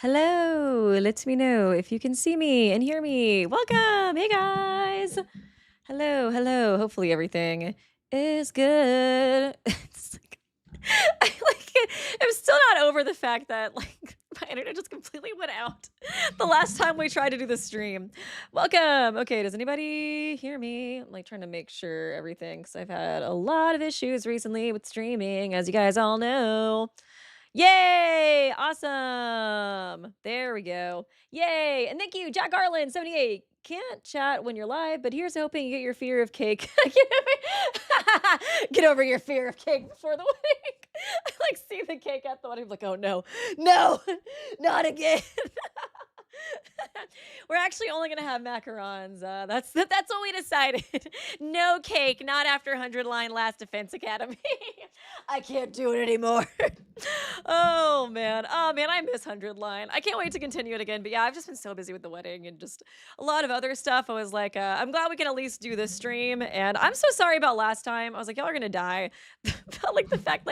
Hello, let me know if you can see me and hear me. Welcome. Hey guys. Hello, hello. Hopefully everything is good. It's like, I like it. I'm still not over the fact that like my internet just completely went out the last time we tried to do the stream. Welcome. Okay, does anybody hear me? I'm like trying to make sure everything because I've had a lot of issues recently with streaming, as you guys all know. Yay! Awesome. There we go. Yay! And thank you, Jack Garland, 78. Can't chat when you're live, but here's hoping you get your fear of cake. Get over your fear of cake before the wedding. I like see the cake at the wedding. I'm like, oh no, no, not again. We're actually only gonna have macarons. That's what we decided. No cake, not after 100 line Last Defense Academy. I can't do it anymore. Oh man, I miss 100 line. I can't wait to continue it again. But yeah, I've just been so busy with the wedding and just a lot of other stuff. I was like, I'm glad we can at least do this stream. And I'm so sorry about last time. I was like, y'all are gonna die. About like the fact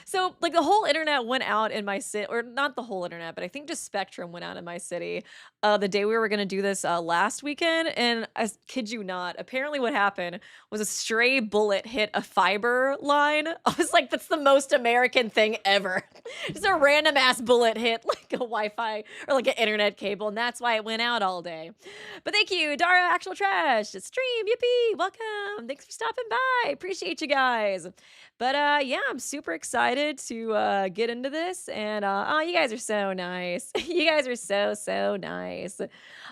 so like the whole internet went out in my city, or not the whole internet, but I think just Spectrum went out in my city the day we were gonna do this last weekend. And I kid you not, apparently what happened was a stray bullet hit a fiber line. I was like, that's the most American thing ever. Just a random ass bullet hit like a Wi-Fi or like an internet cable, and that's why it went out all day. But thank you, Dara Actual Trash, stream, yippee, welcome. Thanks for stopping by. Appreciate you guys. But yeah, I'm super excited to get into this. And oh, you guys are so nice. You guys are so nice.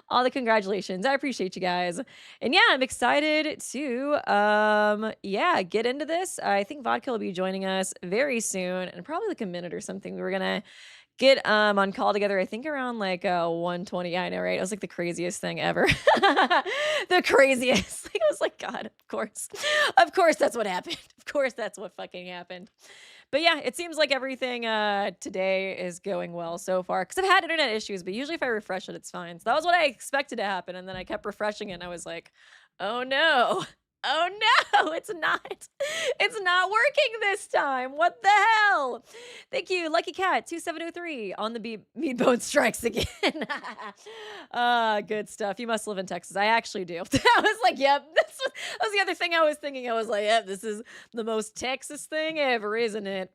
All the congratulations. I appreciate you guys. And yeah, I'm excited to yeah, get into this. I think Vodka will be joining us very soon, and probably like a minute or something. We were gonna get on call together, I think around like 1:20. Yeah, I know, right? It was like the craziest thing ever. The craziest. Like, I was like, God, of course. Of course that's what happened. Of course that's what fucking happened. But yeah, it seems like everything today is going well so far. Because I've had internet issues, but usually if I refresh it, it's fine. So that was what I expected to happen. And then I kept refreshing it and I was like, oh no. Oh no, it's not. It's not working this time. What the hell? Thank you, Lucky Cat 2703 on the meat bone strikes again. Good stuff. You must live in Texas. I actually do. I was like, yep. That was the other thing I was thinking. I was like, yep, this is the most Texas thing ever, isn't it?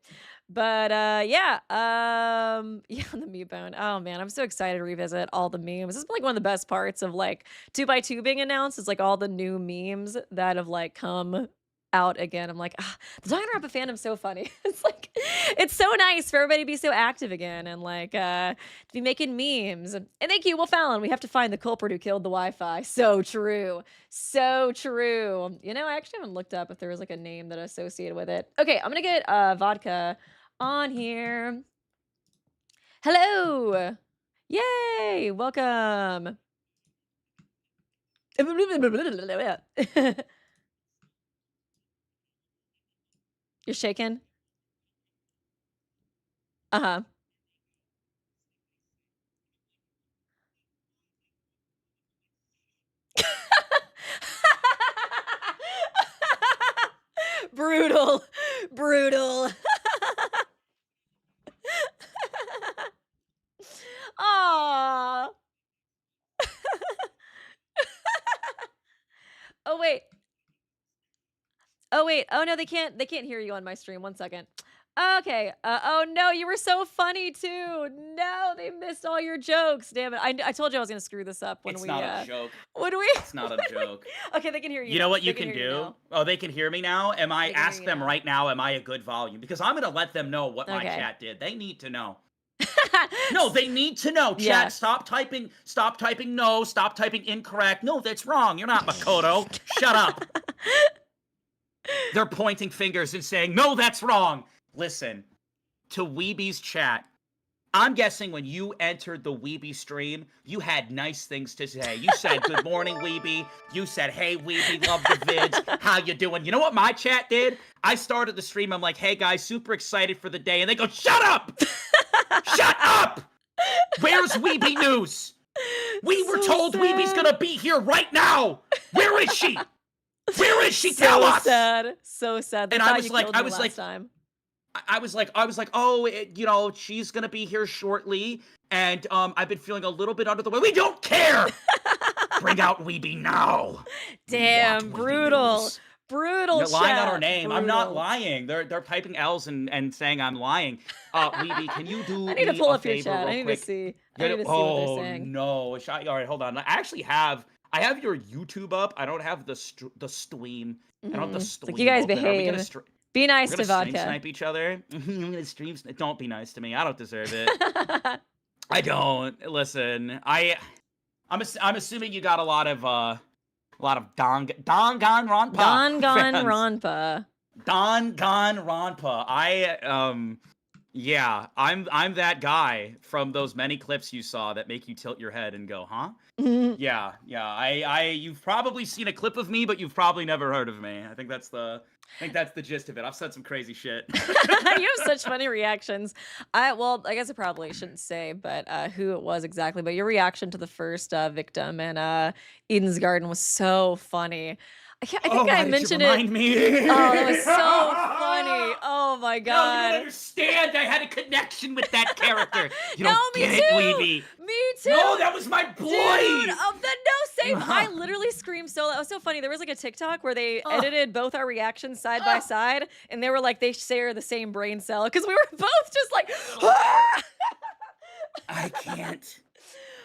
But yeah, yeah, the meat bone. Oh man, I'm so excited to revisit all the memes. This is like one of the best parts of like 2x2 being announced, is like all the new memes that have like come out again. I'm like, the Danganronpa fandom's so funny. It's like, it's so nice for everybody to be so active again and like to be making memes. And thank you, Will Fallon. We have to find the culprit who killed the Wi-Fi. So true. So true. You know, I actually haven't looked up if there was like a name that associated with it. Okay, I'm gonna get Vodka on here. Hello. Yay. Welcome. You're shaking? Uh-huh. Brutal. Brutal. Aw. Oh wait. Oh wait. Oh no, they can't hear you on my stream. 1 second. Okay. Oh no, you were so funny too. No, they missed all your jokes. Damn it. I told you I was gonna screw this up when It's we not a joke. when we It's not a joke. Okay, they can hear you You know now. what They you can hear you do? now. Oh, they can hear me now? They can hear Ask you them now. right now, am I a good volume? Because I'm gonna let them know what my Okay. chat did. They need to know. No, they need to know. Chat, Yeah. stop typing no, stop typing incorrect. No, that's wrong. You're not Makoto. Shut up. They're pointing fingers and saying, no, that's wrong. Listen, to Weeby's chat, I'm guessing when you entered the Weeby stream, you had nice things to say. You said, good morning, Weeby. You said, hey, Weeby, love the vids. How you doing? You know what my chat did? I started the stream. I'm like, hey, guys, super excited for the day. And they go, shut up! Shut up! Where's Weeby News? We were told sad. Weeby's gonna be here right now. Where is she? Where is she? So Tell us! sad. So sad. They And thought I was you like, killed me last time. I was like, oh, you know, she's gonna be here shortly, and I've been feeling a little bit under the weather. We don't care. Bring out Weeby now. Damn, brutal. Brutal. They're lying on our chat. name. Brutal. I'm not lying. They're piping L's and saying I'm lying. Weeby, can you do I need to me pull a up your favor chat. real I need quick? to see. I need to see what they're saying. No. All right, hold on. I actually have your YouTube up. I don't have the stream. I don't have the stream. Like, you guys open. Are we gonna behave. Be nice we're to gonna stream Vodka. snipe each other. I'm gonna stream. Don't be nice to me. I don't deserve it. I don't. Listen, I'm assuming you got a lot of Danganronpa. Danganronpa. Danganronpa. Yeah, I'm that guy from those many clips you saw that make you tilt your head and go, huh? Yeah. You've probably seen a clip of me, but you've probably never heard of me. I think that's the gist of it. I've said some crazy shit. You have such funny reactions. I guess I probably shouldn't say, but who it was exactly. But your reaction to the first victim and Eden's Garden was so funny. I think I mentioned it. Remind me. Oh, that was so funny. Oh my god. No, you don't understand. I had a connection with that character. You No, don't me get too. it, Weeby. Me too. No, that was my boy. Dude, same. I literally screamed so loud. It was so funny. There was like a TikTok where they edited both our reactions side by side, and they were like, they share the same brain cell because we were both just like, I can't.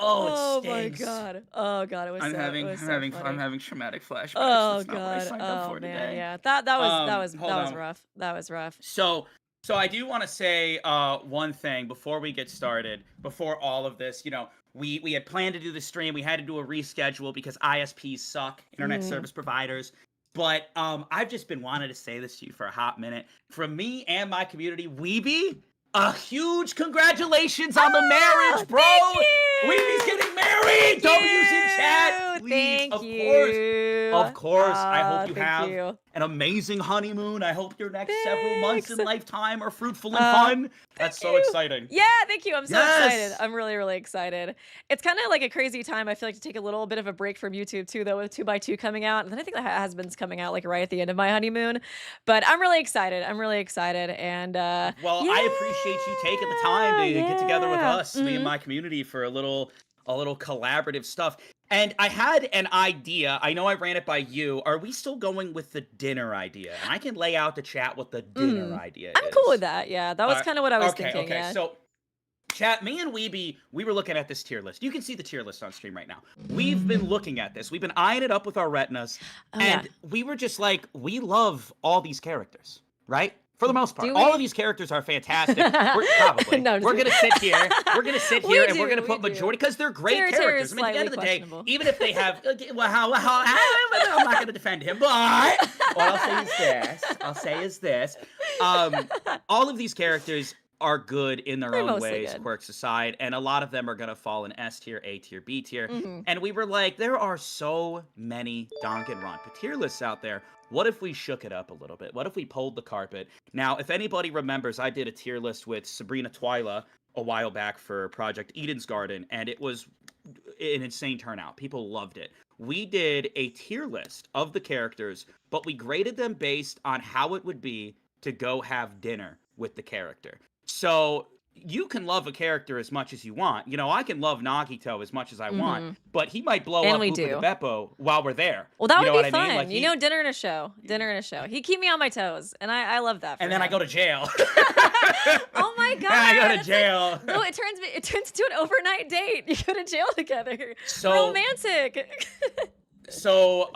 Oh, it stings. My god. Oh god, it was I'm so having funny. traumatic flashbacks. Oh That's not what I god. signed up for Man, today. yeah. That was Hold on. rough. That was rough. So I do want to say one thing before we get started. Before all of this, you know, we had planned to do the stream. We had to do a reschedule because ISPs suck, internet service providers. But I've just been wanting to say this to you for a hot minute. From me and my community, Weeby, a huge congratulations on the marriage, bro. Thank you. Weeby's getting married. W's in chat. Please, Thank you. Of course. I hope you thank have you. an amazing honeymoon. I hope your next several months in Thanks. lifetime are fruitful and fun. That's so exciting. Yeah, thank you. I'm so Yes. excited. I'm really, really excited. It's kind of like a crazy time. I feel like to take a little bit of a break from YouTube too, though, with 2x2 coming out. And then I think the husband's coming out like right at the end of my honeymoon. But I'm really excited. And Well, yeah, I appreciate you taking the time to get together with us, me Mhm. and my community, for a little collaborative stuff. And I had an idea. I know I ran it by you. Are we still going with the dinner idea? And I can lay out the chat what the dinner idea is. I'm cool with that. Yeah, that was kind of what I was thinking. Okay, Yeah. so chat, me and Weeby, we were looking at this tier list. You can see the tier list on stream right now. We've been looking at this. We've been eyeing it up with our retinas. And we were just like, we love all these characters, right? For the most part, all of these characters are fantastic. We're gonna sit here. We're gonna sit here and we're gonna put majority because they're great characters. I mean, at the end of the day, even if they have, I'm not gonna defend him, but what I'll say is this: all of these characters are good in their own ways, quirks aside, and a lot of them are gonna fall in S tier, A tier, B tier. And we were like, there are so many Danganronpa tier lists out there. What if we shook it up a little bit? What if we pulled the carpet? Now, if anybody remembers, I did a tier list with Sabrina Twyla a while back for Project Eden's Garden, and it was an insane turnout. People loved it. We did a tier list of the characters, but we graded them based on how it would be to go have dinner with the character. So you can love a character as much as you want. You know, I can love Nagito as much as I want, but he might blow up Hoopa de Beppo while we're there. Well, that would be I fun. mean? Like Dinner and a show. He'd keep me on my toes, and I love that. And then I go to jail. Oh my god! I go to jail. No, it turns into an overnight date. You go to jail together. So romantic. So,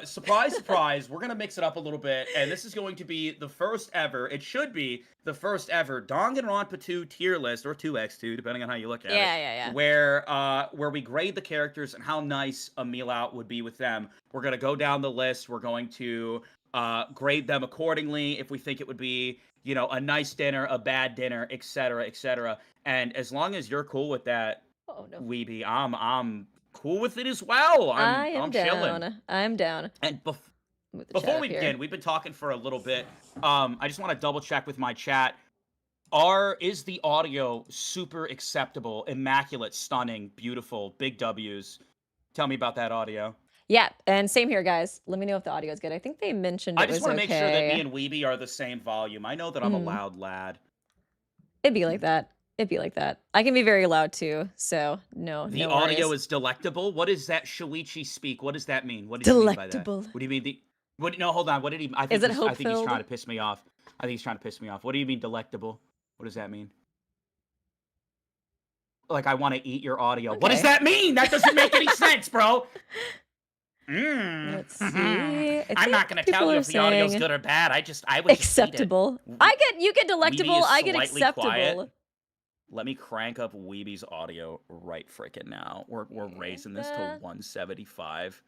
surprise, surprise, we're going to mix it up a little bit, and this is going to be the first ever, it should be the first ever Danganronpa 2 tier list, or 2x2, depending on how you look at it. Yeah. Where we grade the characters and how nice a meal out would be with them. We're going to go down the list, we're going to grade them accordingly, if we think it would be, you know, a nice dinner, a bad dinner, etc., etc. And as long as you're cool with that, Weeby, I'm cool with it as well. I'm chilling. I'm down. And before we begin, we've been talking for a little bit. I just want to double check with my chat. Is the audio super acceptable, immaculate, stunning, beautiful, big W's? Tell me about that audio. Yeah, and same here, guys. Let me know if the audio is good. I think they mentioned I it just was want to make sure that me okay. and Weeby are the same volume. I know that I'm a Mhm. loud lad. It'd be like that. It'd be like that. I can be very loud too, so The no audio worries. is delectable. What is that Shuichi speak? What does that mean? What did he mean by that? Delectable. What do you mean the what no, hold on. What did he Is it I think he's trying hope-filled? to piss me off. I think he's trying to piss me off. What do you mean delectable? What does that mean? Like I want to eat your audio. What does Okay. that mean? That doesn't make any sense, bro. Let's see. I I'm not think gonna people tell you are if the audio's saying good or bad. I would just eat it. acceptable. W- You get Weeby delectable, is I get slightly quiet. acceptable. Let me crank up Weeby's audio right frickin' now. We're raising this to 175.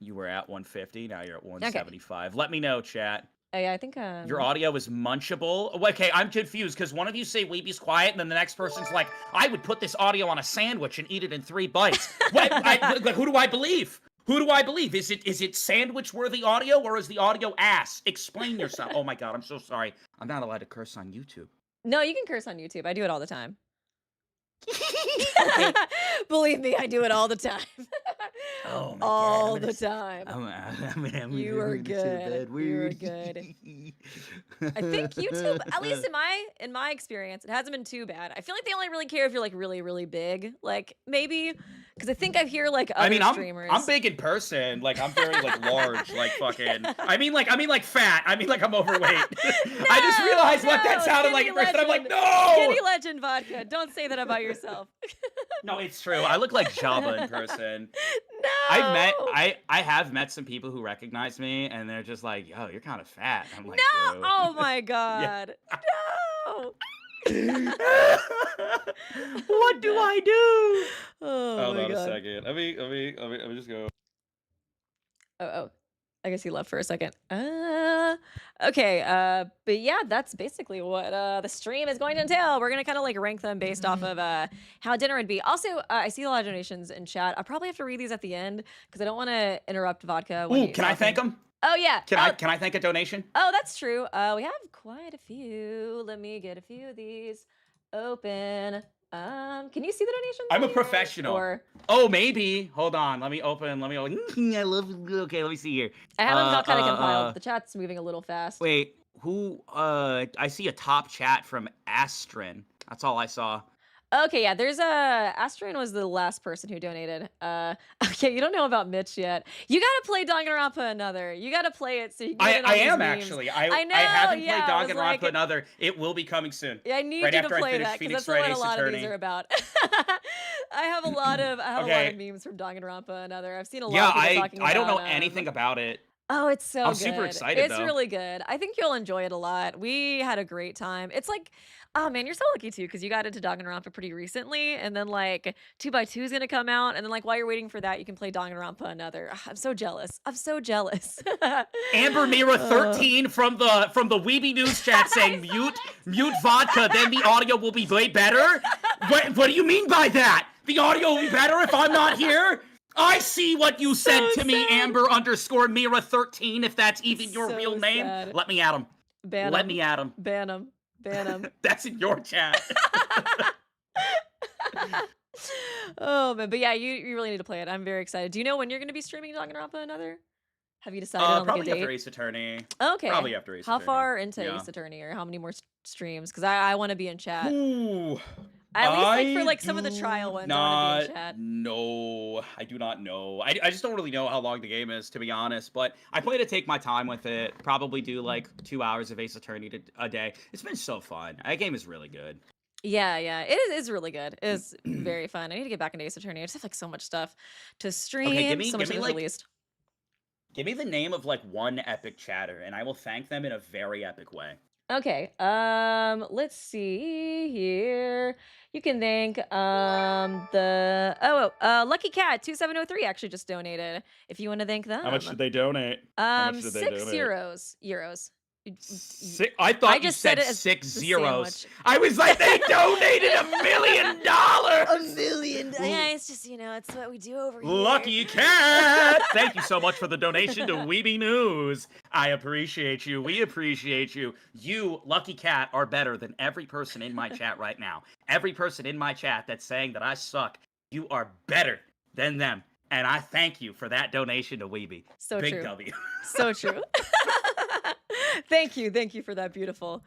You were at 150, now you're at Okay. 175. Let me know, chat. Oh, yeah, I think Your audio is munchable. Okay, I'm confused because one of you say Weeby's quiet, and then the next person's like, I would put this audio on a sandwich and eat it in 3 bites. Who do I believe? Who do I believe? Is it sandwich-worthy audio, or is the audio ass? Explain yourself. Oh my god, I'm so sorry. I'm not allowed to curse on YouTube. No, you can curse on YouTube. I do it all the time. Okay. Believe me, I do it all the time. Oh my all god. the time. I'm You are gonna say a good. bad You are word. good. I think YouTube, at least in my experience, it hasn't been too bad. I feel like they only really care if you're like really, really big. Like maybe because I think I hear like other I mean, streamers. I'm big in person. Like I'm very like large. Like fucking. I mean like fat. I mean like I'm overweight. I just realized what that sounded like in person. I'm like, no. Skinny legend vodka. Don't say that about yourself. No, it's true. I look like Jabba in person. No. I have met some people who recognize me, and they're just like, "Yo, you're kind of fat." I'm like, No. "Bro." Oh my god. No. What do I do? Oh Hold my on a god. second. Let me just go. Oh. I guess he left for a second. Okay. But yeah, that's basically what the stream is going to entail. We're gonna kind of like rank them based off of how dinner would be. Also, I see a lot of donations in chat. I'll probably have to read these at the end because I don't want to interrupt Vodka when Ooh, he's can I thank talking. him? Oh yeah. Can I thank a donation? Oh, that's true. We have quite a few. Let me get a few of these open. Can you see the donations? I'm a Guys? professional. Or Oh, maybe. Hold on. Let me open. I love. Okay, let me see here. I have them kind of compiled. The chat's moving a little fast. Wait, who? I see a top chat from Astrin. That's all I saw. Okay, yeah, there's Astrid was the last person who donated. Okay, you don't know about Mitch yet. You gotta play Danganronpa Another. You gotta play it so you can get in on I these am memes. actually. I know, I haven't yeah, I was played like- Danganronpa Another. It will be coming soon. Yeah, I need Right you to after I play finish that because Phoenix that's what Wright a Ace lot of Attorney. these are about. I have a lot of Okay. memes from Danganronpa Another. I've seen a lot Yeah, of people talking about I don't know anything about it. Oh, it's so I'm good. super excited, It's though. really good. I think you'll enjoy it a lot. We had a great time. It's like, oh man, you're so lucky too, because you got into Danganronpa pretty recently, and then like 2x2 is gonna come out, and then like while you're waiting for that, you can play Danganronpa Another. I'm so jealous. I'm so jealous. Amber Mira 13 from the Weeby News chat saying mute vodka, then the audio will be way better. What do you mean by that? The audio will be better if I'm not here? I see what you said to me, Amber _Mira 13, if that's even your So real name. sad. Let me at him. Ban Let him. me at him. Ban him. Ban him. That's in your chat. Oh man, but yeah, you really need to play it. I'm very excited. Do you know when you're going to be streaming Danganronpa Another? Have you decided on like a Probably date? after Ace Attorney. Okay. Probably after Ace How Attorney. far into Yeah. Ace Attorney, or how many more streams? Because I want to be in chat. Ooh. At least like for like some of the trial ones, I want to be in chat. No, I do not know. I just don't really know how long the game is, to be honest. But I plan to take my time with it. Probably do like 2 hours of Ace Attorney a day. It's been so fun. That game is really good. Yeah, it is really good. It is very fun. I need to get back into Ace Attorney. I just have like so much stuff to stream. So much stuff released. Give me the name of like one epic chatter, and I will thank them in a very epic way. Okay. Let's see here. You can thank Lucky Cat 2703 actually just donated. If you want to thank them. How much did they donate? How much did they 6 donate? euros. I thought I you just said said it as 6 the zeros. sandwich. I was like, they donated $1 million. $1 million. Yeah, it's just, it's what we do over here. Lucky Cat! Thank you so much for the donation to Weeby News. I appreciate you. We appreciate you. You, Lucky Cat, are better than every person in my chat right now. Every person in my chat that's saying that I suck, you are better than them. And I thank you for that donation to Weeby. So Big true. W. So true. Thank you for that beautiful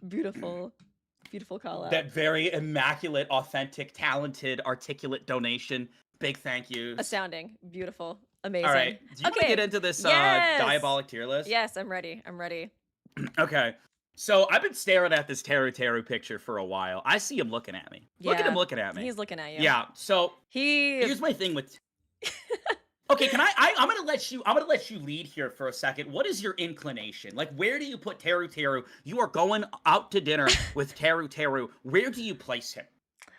call out. That very immaculate, authentic, talented, articulate donation. Big thank yous. Astounding. Beautiful. Amazing. All right. Do you want to get into this diabolic tier list? Yes, I'm ready. I'm ready. Okay. So I've been staring at this Teru Teru picture for a while. I see him looking at me. Look at him looking at me. He's looking at you. Yeah. So here's my thing with. Okay, I'm gonna let you lead here for a second. What is your inclination? Like, where do you put Teru Teru? You are going out to dinner with Teru Teru. Where do you place him?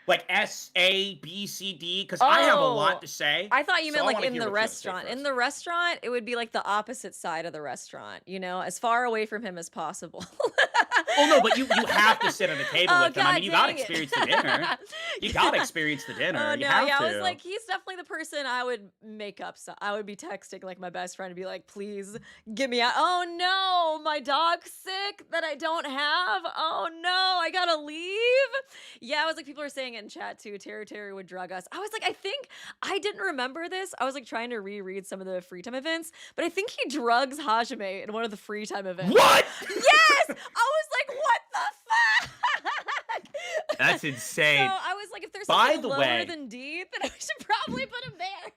Like S, A, B, C, D? Because I have a lot to say. I thought you so meant I like wanna in hear the what you have to say restaurant. In first. the restaurant, it would be like the opposite side of the restaurant, you know, as far away from him as possible. Oh no, but you have to sit at a table Oh, with him. I mean, you gotta dang it. experience the dinner. You gotta experience the dinner. Oh You no, have yeah, to. I was like, he's definitely the person I would make up. So I would be texting like my best friend and be like, please get me out. Oh no, my dog's sick that I don't have. Oh no, I gotta leave. Yeah, I was like, people are saying it in chat too. Teru Teru would drug us. I was like, I think I didn't remember this. I was like trying to reread some of the free time events, but I think he drugs Hajime in one of the free time events. What? Yes! I was like, what the fuck? That's insane. So I was like, if there's By something the lower way- than D, then I should probably put him there.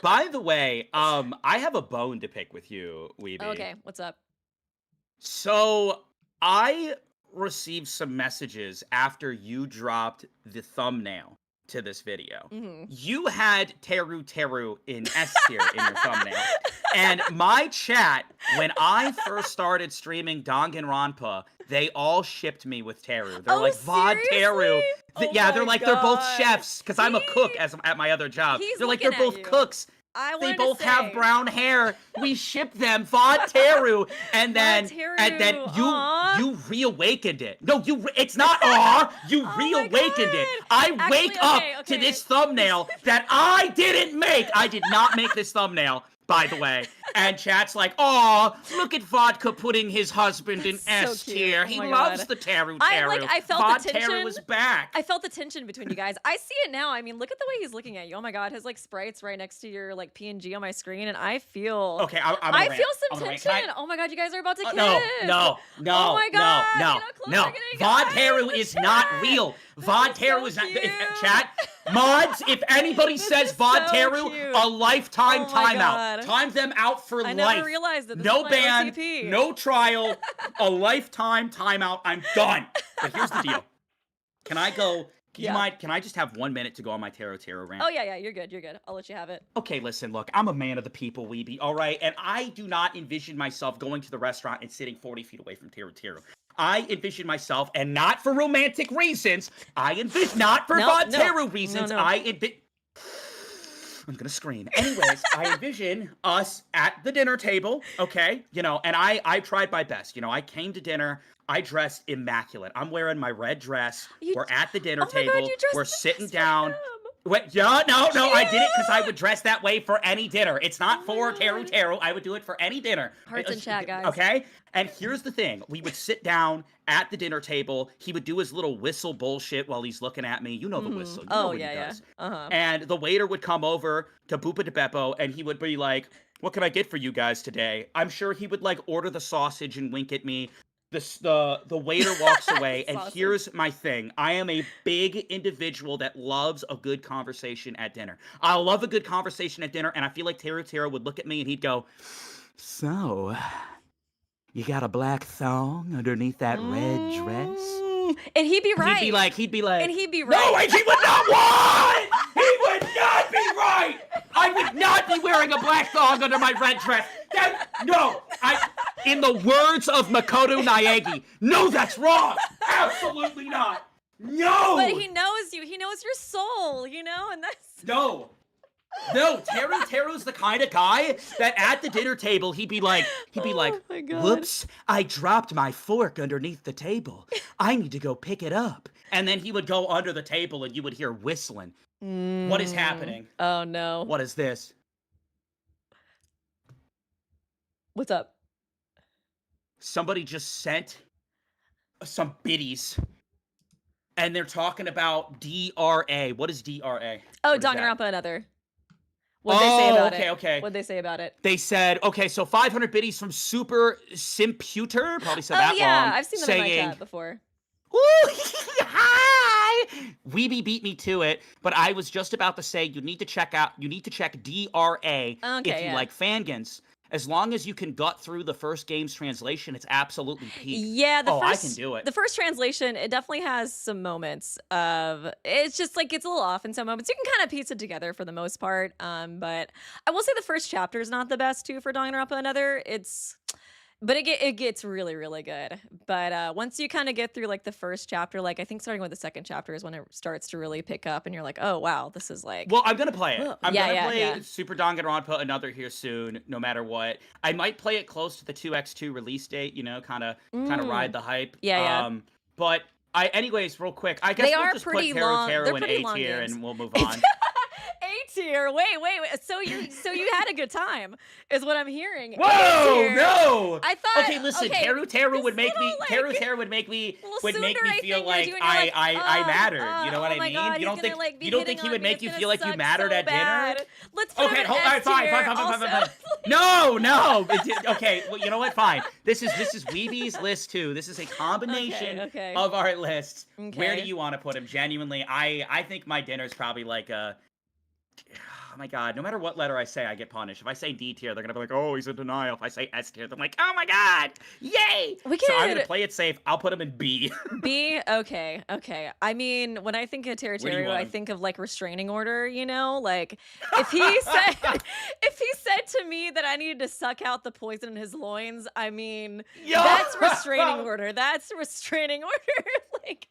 By the way, I have a bone to pick with you, Weeby. Okay, what's up? So I received some messages after you dropped the thumbnail to this video. Mhm. You had Teru Teru in S tier in your thumbnail. And my chat, when I first started streaming Danganronpa, they all shipped me with Teru. They're Oh, like, Vod Teru. seriously? Oh Yeah, they're my like, they're both God. chefs, because I'm a cook He- at my other job. he's They're like, they're looking at both you. cooks. I They wanted both to have say, brown hair. We ship them, Vod Teru, and then Teru, you you reawakened it. No, it's not aw. You Oh my reawakened it. God. I Actually, wake up okay, to okay. this thumbnail that I didn't make. I did not make this thumbnail, by the way. And chat's like, aw, look at Vodka putting his husband in That's S so cute. tier. Oh He my loves God. the Teru I, Teru. like, I felt Vod the Teru tension. is back. I felt the tension between you guys. I see it now. I mean, look at the way he's looking at you. Oh my God, his like sprites right next to your like PNG on my screen, and I feel. Okay, I'm gonna I rant. feel some I'm gonna rant. tension. Can I- Oh my God, you guys are about to kiss. No. Oh my God, no, get up closer, no. get in, Vod guys, Teru the is not chat. real. This Vod is Teru so is not. cute. Chat, mods, if anybody This says is Vod so Teru, cute. a lifetime Oh my timeout. God. Time them out for I life. never realized that. This No is my ban, OTP. no trial, a lifetime timeout. I'm done. But here's the deal. Can I go? You Yeah. mind? Can I just have 1 minute to go on my Teru Teru rant? Oh yeah, you're good. You're good. I'll let you have it. Okay, listen, look, I'm a man of the people, Weeby, all right? And I do not envision myself going to the restaurant and sitting 40 feet away from Teru Teru. I envision myself, and not for romantic reasons, not for Vod Teru reasons, no. I'm gonna scream. Anyways, I envision us at the dinner table, okay? You know, and I tried my best. You know, I came to dinner, I dressed immaculate. I'm wearing my red dress. We're at the dinner Oh my God, table. you dressed We're the sitting best for down. him. Wait, yeah, no, I did it because I would dress that way for any dinner. It's not Oh my for God. Teru Teru. I would do it for any dinner. Hearts in chat, guys. Okay? And here's the thing. We would sit down at the dinner table. He would do his little whistle bullshit while he's looking at me. You know the whistle. You know Oh what he yeah, does. Uh-huh. And the waiter would come over to Boopa de Beppo, and he would be like, what can I get for you guys today? I'm sure he would, like, order the sausage and wink at me. The waiter walks away, and Sausage. here's my thing. I am a big individual that loves a good conversation at dinner. I love a good conversation at dinner, and I feel like Teru Teru would look at me and he'd go, so, you got a black thong underneath that red dress? And he'd be right. He'd be like, And he'd be no, right. wait, he would not want! He would not be right! I would not be wearing a black thong under my red dress. In the words of Makoto Naegi, no, that's wrong! Absolutely not! No! But he knows you. He knows your soul, you know, and that's No, Teru's the kind of guy that at the dinner table, he'd be like, Oh my God. whoops, I dropped my fork underneath the table. I need to go pick it up. And then he would go under the table and you would hear whistling. What is happening? Oh no. What is this? What's up? Somebody just sent some biddies. And they're talking about DRA. What is DRA? Oh, What is that? Danganronpa another. What'd they say about okay, it? okay. What'd they say about it? They said, okay, so 500 biddies from Super Simputer, probably said Oh that yeah, wrong, I've seen them in my saying, chat before. ooh, hi! Weeby beat me to it, but I was just about to say you need to check DRA if Okay, you yeah. like fangans. As long as you can gut through the first game's translation, it's absolutely peak. Yeah, I can do it. The first translation, it definitely has some moments of it's just like it's a little off in some moments. You can kind of piece it together for the most part. But I will say the first chapter is not the best too for Danganronpa Another. But it gets really, really good. But once you kind of get through like the first chapter, like I think starting with the second chapter is when it starts to really pick up, and you're like, oh wow, this is like. Well, I'm gonna play it. I'm Yeah, gonna yeah, play yeah. Super Danganronpa Another here soon, no matter what. I might play it close to the 2x2 release date, you know, kind of ride the hype. Yeah, yeah. But anyways, real quick, I guess They we'll are just put pretty Teru long. Teru They're in pretty A long tier games. and we'll move on. A tier. Wait. So you had a good time, is what I'm hearing. Whoa, A-tier. no! I thought. Okay, listen, Teru would make me. like, Teru would make me feel like I I mattered. You know what I my mean? God, you don't he's think gonna, like, be you don't hitting think he on would me. make It's you gonna feel like you suck mattered so at dinner? bad. Let's put him in All right, fine. S-tier. No. Okay, well, you know what? Fine. This is Weeby's list too. This is a combination Okay. of our lists. Okay. Where do you want to put him? Genuinely, I think my dinner's probably like a. Oh my God, no matter what letter I say, I get punished. If I say D tier, they're gonna be like, oh, he's in denial. If I say S tier, they're like, oh my God, yay! So I'm gonna play it safe. I'll put him in B. B? Okay. I mean, when I think of Where do you Territorio, want I him? think of like restraining order, you know? Like if he said to me that I needed to suck out the poison in his loins, I mean, that's restraining order. That's restraining order. Like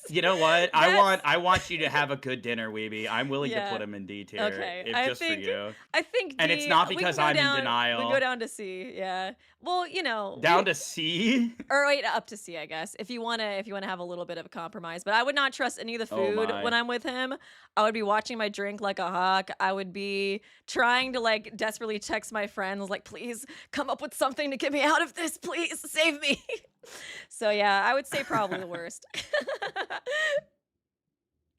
You know what? I want you to have a good dinner, Weeby. I'm willing to put him in D tier. Okay. For you. I think D, And it's not we because can go I'm down, in denial. We go down to C, yeah. Well, you know, Down to C? or wait, up to C, I guess. If you wanna have a little bit of a compromise. But I would not trust any of the food when I'm with him. I would be watching my drink like a hawk. I would be trying to like desperately text my friends, like, please come up with something to get me out of this. Please save me. So yeah, I would say probably the worst.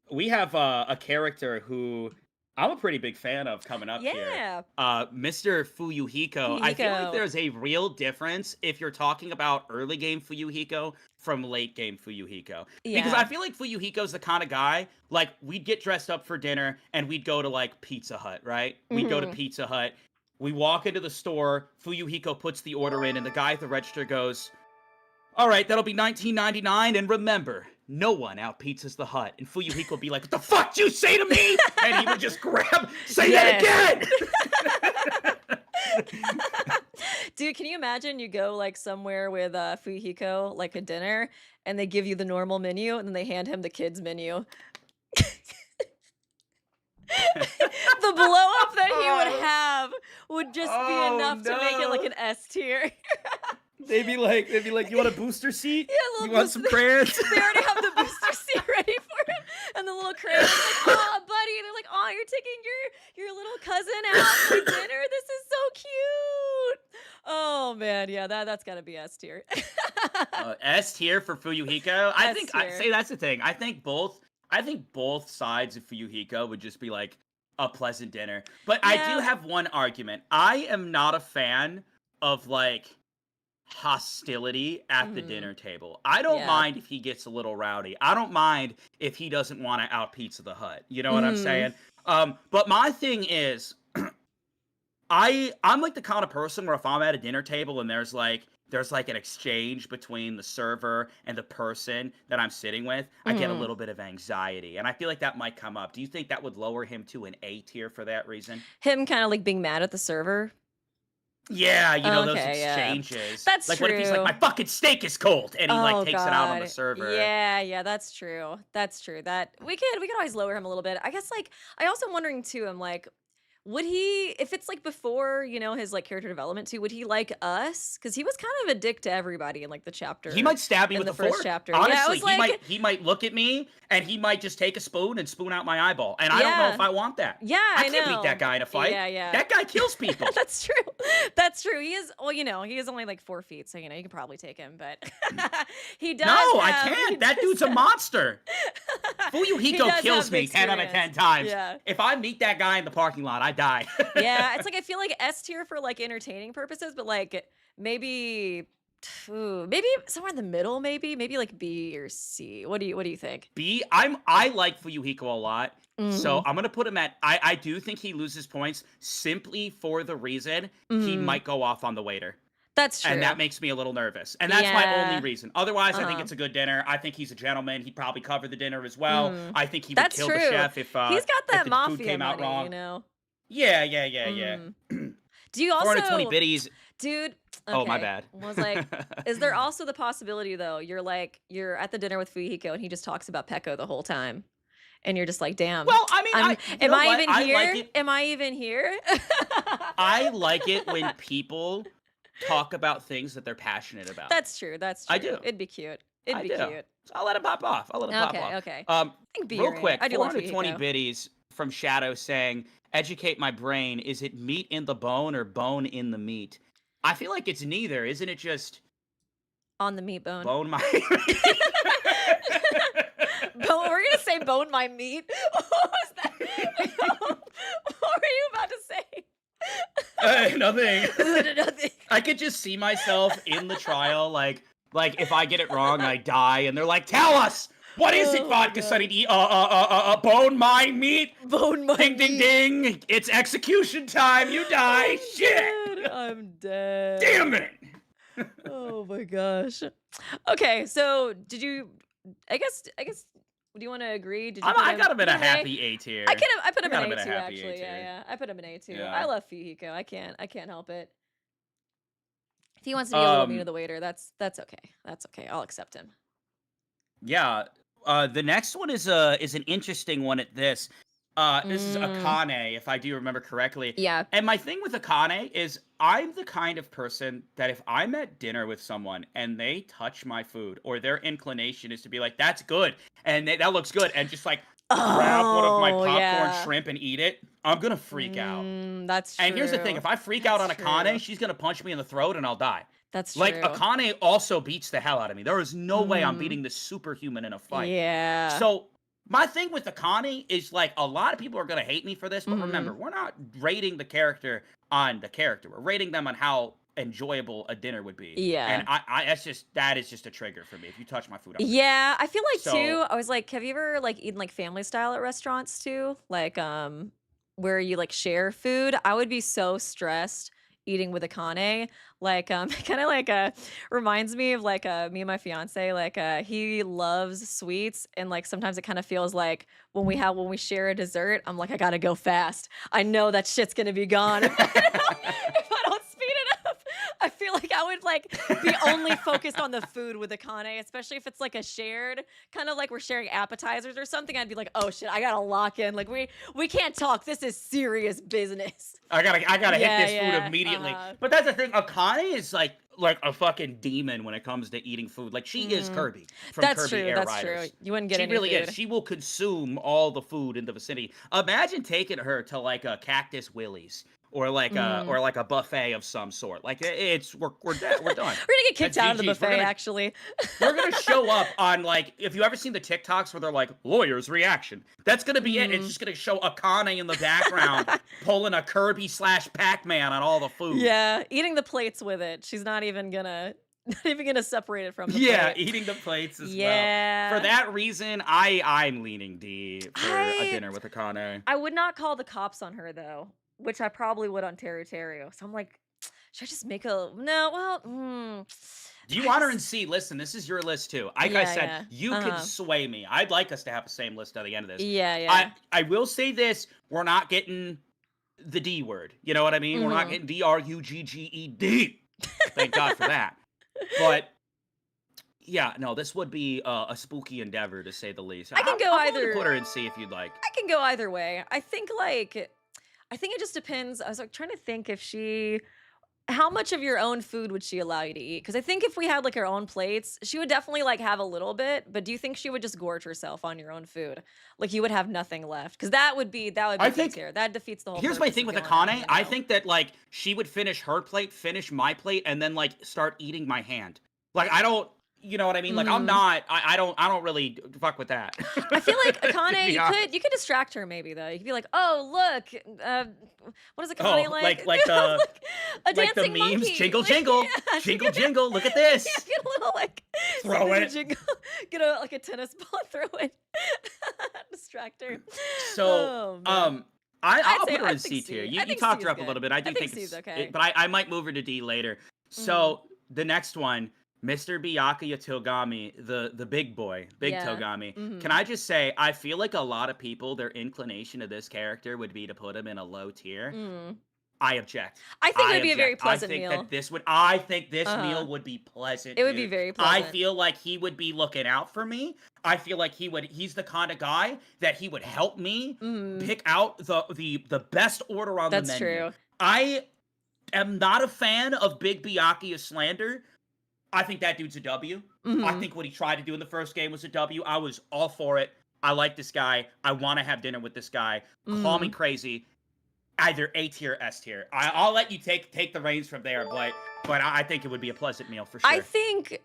We have a character who I'm a pretty big fan of coming up here. Yeah. Mr. Fuyuhiko. I feel like there's a real difference if you're talking about early game Fuyuhiko from late game Fuyuhiko. Because I feel like Fuyuhiko's the kind of guy, like, we'd get dressed up for dinner and we'd go to, like, Pizza Hut, right? We'd go to Pizza Hut. We walk into the store, Fuyuhiko puts the order in, and the guy at the register goes, all right, that'll be $19.99, and remember, no one out-pizzas the Hut. And Fuyuhiko would be like, what the fuck did you say to me? And he would just say that again! Dude, can you imagine you go like somewhere with Fuyuhiko, like a dinner, and they give you the normal menu, and then they hand him the kids menu? The blow up that he would have would just be enough to make it like an S tier. They'd be like, you want a booster seat? Yeah, you want some crayons? They already have the booster seat ready for him, and the little crayons like, oh, buddy. They're like, oh, you're taking your little cousin out for dinner. This is so cute. Oh man, yeah, that's gotta be S tier. S tier for Fuyuhiko. I think S-tier. that's the thing. I think both sides of Fuyuhiko would just be like a pleasant dinner. But I do have one argument. I am not a fan of like hostility at the dinner table. I don't mind if he gets a little rowdy. I don't mind if he doesn't want to out pizza the Hut. You know what I'm saying? But my thing is, I'm like the kind of person where if I'm at a dinner table and there's like an exchange between the server and the person that I'm sitting with, I get a little bit of anxiety. And I feel like that might come up. Do you think that would lower him to an A tier for that reason? Him kind of like being mad at the server. Yeah, you know, those exchanges. That's like, true. what if he's like, my fucking steak is cold, and he like takes it out on the server. Yeah, that's true. That we could always lower him a little bit. I guess like I also am wondering too, I'm like, would he, if it's like before, you know, his like character development too, would he like us? Because he was kind of a dick to everybody in like the chapter. He might stab me with the a first fork. chapter. Honestly, Yeah, he might look at me and he might just take a spoon and spoon out my eyeball. And I don't know if I want that. Yeah, I can't beat that guy in a fight. Yeah. That guy kills people. That's true. That's true. He is, well, you know, he is only like 4 feet, so you know you can probably take him, but he does. No, I can't. That dude's a monster. Fuyuhiko does kills have me the 10 out of 10 experience. times. Yeah. If I meet that guy in the parking lot, I die. Yeah, it's like I feel like S tier for like entertaining purposes, but like maybe maybe somewhere in the middle, maybe like B or C. What do you think? B, I like Fuyuhiko a lot. So Mm, I'm gonna put him at I do think he loses points simply for the reason he mm, might go off on the waiter. that's And that true. makes me a little nervous. And that's my only Yeah. reason. Otherwise, I think Uh-huh. it's a good dinner. I think he's a gentleman. He'd probably cover the dinner as well. Mm. I think he would That's kill the true. chef He's got if that the food mafia came out money, wrong. you know. Yeah. Mm. Do you 420 also, biddies. dude? Oh, my Okay, bad. was like, is there also the possibility though? You're at the dinner with Fuyuhiko and he just talks about Pecco the whole time, and you're just like, damn. Well, I mean, you Am know I what? even I here? like it. Am I even here? I like it when people talk about things that they're passionate about. That's true. That's true. I do. It'd be cute. It'd I be do. cute. So I'll let it pop off. Okay. Okay. Um, I think B real or A. quick, I do like 420 Fuyuhiko. biddies from Shadow saying, "Educate my brain. Is it meat in the bone or bone in the meat?" I feel like it's neither. Isn't it just On the meat bone. bone my We're gonna say bone my meat. What was that? What were you about to say? Nothing. Nothing. I could just see myself in the trial, like if I get it wrong, I die, and they're like, "Tell us, what is it, Oh my Vodka God. Sunny D? Bone my meat. Bone my Ding, ding, meat. ding! It's execution time. You die. Shit! I'm dead. Damn it!" Oh my gosh. Okay, so did you? I guess. Do you want to agree? Did you? I got him in a put him happy A tier. I put him got in him A in a too. happy A Actually, tier. yeah. I put him in A too. Yeah. I love Fuyuhiko. I can't help it. If he wants to be a little mean to the waiter, that's okay. That's okay. I'll accept him. Yeah. The next one is an interesting one at this. This is Mm, Akane, if I do remember correctly. yeah. And my thing with Akane is I'm the kind of person that if I'm at dinner with someone and they touch my food, or their inclination is to be like, "That's good," and that looks good, and just like grab one of my Oh popcorn yeah. shrimp and eat it, I'm gonna freak out. That's true. And here's the thing, if I freak out on That's Akane, true. she's gonna punch me in the throat and I'll die. That's Like, true. Akane also beats the hell out of me. There is no way I'm Mm, beating this superhuman in a fight. yeah. So, my thing with Akane is, like, a lot of people are going to hate me for this, but remember, Mm, we're not rating the character on the character. We're rating them on how enjoyable a dinner would be. And yeah. that is just a trigger for me. If you touch my food, I'm freaking out. Yeah, I feel like So, too. I was like, have you ever like eaten like family style at restaurants too? Like where you like share food? I would be so stressed eating with Akane. Like kind of like reminds me of like me and my fiance. Like he loves sweets, and like sometimes it kind of feels like when we share a dessert, I'm like, I gotta go fast. I know that shit's gonna be gone if I don't speed it up. I feel like I would like be only focused on the food with Akane, especially if it's like a shared kind of like we're sharing appetizers or something. I'd be like, oh shit, I gotta lock in. Like we can't talk. This is serious business. I gotta hit Yeah, this food yeah. immediately. But that's the thing. Akane is like a fucking demon when it comes to eating food. Like, she is Mm, Kirby from that's Kirby true. Air That's true. Riders. You wouldn't get She any really food. is. She will consume all the food in the vicinity. Imagine taking her to like a Cactus Willie's or like Mm. a buffet of some sort. Like, we're done. We're gonna get kicked That's out of the GG's. buffet, actually. We're gonna show up on, like, if you ever seen the TikToks where they're like, lawyer's reaction, that's gonna be it. It's Mm. just gonna show Akane in the background pulling a Kirby / Pac-Man on all the food. Yeah, eating the plates with it. She's not even gonna separate it from the Yeah, plate. eating the plates as well. For Yeah. that reason, I'm leaning D for a I dinner with Akane. I would not call the cops on her though, which I probably would on Territorio. So I'm like, should I just make a no? Well, Do you I want her in just C? Listen, this is your list too. Like I yeah, said, yeah. you can Uh-huh. sway me. I'd like us to have the same list at the end of this. Yeah, yeah. I will say this: we're not getting the D word. You know what I mean? We're not Mhm. getting DRUGGED. Thank God for that. But yeah, no, this would be a spooky endeavor to say the least. I can go I'm willing to either. put her in C if you'd like. I can go either way. I think it just depends. I was like trying to think if how much of your own food would she allow you to eat? Because I think if we had like our own plates, she would definitely like have a little bit. But do you think she would just gorge herself on your own food? Like you would have nothing left? Because that would be I B think tier. That defeats the whole here's my purpose thing of with going out, Akane. you I know? think that like she would finish her plate, finish my plate, and then like start eating my hand. Like I don't. You know what I mean? Like I'm Mhm. not. I don't really fuck with that. I feel like To Akane, be honest. you could distract her maybe though. You could be like, "Oh, look, what is Akane Oh, like? Like a like the dancing memes, monkey." jingle Like, jingle, yeah, she jingle could, jingle. Look at yeah, this. get a little like Throw signature it. jingle, get a like a tennis ball, throw it, distract her. So, Oh man, I'll put her I in think C tier. C. You I you think C talked her is up a little good. bit. I I do think think C is it's, okay. but I might move her to D later. Mm, So the next one, Mr. Byakuya Togami, the big yeah. Togami. Can Mhm. I just say, I feel like a lot of people, their inclination of this character would be to put him in a low tier. Mm. I object. I think it I would be a very object. pleasant meal. I think this Uh-huh. meal would be pleasant, It would be dude. very I pleasant. feel like he would be looking out for me. I feel like he's the kind of guy that he would help me Mm. pick out the best order on the That's menu. true. I am not a fan of Big Byakuya slander. I think that dude's a W. I Mhm. think what he tried to do in the first game was a W. I was all for it. I like this guy. I want to have dinner with this guy. Call me Mhm. crazy. Either A tier, S tier. I'll let you take the reins from there, but I think it would be a pleasant meal for I sure. think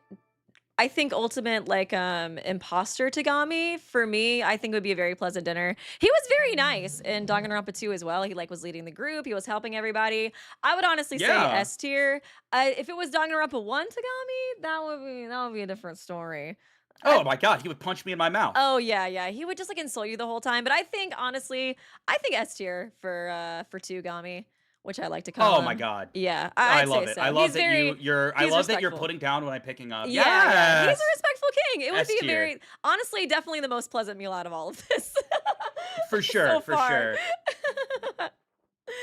I think ultimate like imposter Tagami for me, I think would be a very pleasant dinner. He was very nice in Danganronpa 2 as well. He like was leading the group, he was helping everybody. I would honestly say Yeah. S tier. If it was Danganronpa 1 Tagami, that would be a different story. I Oh my god, he would punch me in my mouth. Oh yeah, yeah. He would just like insult you the whole time. But I think honestly, I think S tier for Tugami, which I like to call Oh my him. god. Yeah, I I'd say love it. I so. love that I He's love that you're respectful. putting down what I'm picking up. Yeah, yeah. He's a Yes. respectful king. It would S be a tier. very honestly, definitely the most pleasant meal out of all of this For so sure, for far. sure.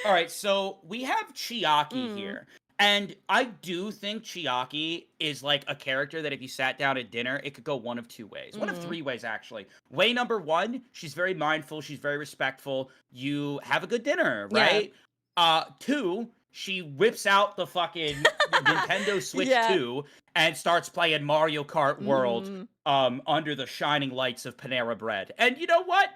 All right, so we have Chiaki Mm, here. And I do think Chiaki is like a character that if you sat down at dinner, it could go one of two ways. One of mm, three ways, actually. Way number one, she's very mindful, she's very respectful. You have a good dinner, yeah. right? Two, she whips out the fucking Nintendo Switch Yeah. 2 and starts playing Mario Kart World Mhm. under the shining lights of Panera Bread. And you know what?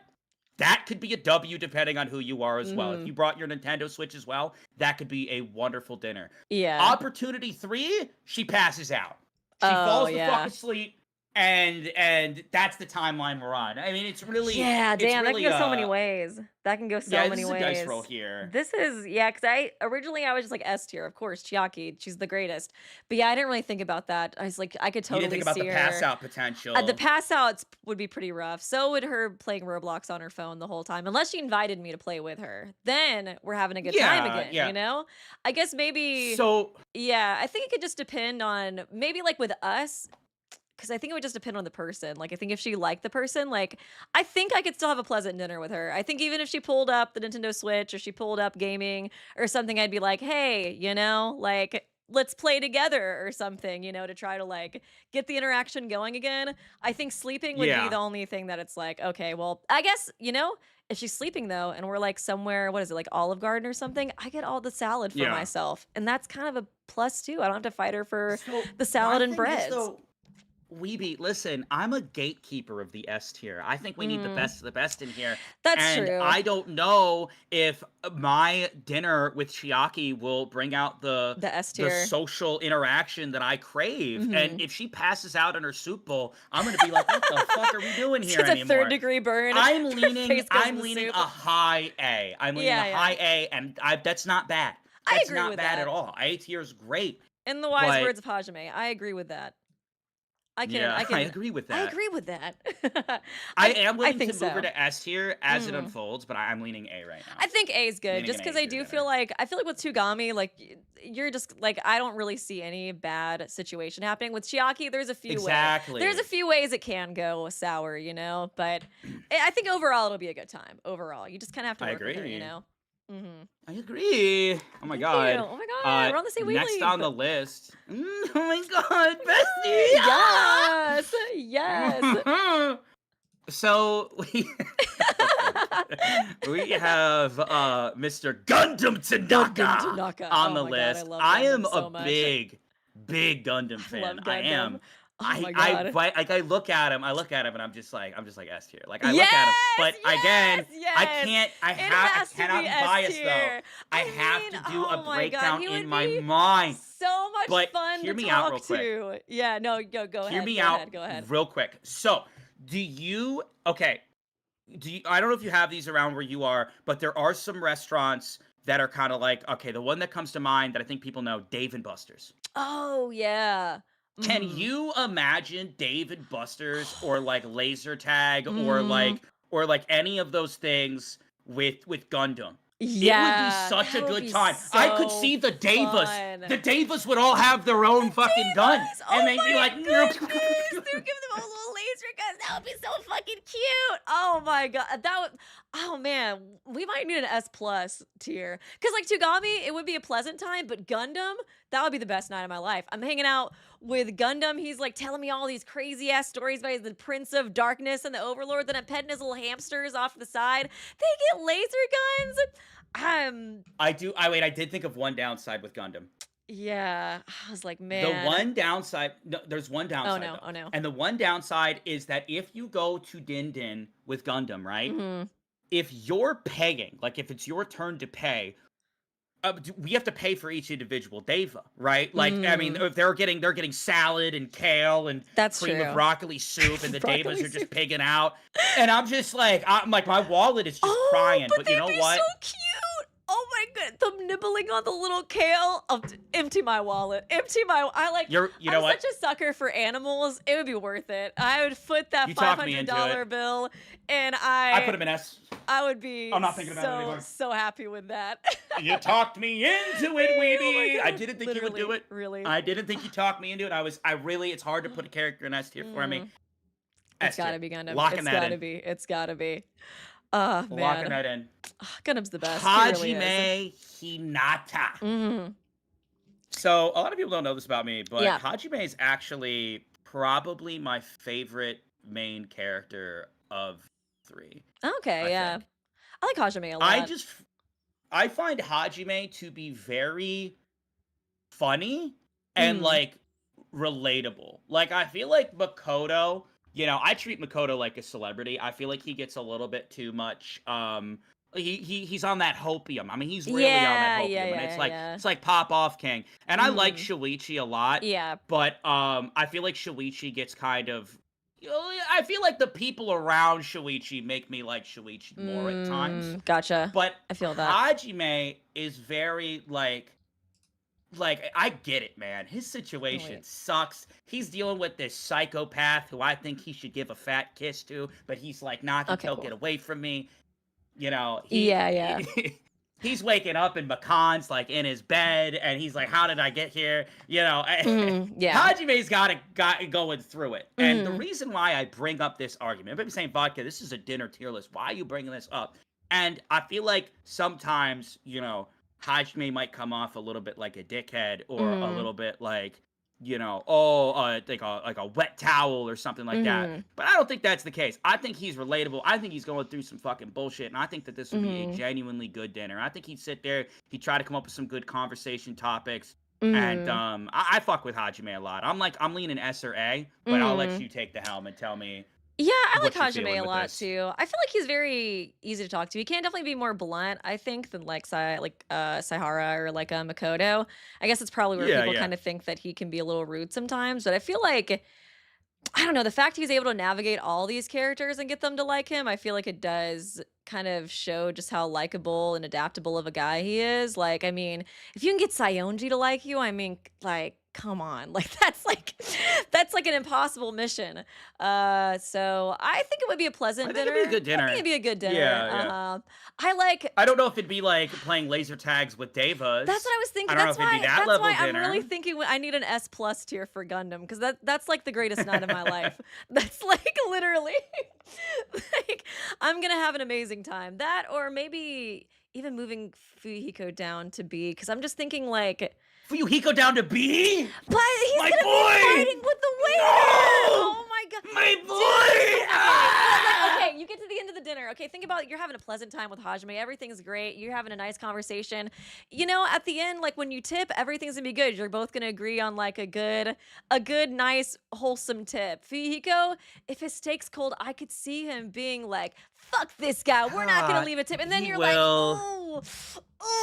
That could be a W depending on who you are as well. If Mhm. you brought your Nintendo Switch as well, that could be a wonderful dinner. Yeah. Opportunity 3, she passes out. She Oh, falls the fuck yeah. asleep, and that's the timeline we're on. I mean, Yeah, it's damn, that can really go so many ways. That can go so yeah, this many is a dice roll ways. here. This is yeah, because I was just like S tier, of course, Chiaki, she's the greatest. But yeah, I didn't really think about that. I was like, I could You didn't totally think about the see pass her. out The potential. pass outs would be pretty rough. So would her playing Roblox on her phone the whole time, unless she invited me to play with her. Then we're having a good time Yeah, again, yeah. you know? I guess maybe, So, yeah, I think it could just depend on maybe like with us, because I think it would just depend on the person. Like, I think if she liked the person, like, I think I could still have a pleasant dinner with her. I think even if she pulled up the Nintendo Switch or she pulled up gaming or something, I'd be like, hey, like, let's play together or something, to try to like get the interaction going again. I think sleeping would be yeah. the only thing that it's like, okay, well, I guess, if she's sleeping though, and we're like somewhere, what is it, like Olive Garden or something, I get all the salad for Yeah. myself. And that's kind of a plus too. I don't have to fight her for So, the my salad and thing is breads. though, Weeby, listen, I'm a gatekeeper of the S tier. I think we need the Mm, best of the best in here. that's And true. I don't know if my dinner with Chiaki will bring out the The S the tier. social interaction that I crave. And Mhm. if she passes out in her soup bowl, I'm gonna be like, what the fuck are we doing here It's a third anymore? degree burn. I'm Her leaning face goes in I'm the leaning soup. a high A. I'm leaning a Yeah, yeah. high A, and that's not bad. I That's agree not with bad at that. all. A tier is great. In the wise But words of Hajime, I agree with that. yeah, I I can agree with I that. agree with that. I am I willing think to move her so. to S tier as it Mm. unfolds, but I'm leaning A right I now. think A is good Leaning just an because A I tier do dinner. feel like with Tugami, like you're just like I don't really see any bad situation happening. With Chiaki, there's a Exactly. few ways it can go sour, but I think overall it'll be a good time. Overall, you just kind of have to I work with her, agree. Mm-hmm. I agree. Oh my Thank you. god. Oh my god, we're on the same Next on wavelength. the list. Oh my god, bestie. Yes, yes. Ah! So we have Mr. Gundam Gundam Tanaka Tanaka. on Oh the my god, I list. love I am Gundam so a much. big Gundam I love fan. I Gundam. am. Oh my I god. like I look at him, and I'm just like S tier. Like I look at him, Yes, but again, yes, yes. I It has to cannot be be S biased though. tier. I I have mean, to do oh a my god, breakdown he in would my be mind. so much But fun hear to me out real talk quick. to. Yeah, no, go Hear ahead. me Go out ahead. Go ahead. real quick. So, okay, I don't know if you have these around where you are, but there are some restaurants that are kind of like, okay, the one that comes to mind that I think people know, Dave and Buster's. Oh, yeah. Can Mhm. you imagine Dave and Buster's or like laser tag Mm. or like any of those things with Gundam? It would be Yeah, such a that would good be time. I could so see the Davas. fun. The Davas would all have their own fucking gun, Divas! and Oh they'd be my like, goodness! They're giving them all little laser guns. That would be so fucking cute. Oh my god. That would oh man, we might need an S plus tier. Cause like Tugami, it would be a pleasant time, but Gundam, that would be the best night of my life. I'm hanging out with Gundam. He's like telling me all these crazy ass stories about the Prince of Darkness and the Overlord. Then I'm petting his little hamsters off to the side. They get laser guns. I did think of one downside with Gundam. Yeah. I was like, The man. one downside, no, there's one Oh downside no. though. Oh no. And the one downside is that if you go to Din Din with Gundam, right? Mhm. If you're paying, like if it's your turn to pay, we have to pay for each individual Deva, right? Like, I mean, Mm. if they're getting salad and kale and That's cream of true. broccoli soup, and the Devas Broccoli are just soup. pigging out, and I'm like, my wallet is just Oh, crying. but But you they'd know be so what? cute. Oh my god, them nibbling on the little kale. Empty my wallet. Empty my. You know I'm what? such a sucker for animals. It would be worth it. I would foot that You five talked me hundred into dollar it. bill, and I put him in S. I would be I'm not thinking about it anymore. so happy with that. You talked me into it, Oh my Weeby. I god, didn't think you would do literally, it. really. I didn't think you talked me into it. It's hard to put a character in S tier for me. Mm, it's S tier. gotta be Gundam. Locking It's that gotta in. be. It's gotta be. Oh Locking man, that in. Gundam's the best. He really is. Hajime Hinata. Mhm. So a lot of people don't know this about me, but Yeah. Hajime is actually probably my favorite main character of 3. Okay. I Yeah. think. I like Hajime a I lot. just I find Hajime to be very funny and Mhm. like relatable. Like I feel like Makoto, I treat Makoto like a celebrity. I feel like he gets a little bit too much he's on that hopium. I mean, he's really on that Yeah, hopium, yeah, and yeah, yeah. it's like pop off king. And I like Mhm. Shuichi a lot, Yeah. but I feel like Shuichi gets kind of I feel like the people around Shuichi make me like Shuichi more at times. Gotcha. But I feel that. Hajime is very like I get it, man. His Oh, situation wait. sucks. He's dealing with this psychopath who I think he should give a fat kiss to, but he's like, "Nah, Okay, he'll cool. get away from me." You know, Yeah, yeah. he's waking up in Makan's like in his bed, and he's like, "How did I get here?" Yeah. Hajime's got going through it, and the Mhm. reason why I bring up this argument, I'm saying, Vodka, this is a dinner tier list. Why are you bringing this up? And I feel like sometimes, Hajime might come off a little bit like a dickhead or a Mhm. little bit like, like a wet towel or something like that. Mhm. But I don't think that's the case. I think he's relatable. I think he's going through some fucking bullshit, and I think that this would be a Mhm. genuinely good dinner. I think he'd sit there, he'd try to come up with some good conversation topics, and Mhm. I fuck with Hajime a lot. I'm leaning S or A, but I'll let Mhm. you take the helm and tell me Yeah, I like what you're Hajime feeling a with lot this. too. I feel like he's very easy to talk to. He can definitely be more blunt, I think, than like Saihara or like Makoto. I guess it's probably where Yeah, people yeah. kind of think that he can be a little rude sometimes, but I feel like I don't know, the fact he's able to navigate all these characters and get them to like him, I feel like it does kind of show just how likable and adaptable of a guy he is. Like, I mean, if you can get Sayonji to like you, I mean, like, come on. Like that's like an impossible mission. So I think it would be a I pleasant think it'd be a dinner. good I think dinner. it'd be a good dinner. Yeah, yeah. I like I don't know if it'd be like playing laser tags with that's what Devas. I was I thinking. don't know That's if it'd be why. that That's level why I'm really dinner. thinking I need an S plus tier for Gundam because that's like the greatest night of my life. That's like literally, like I'm gonna have an amazing time. That or maybe even moving Fuyuhiko down to B because I'm just thinking like, Fuyuhiko down to B? but he's My gonna be boy! fighting with the waiter. No! Oh my god. My Dude, boy! okay, but like, Ah! okay, you get to the end of the dinner. Okay, think about it. You're having a pleasant time with Hajime. Everything's great. You're having a nice conversation. At the end, like when you tip, everything's gonna be good. You're both gonna agree on like a good, nice, wholesome tip. Fihiko, if his steak's cold, I could see him being like, "Fuck this guy. We're not gonna God, leave a tip." And then he you're like, will. "Oh,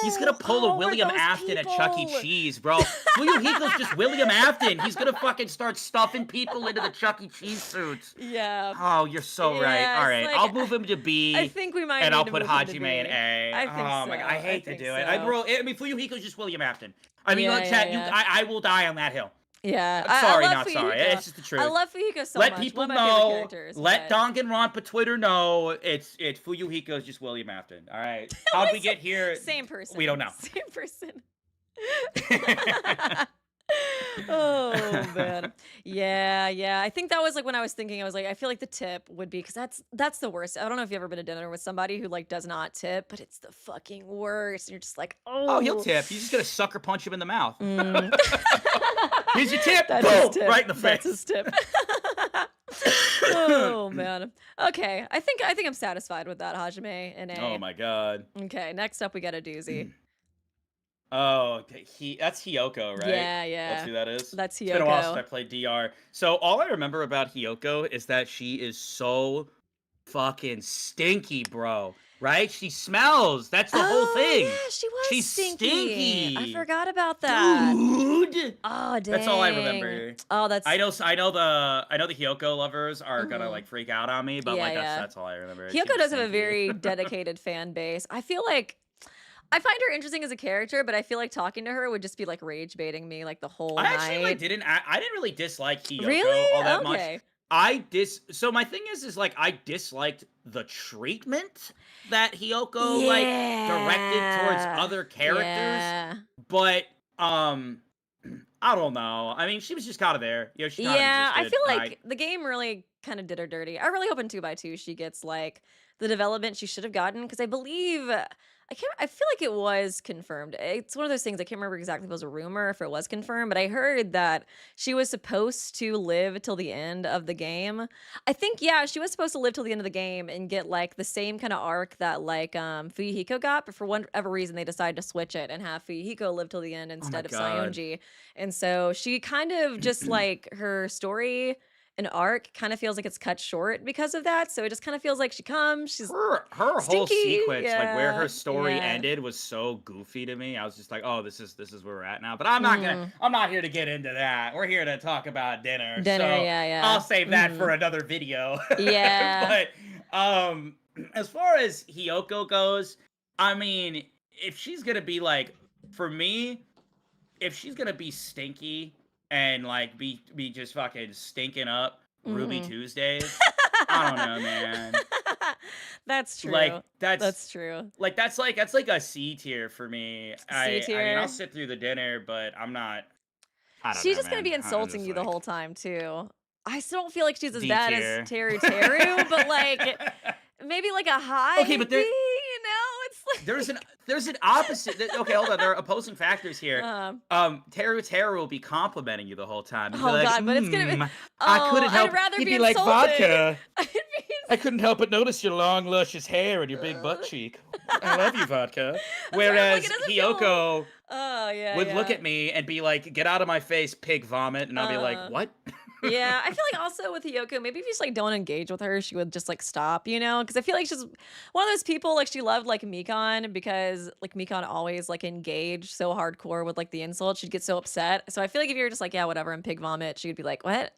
He's gonna pull a we're William those Afton at Chuck E. people. Cheese, bro. Fuyuhiko's just William Afton. He's gonna fucking start stuffing people into the Chuck E. Cheese suits. Yeah. Oh, you're so right. Yeah, All it's right, like, I'll move him to B. I think we might And need I'll to put move him to Hajime in B. A. I think Oh my god, I so. hate to think do so. it. I mean, Fuyuhiko's just William Afton. I mean, Yeah, look, yeah, chat, yeah. I will die on that hill. Yeah. I'm sorry, I love not sorry. Fuyuhiko. It's just the truth. I love Fuyuhiko so Let much. people One of my favorite know. characters. Let but- Danganronpa Twitter know it's Fuyuhiko's just William Afton. All right. How'd we get here? Same person. We don't know. Same person. Oh man, yeah. I think that was like when I was thinking. I was like, I feel like the tip would be because that's the worst. I don't know if you've ever been to dinner with somebody who like does not tip, but it's the fucking worst. And you're just like, Oh, he'll tip. You just gotta sucker punch him in the mouth. Mm. Here's your tip. That's Boom! his tip. Right in the face. That's his tip. Oh man. Okay, I think I'm satisfied with that, Hajime and A. Oh my god. Okay, next up we got a doozy. Oh, that's Hiyoko, right? Yeah. That's who that is? That's It's been a while since I Hiyoko. played DR. So all I remember about Hiyoko is that she is so fucking stinky, bro. Right? She smells. That's the whole thing. Yeah, she was She's stinky. I stinky. forgot about that. Dude. Oh, dang. That's all I remember. Oh, that's I know the Hiyoko lovers are gonna Mhm. like freak out on me, but Yeah, like yeah. that's all I remember. She Hiyoko was does have a stinky. very dedicated fan base. I feel like I find her interesting as a character, but I feel like talking to her would just be like rage baiting me like the whole I night. actually like I didn't really dislike Hiyoko Really? all that much. Okay. So my thing is like I disliked the treatment that Hiyoko like directed towards Yeah. other characters, Yeah. but I don't know. I mean, she was just kind of there. You know, she kind of Yeah, I existed, feel and like the game really kind of did her dirty. I really hope in 2x2 she gets like the development she should have gotten because I believe I feel like it was confirmed. It's one of those things I can't remember exactly if it was a rumor or if it was confirmed, but I heard that she was supposed to live till the end of the game. I think yeah, she was supposed to live till the end of the game and get like the same kind of arc that like Fuyuhiko got, but for whatever reason they decided to switch it and have Fuyuhiko live till the end instead of God. Sayonji. And so she kind of just like her story and arc kind of feels like it's cut short because of that. So it just kind of feels like she's her whole stinky, sequence, like where her yeah, story yeah. ended, was so goofy to me. I was just like, oh, this is where we're at now. But I'm not here to get into that. We're here to talk about dinner. Dinner, so yeah. I'll save that for another video. Yeah. But as far as Hiyoko goes, I mean, if she's gonna be like, for me, if she's gonna be stinky and like be just fucking stinking up Ruby Tuesdays, I don't know, man. That's true. Like That's true. like that's like a C tier for me. I mean, tier. I'll sit through the dinner, but I'm not. I don't She's know, just gonna man. be I'm insulting just you the like, whole time too. I still don't feel like she's as D bad tier. as Teru Teru, but like maybe like a high Okay, but there- B, you know? It's like there's an opposite. Okay, hold on. There are opposing factors here. Teru will be complimenting you the whole time. He'll be oh like, god, but it's gonna be I couldn't help. I'd rather He'd be be like insulted. vodka. I'd be I couldn't help but notice your long, luscious hair and your big butt cheek. I love you, vodka. why I'm like, Whereas it doesn't feel- Hiyoko Oh yeah. would look yeah. at me and be like, "Get out of my face, pig vomit," and I'll be like, "What?" Yeah, I feel like also with Hiyoko, maybe if you just like don't engage with her, she would just like stop, you know? Because I feel like she's one of those people like she loved like Mikon because like Mikon always like engaged so hardcore with like the insult, she'd get so upset. So I feel like if you were just like yeah whatever and pig vomit, she'd be like what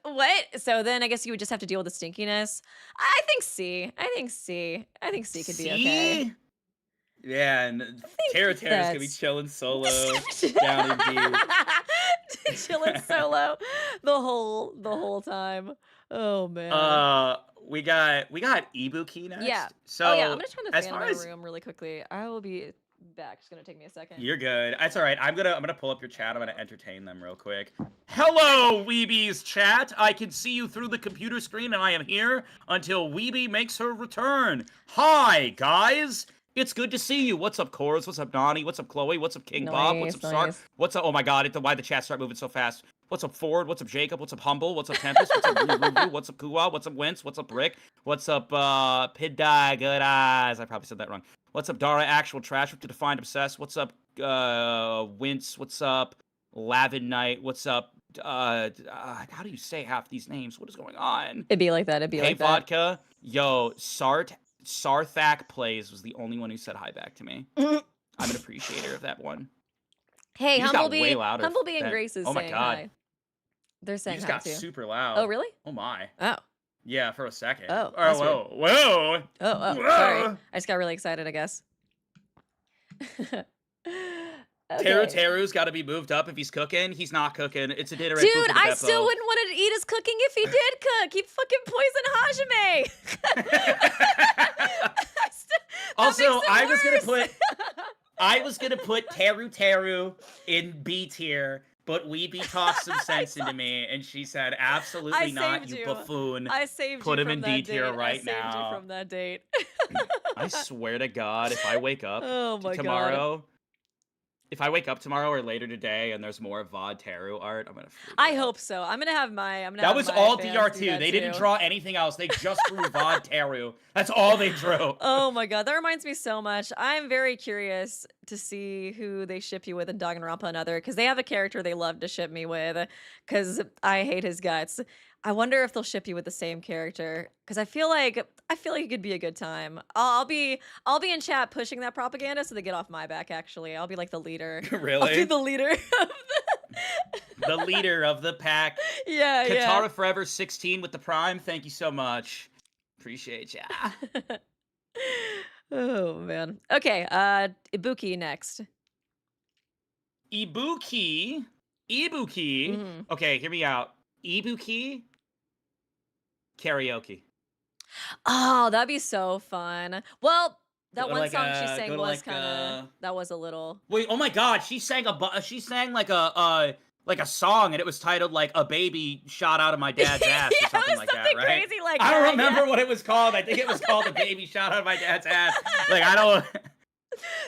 what? So then I guess you would just have to deal with the stinkiness. I think C. I think C could be okay. Yeah, and Teru's gonna be that's- chilling solo down in D. Chilling solo the whole time. Oh man. We got Ibuki next. Yeah. So Oh yeah, I'm gonna turn the as fan far in my as room really quickly. I will be back. It's gonna take me a second. you're good. That's all right. I'm gonna pull up your chat. I'm gonna entertain them real quick. Hello, Weeby's chat. I can see you through the computer screen, and I am here until Weeby makes her return. Hi, guys. It's good to see you. What's up, Cores? What's up, Donnie? What's up, Chloe? What's up, King Bob? What's up, Nice, Sark? nice. What's up? Oh my God! Why the chat start moving so fast? What's up, Ford? What's up, Jacob? What's up, Humble? What's up, Tempest? What's up, Roo? What's up, Kua? What's up, Wince? What's up, Rick? What's up, Pidai? Good eyes. I probably said that wrong. What's up, Dara? Actual Trash. To Defined Obsessed. What's up, Wince? What's up, Lavin Knight? What's up? How do you say half these names? What is going on? It'd be like that. It'd be Hey, like that. Vodka. Yo, Sart Sarthak Plays was the only one who said hi back to me. I'm an appreciator of that one. Hey, You just got way Humblebee, louder Humblebee and than. Grace is Oh my saying god. hi. They're You saying just hi got too. super loud. Oh, really? Oh my. Oh. Yeah, for a second. Oh, Oh, that's weird. whoa. Oh, Whoa. sorry. I just got really excited, I guess. Teru Okay. Teru's got to be moved up if he's cooking. He's not cooking. It's a dinner at Dude, Buca di I Beppo. still wouldn't want to eat his cooking if he did cook. He'd fucking poison Hajime. Also, I was was gonna put Teru in B tier, but Weeby talked some sense into me, and she said, "Absolutely not, saved you you. buffoon." I saved Put you him from in that D date. tier I right saved now. you from that date. I swear to God, if I wake up Oh my tomorrow, if I wake up tomorrow or later today and there's more VOD Teru art, I'm gonna freak I out. hope so. I'm gonna have my. That was my all fans DR2. do that They didn't too. draw anything else. They just drew VOD Teru. That's all they drew. Oh my god, that reminds me so much. I'm very curious to see who they ship you with in Danganronpa Another, because they have a character they love to ship me with, because I hate his guts. I wonder if they'll ship you with the same character, because I feel like it could be a good time. I'll be in chat pushing that propaganda so they get off my back. Actually, I'll be like the leader. Really? I'll be the leader. Of The leader of the pack. yeah. Katara Forever 16 with the Prime. Thank you so much. Appreciate ya. Oh man. Okay. Ibuki next. Ibuki. Mhm. Okay, hear me out. Ibuki. Karaoke. Oh, that'd be so fun. Well, that Go to one like song she a- sang go to was like kind of a- that was a little. Wait, oh my god, she sang like a song, and it was titled like "A Baby Shot Out of My Dad's Ass" or Yeah, it something was like that, something right? crazy like I don't that, remember yeah. what it was called. I think it was called "A Baby Shot Out of My Dad's Ass." Like I don't.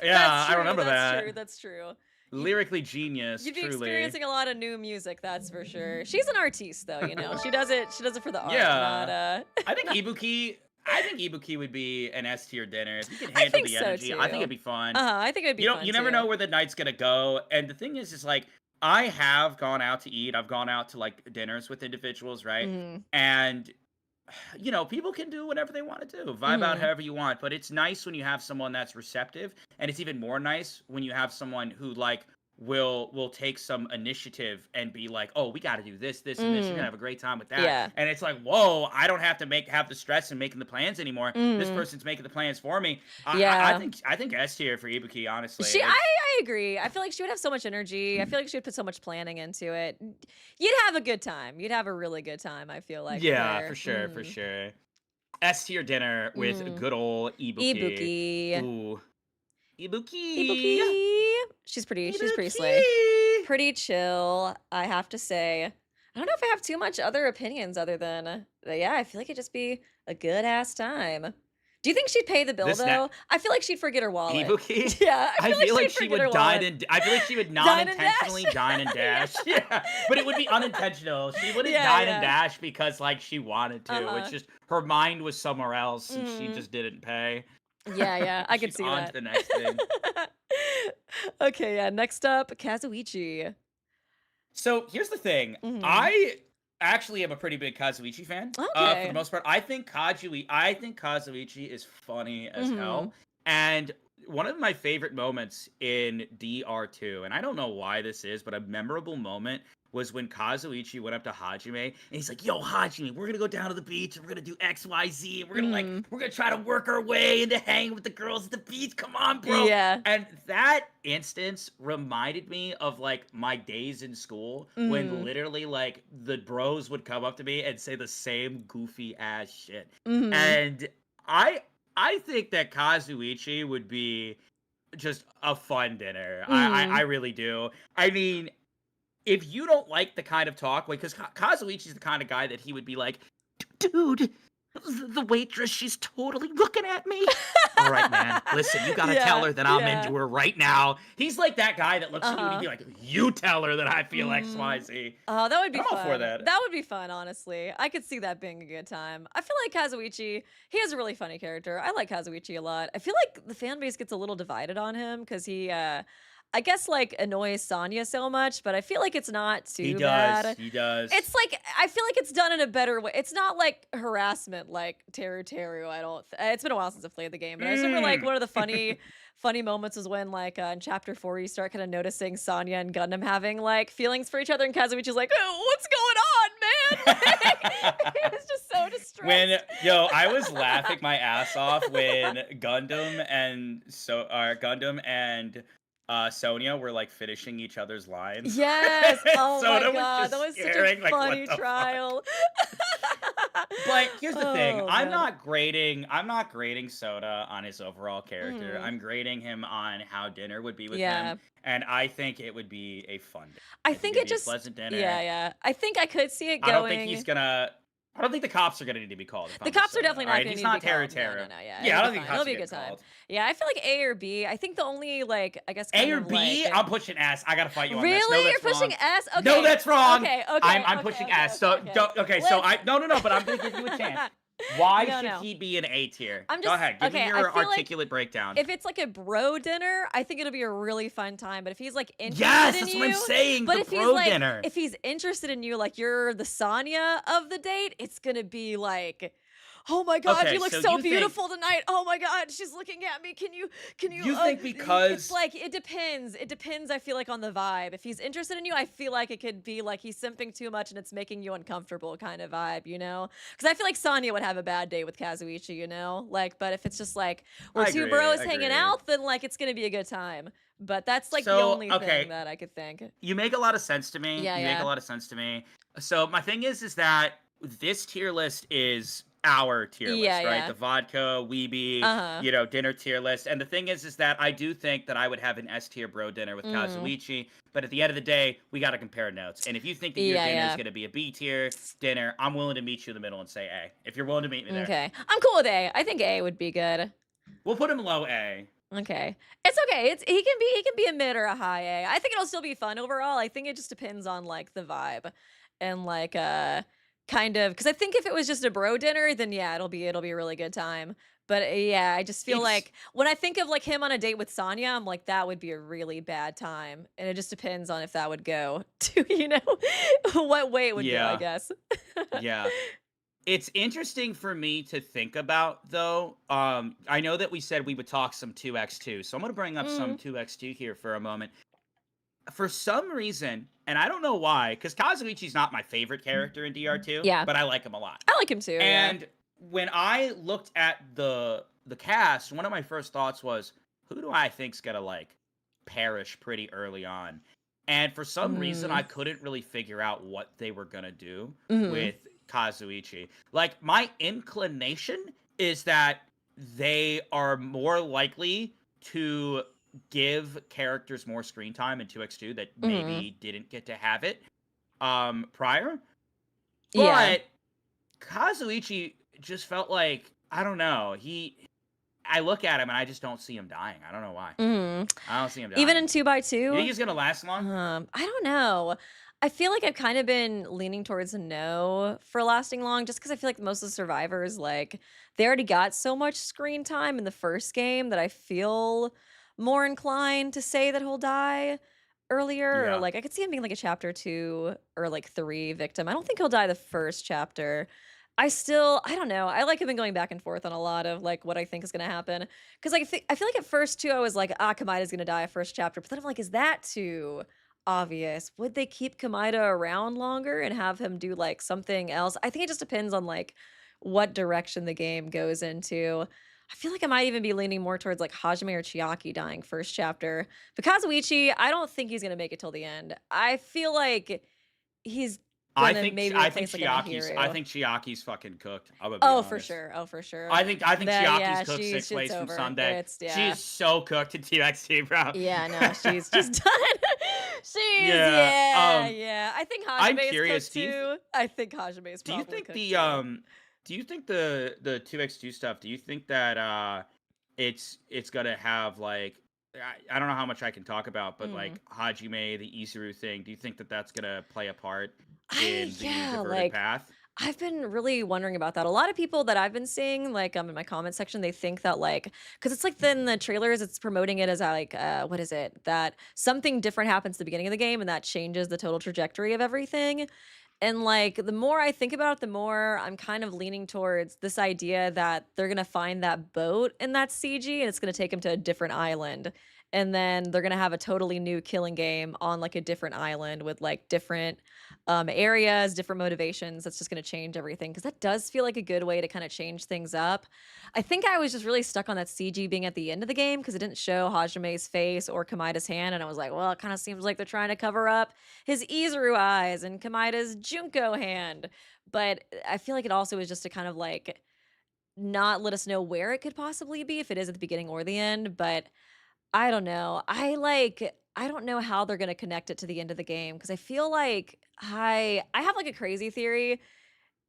Yeah, That's I true, remember that's that. True. That's true. Lyrically genius, You'd be truly. experiencing a lot of new music, that's for sure. She's an artiste, though. You know, she does it. She does it for the art, Yeah. not I think Ibuki would be an S tier dinner if you can I handle think the so, energy. I think too. it'd be fun. I think it'd be fun You never too. know where the night's gonna go, and the thing is like I have gone out to eat. I've gone out to like dinners with individuals, right? Mhm. And people can do whatever they want to do, vibe out Mhm. however you want. But it's nice when you have someone that's receptive, and it's even more nice when you have someone who like will take some initiative and be like, oh, we got to do this, this, and this. You're gonna have a great time with that. Yeah. And it's like, whoa, I don't have to have the stress in making the plans anymore. This Mhm. person's making the plans for me. Yeah. I think S tier for Ibuki, honestly. I agree. I feel like she would have so much energy. I feel like she would put so much planning into it. You'd have a good time. You'd have a really good time, I feel like. Yeah, with her. for sure, for sure. S tier dinner with good old Ibuki. Ibuki. Ooh. Ibuki. Ibuki. She's pretty slay. Pretty chill, I have to say. I don't know if I have too much other opinions other than, yeah, I feel like it'd just be a good ass time. Do you think she'd pay the bill This though? I feel like she'd forget her wallet. Ibuki? Yeah, I feel like she'd she forget her would dine wallet. and I feel like she would Dine and non-intentionally dash. dine and dash. Yeah, but it would be unintentional. She wouldn't Yeah, dine yeah. and dash because like she wanted to. It's just her mind was somewhere else and she Mhm. just didn't pay. Yeah, I could She's see on that. to the next thing. Okay, yeah. Next up, Kazuichi. So here's the thing. Mhm. I actually am a pretty big Kazuichi fan. For Okay. the most part, I think Kazuichi is funny as hell. Mhm. And one of my favorite moments in DR2, and I don't know why this is, but a memorable moment was when Kazuichi went up to Hajime and he's like, "Yo, Hajime, we're gonna go down to the beach and we're gonna do XYZ. And we're gonna try to work our way into hanging with the girls at the beach. Come on, bro." Yeah. And that instance reminded me of like my days in school when literally like the bros would come up to me and say the same goofy ass shit. Mhm. And I think that Kazuichi would be just a fun dinner. I really do. I mean, if you don't like the kind of talk, like, because Kazuichi's the kind of guy that he would be like, "Dude, the waitress, she's totally looking at me." "All right, man, listen, you gotta tell her that I'm into her right now." He's like that guy that looks at you and he'd be like, "You tell her that I feel XYZ." Oh, that would be I'm fun. all for that. That would be fun, honestly. I could see that being a good time. I feel like Kazuichi, he has a really funny character. I like Kazuichi a lot. I feel like the fan base gets a little divided on him because I guess, like, annoys Sonya so much, but I feel like it's not He too does. bad. He does. It's like I feel like it's done in a better way. It's not like harassment like Teru. I don't. It's been a while since I've played the game, but I just remember like Mm. one of the funny moments was when like in chapter 4 you start kind of noticing Sonya and Gundam having like feelings for each other, and Kazuichi's like, "Oh, what's going on, man?" Like, he's just so When distressed. I was laughing my ass off when Gundam and Sonya were like finishing each other's lines. Yes. Oh my Soda was god, that just was such a staring like, what funny the fuck? trial. But here's the thing. Oh I'm man. not grading Soda on his overall character. Mm, I'm grading him on how dinner would be with him. yeah. And I think it would be a fun dinner. I I think think it'd it be a just pleasant dinner. yeah, yeah. I think I could see it I don't think he's going. gonna I don't think the cops are gonna need to be called if The I'm with cops are Soda. definitely All not right, gonna he's need to be not Terra called. No, no, Terra. no. Yeah, Yeah, it'll I be don't think fine. It'll cops are be a good getting time. called. Yeah, I feel like A or B. I think the only like I guess A kind or of B? like I'm pushing S. I gotta fight you on this. No, really that's you're pushing wrong. S. No, Okay, that's wrong. okay, I'm okay, I'm okay, pushing okay, S. okay, So okay. don't. Okay, so Let's. no, but I'm gonna give you a chance. Why No, should no. he be an A tier? I'm Go just ahead, give me okay. I your feel like articulate breakdown. if it's like a bro dinner, I think it'll be a really fun time. But if he's like interested Yes, in that's what I'm you, saying. but The pro dinner. if he's interested in you, like you're the Sonya of the date, it's gonna be like, oh my god, Okay, you look so so you think beautiful tonight. Oh my god, she's looking at me. Can you? you think It's because like it depends. It depends. I feel like on the vibe. If he's interested in you, I feel like it could be like he's simping too much and it's making you uncomfortable kind of vibe, you know? Because I feel like Sonya would have a bad day with Kazuichi, you know? Like, but if it's just like we're I two agree, bros I hanging agree. out, then like it's gonna be a good time. But that's like the So only thing okay, that I could think. you make a lot of sense to me. Yeah, You make a yeah. lot of sense to me. So my thing is that this tier list is our tier Yeah, list, right? yeah. The vodka, Weeby, Uh-huh. dinner tier list. And the thing is that I do think that I would have an S tier bro dinner with Mm. Kazuichi, but at the end of the day, we got to compare notes. And if you think that your Yeah, dinner is yeah. going to be a B tier dinner, I'm willing to meet you in the middle and say A. If you're willing to meet me there, Okay. I'm cool with A. I think A would be good. we'll put him low A. Okay. It's okay. It's he can be a mid or a high A. I think it'll still be fun overall. I think it just depends on like the vibe and like kind of because I think if it was just a bro dinner, then yeah, it'll be a really good time. But yeah, I just feel It's like when I think of like him on a date with Sonya, I'm like that would be a really bad time. And it just depends on if that would go to, what way it would go, I yeah, guess. yeah. It's interesting for me to think about, though. I know that we said we would talk some 2x2, so I'm going to bring up some Mm, 2x2 here for a moment. For some reason, and I don't know why, because Kazuichi's not my favorite character in DR2, yeah. but I like him a lot. I like him too, yeah. And when I looked at the cast, one of my first thoughts was, who do I think's gonna like perish pretty early on? And for some reason, Mm. I couldn't really figure out what they were gonna do Mhm. with Kazuichi. Like my inclination is that they are more likely to give characters more screen time in 2x2 that Mhm. maybe didn't get to have it prior. Yeah. But Kazuichi just felt like I don't know. I look at him and I just don't see him dying. I don't know why. Mhm. I don't see him Even dying. in 2 by You think 2? he's gonna last long? I don't know. I feel like I've kind of been leaning towards no for lasting long just because I feel like most of the survivors, like, they already got so much screen time in the first game that I feel more inclined to say that he'll die earlier. Or, Yeah. like, I could see him being like a chapter 2 or like 3 victim. I don't think he'll die the first chapter. I don't know. I like have been going back and forth on a lot of like what I think is gonna happen. Cause like I feel like at first too, I was like, Kamida's gonna die first chapter. But then I'm like, is that too obvious? Would they keep Kamida around longer and have him do like something else? I think it just depends on like what direction the game goes into. I feel like I might even be leaning more towards like Hajime or Chiaki dying first chapter. But Kazuichi, I don't think he's gonna make it till the end. I feel like he's gonna maybe replace like a I Nahiru. think Chiaki's fucking cooked. I'm gonna be Oh, for honest. sure. Oh, for sure. I think That Chiaki's yeah, cooked six shit's ways from over. Sunday. It's yeah. She's so cooked in TXT, bro. Yeah, no, she's just done. Yeah. Yeah. I think I'm Hajime is curious. cooked too. I think Hajime is Do you probably think cooked too. do you think the 2x2 stuff? Do you think that it's gonna have like I don't know how much I can talk about, but Mm. like Hajime, the Izuru thing. Do you think that that's gonna play a part I in the yeah, diverted like path? I've been really wondering about that. A lot of people that I've been seeing, like, in my comment section, they think that, like, because it's like then the trailers, it's promoting it as like, what is it? That something different happens at the beginning of the game and that changes the total trajectory of everything. And like the more I think about it, the more I'm kind of leaning towards this idea that they're gonna find that boat in that CG and it's gonna take them to a different island. And then they're gonna have a totally new killing game on like a different island with like different areas, different motivations. That's just gonna change everything because that does feel like a good way to kind of change things up. I think I was just really stuck on that CG being at the end of the game because it didn't show Hajime's face or Kamida's hand, and I was like, well, it kind of seems like they're trying to cover up his Izuru eyes and Kamida's Junko hand. But I feel like it also is just to kind of like not let us know where it could possibly be if it is at the beginning or the end. But I don't know. I don't know how they're gonna connect it to the end of the game because I feel like I have like a crazy theory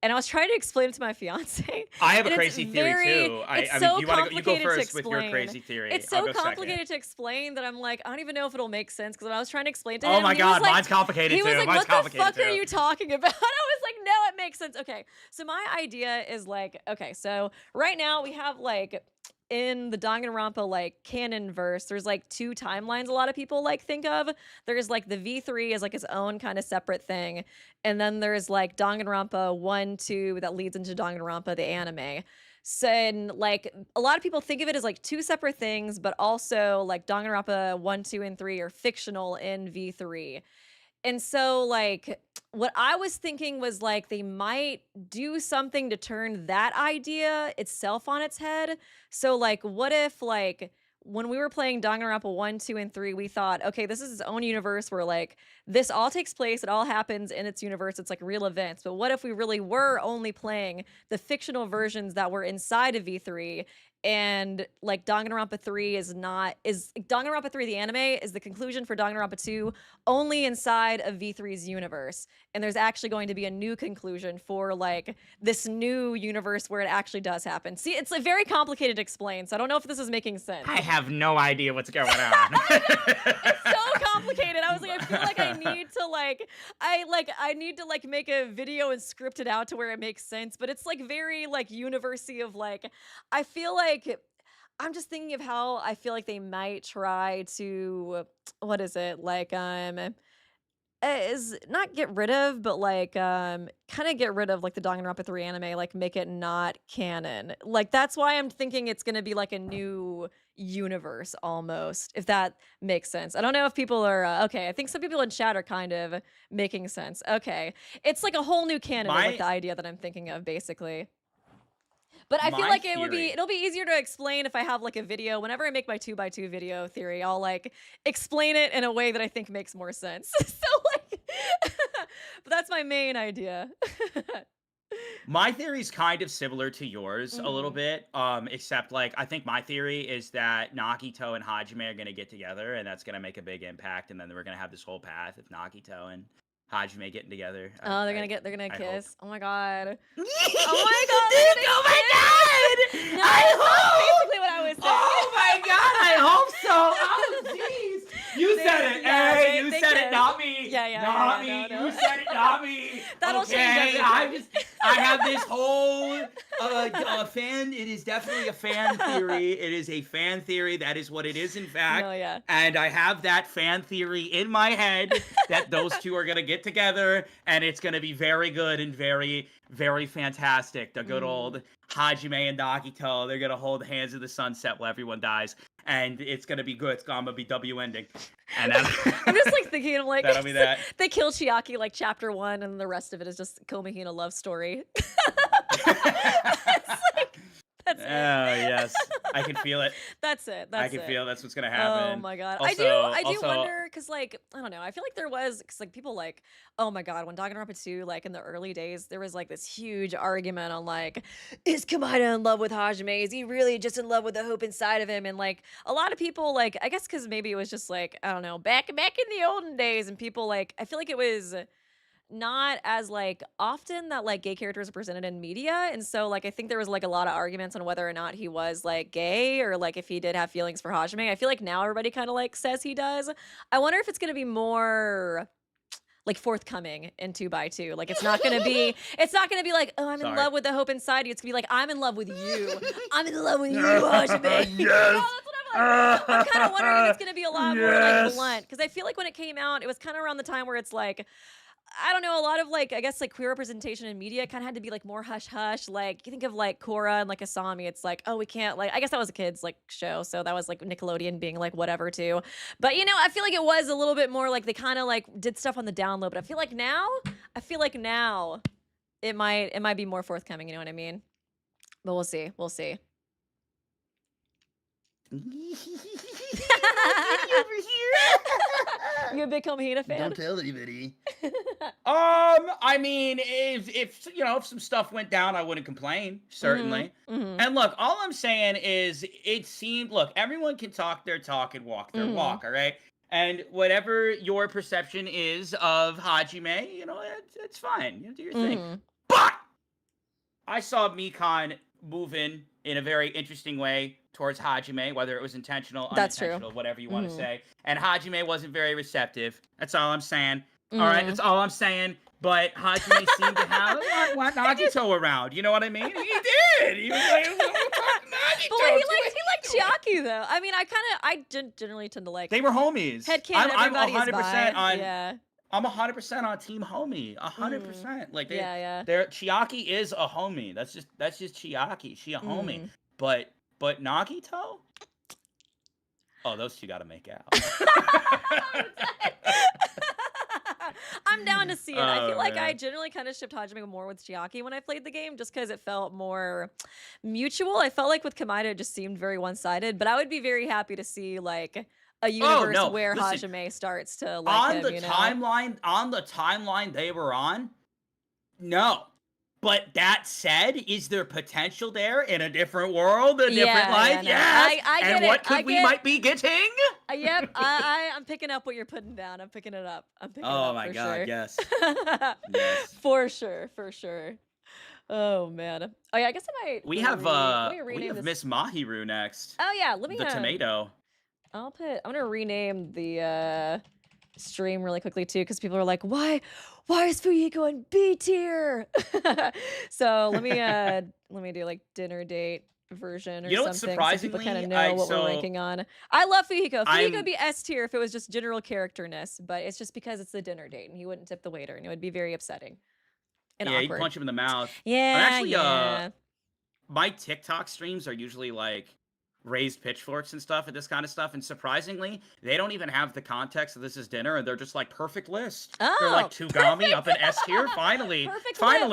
and I was trying to explain it to my fiance, I have a and crazy theory too. it's I mean, so you want to go? You go complicated to first with your explain. crazy theory. It's I'll so go second. complicated to explain that I'm like, I don't even know if it'll make sense because when I was trying to explain to Oh him, my he was God, like, mine's complicated he too. was like, Mine's "What the complicated fuck are too. you talking about?" I was like, "No, it makes sense." Okay, so my idea is like, okay, so right now we have like in the Danganronpa like canon verse, there's like two timelines a lot of people like think of. There's like the V3 as like its own kind of separate thing, and then there's like Danganronpa 1, 2 that leads into Danganronpa the anime. So and, like a lot of people think of it as like two separate things, but also like Danganronpa 1, 2, and 3 are fictional in V3. And so, like, what I was thinking was like they might do something to turn that idea itself on its head. So, like, what if, like, when we were playing Danganronpa 1, 2, and 3, we thought, okay, this is its own universe where, like, this all takes place, it all happens in its universe, it's like real events. But what if we really were only playing the fictional versions that were inside of V3 and like Danganronpa 3 is Danganronpa 3 the anime is the conclusion for Danganronpa 2 only inside of V3's universe. And there's actually going to be a new conclusion for like this new universe where it actually does happen. See, it's like, very complicated to explain, so I don't know if this is making sense. I have no idea what's going on. It's so complicated. I was like, I feel like I need to like make a video and script it out to where it makes sense, but it's like very like university of like I feel like I'm just thinking of how I feel like they might try to what is it? Like is not get rid of, but like kind of get rid of like the Danganronpa 3 anime, like make it not canon. Like that's why I'm thinking it's gonna be like a new universe almost, if that makes sense. I don't know if people are okay. I think some people in chat are kind of making sense. Okay. It's like a whole new canon is like My the idea that I'm thinking of, basically. But I feel my like theory. it'll be easier to explain if I have like a video. Whenever I make my 2x2 video theory, I'll like explain it in a way that I think makes more sense. So like but that's my main idea. My theory is kind of similar to yours a little Mhm. bit, except like I think my theory is that Nagito and Hajime are gonna get together, and that's gonna make a big impact, and then we're gonna have this whole path of Nagito and Hajime getting together. Oh, they're gonna I hope. kiss. Oh my god. Dude, Oh my god, they're gonna oh my kiss. god! No, I that's hope. basically what I was saying. Oh my god! I hope so. Oh jeez. You They, said it. yeah, Hey, you they said it, kiss. not me. Yeah, Not me. no, no. You said it, not me. That'll change Okay, everything. I have this whole fan. It is definitely a fan theory. It is a fan theory. That is what it is, in fact. No, yeah. And I have that fan theory in my head that those two are gonna get together, and it's gonna be very good and very, very fantastic. The good old Hajime and Nagito. They're gonna hold hands in the sunset while everyone dies, and it's gonna be good. It's gonna be W ending, and I'm just like thinking, I'm like, that'll be that. they kill Chiaki like chapter 1, and the rest of it is just Komahina love story. It's like, that's Oh it. yes, I can feel it. That's it. I That's can it. feel that's what's gonna Oh happen. my god. I Also, do wonder because like I don't know. I feel like there was because like people like oh my god when Danganronpa 2 like in the early days there was like this huge argument on like is Kamina in love with Hajime? Is he really just in love with the hope inside of him? And like a lot of people like I guess because maybe it was just like I don't know back in the olden days and people like I feel like it was not as like often that like gay characters are presented in media and so like I think there was like a lot of arguments on whether or not he was like gay or like if he did have feelings for Hajime. I feel like now everybody kind of like says he does. I wonder if it's going to be more like forthcoming in 2x2. Like it's not gonna be like, oh, I'm in Sorry. love with the hope inside you. It's gonna be like, I'm in love with you. I'm in love with you, Hajime. You know, that's what I'm kind of wondering if it's gonna be a lot more like blunt, because I feel like when it came out, it was kind of around the time where it's like, I don't know, a lot of like, I guess like queer representation in media kind of had to be like more hush hush. Like you think of like Korra and like Asami, it's like, oh, we can't, like, I guess that was a kid's like show, so that was like Nickelodeon being like whatever too. But you know, I feel like it was a little bit more like they kind of like did stuff on the down low. But I feel like now it might be more forthcoming. You know what I mean? But we'll see. We'll see. Over here. You a big Komahina fan? Don't tell anybody. I mean, if you know, if some stuff went down, I wouldn't complain, certainly. And look, all I'm saying is it seemed, look, everyone can talk their talk and walk their walk, all right? And whatever your perception is of Hajime, you know, it's fine. You do your thing. But I saw Mikan move in a very interesting way towards Hajime, whether it was intentional, That's unintentional, true. whatever you want to say. And Hajime wasn't very receptive. That's all I'm saying. All right, that's all I'm saying. But Hajime seemed to have want Nagito around. You know what I mean? He did. He was like, Nagito. But wait, he liked Chiaki though. I mean, I generally tend to like. They were homies. Headcanon, I'm everybody is 100% bi. on. Yeah. I'm 100% on Team Homie. 100%. Like Yeah. Chiaki is a homie. That's just Chiaki. She a homie. But Nagito? Oh, those two got to make out. I'm down to see it. I feel like man. I generally kind of shipped Hajime more with Chiaki when I played the game, just because it felt more mutual. I felt like with Kamida, it just seemed very one-sided. But I would be very happy to see like a universe where listen, Hajime starts to like him, you know? On the timeline they were on, no. But that said, is there potential there in a different world, a different life? No. Yes. I get and it. what could we might be getting? Yep. I'm picking up what you're putting down. I'm picking it up. Oh my god, sure. yes. Yes. For sure. Oh man. Oh yeah, I guess I might. We have Miss Mahiru next. Oh yeah, let me. The tomato. I'm gonna rename the stream really quickly too, because people are like, why is Fuyiko in B tier? So let me do like dinner date version or something, so people kind of know what we're ranking on. I love Fuyiko. Fuyiko would be S tier if it was just general characterness, but it's just because it's the dinner date and he wouldn't tip the waiter, and it would be very upsetting and awkward. You punch him in the mouth. Yeah, actually, my TikTok streams are usually like raised pitchforks and stuff and this kind of stuff, and surprisingly they don't even have the context of this is dinner, and they're just like perfect list. They're like Tugami up in S tier. Finally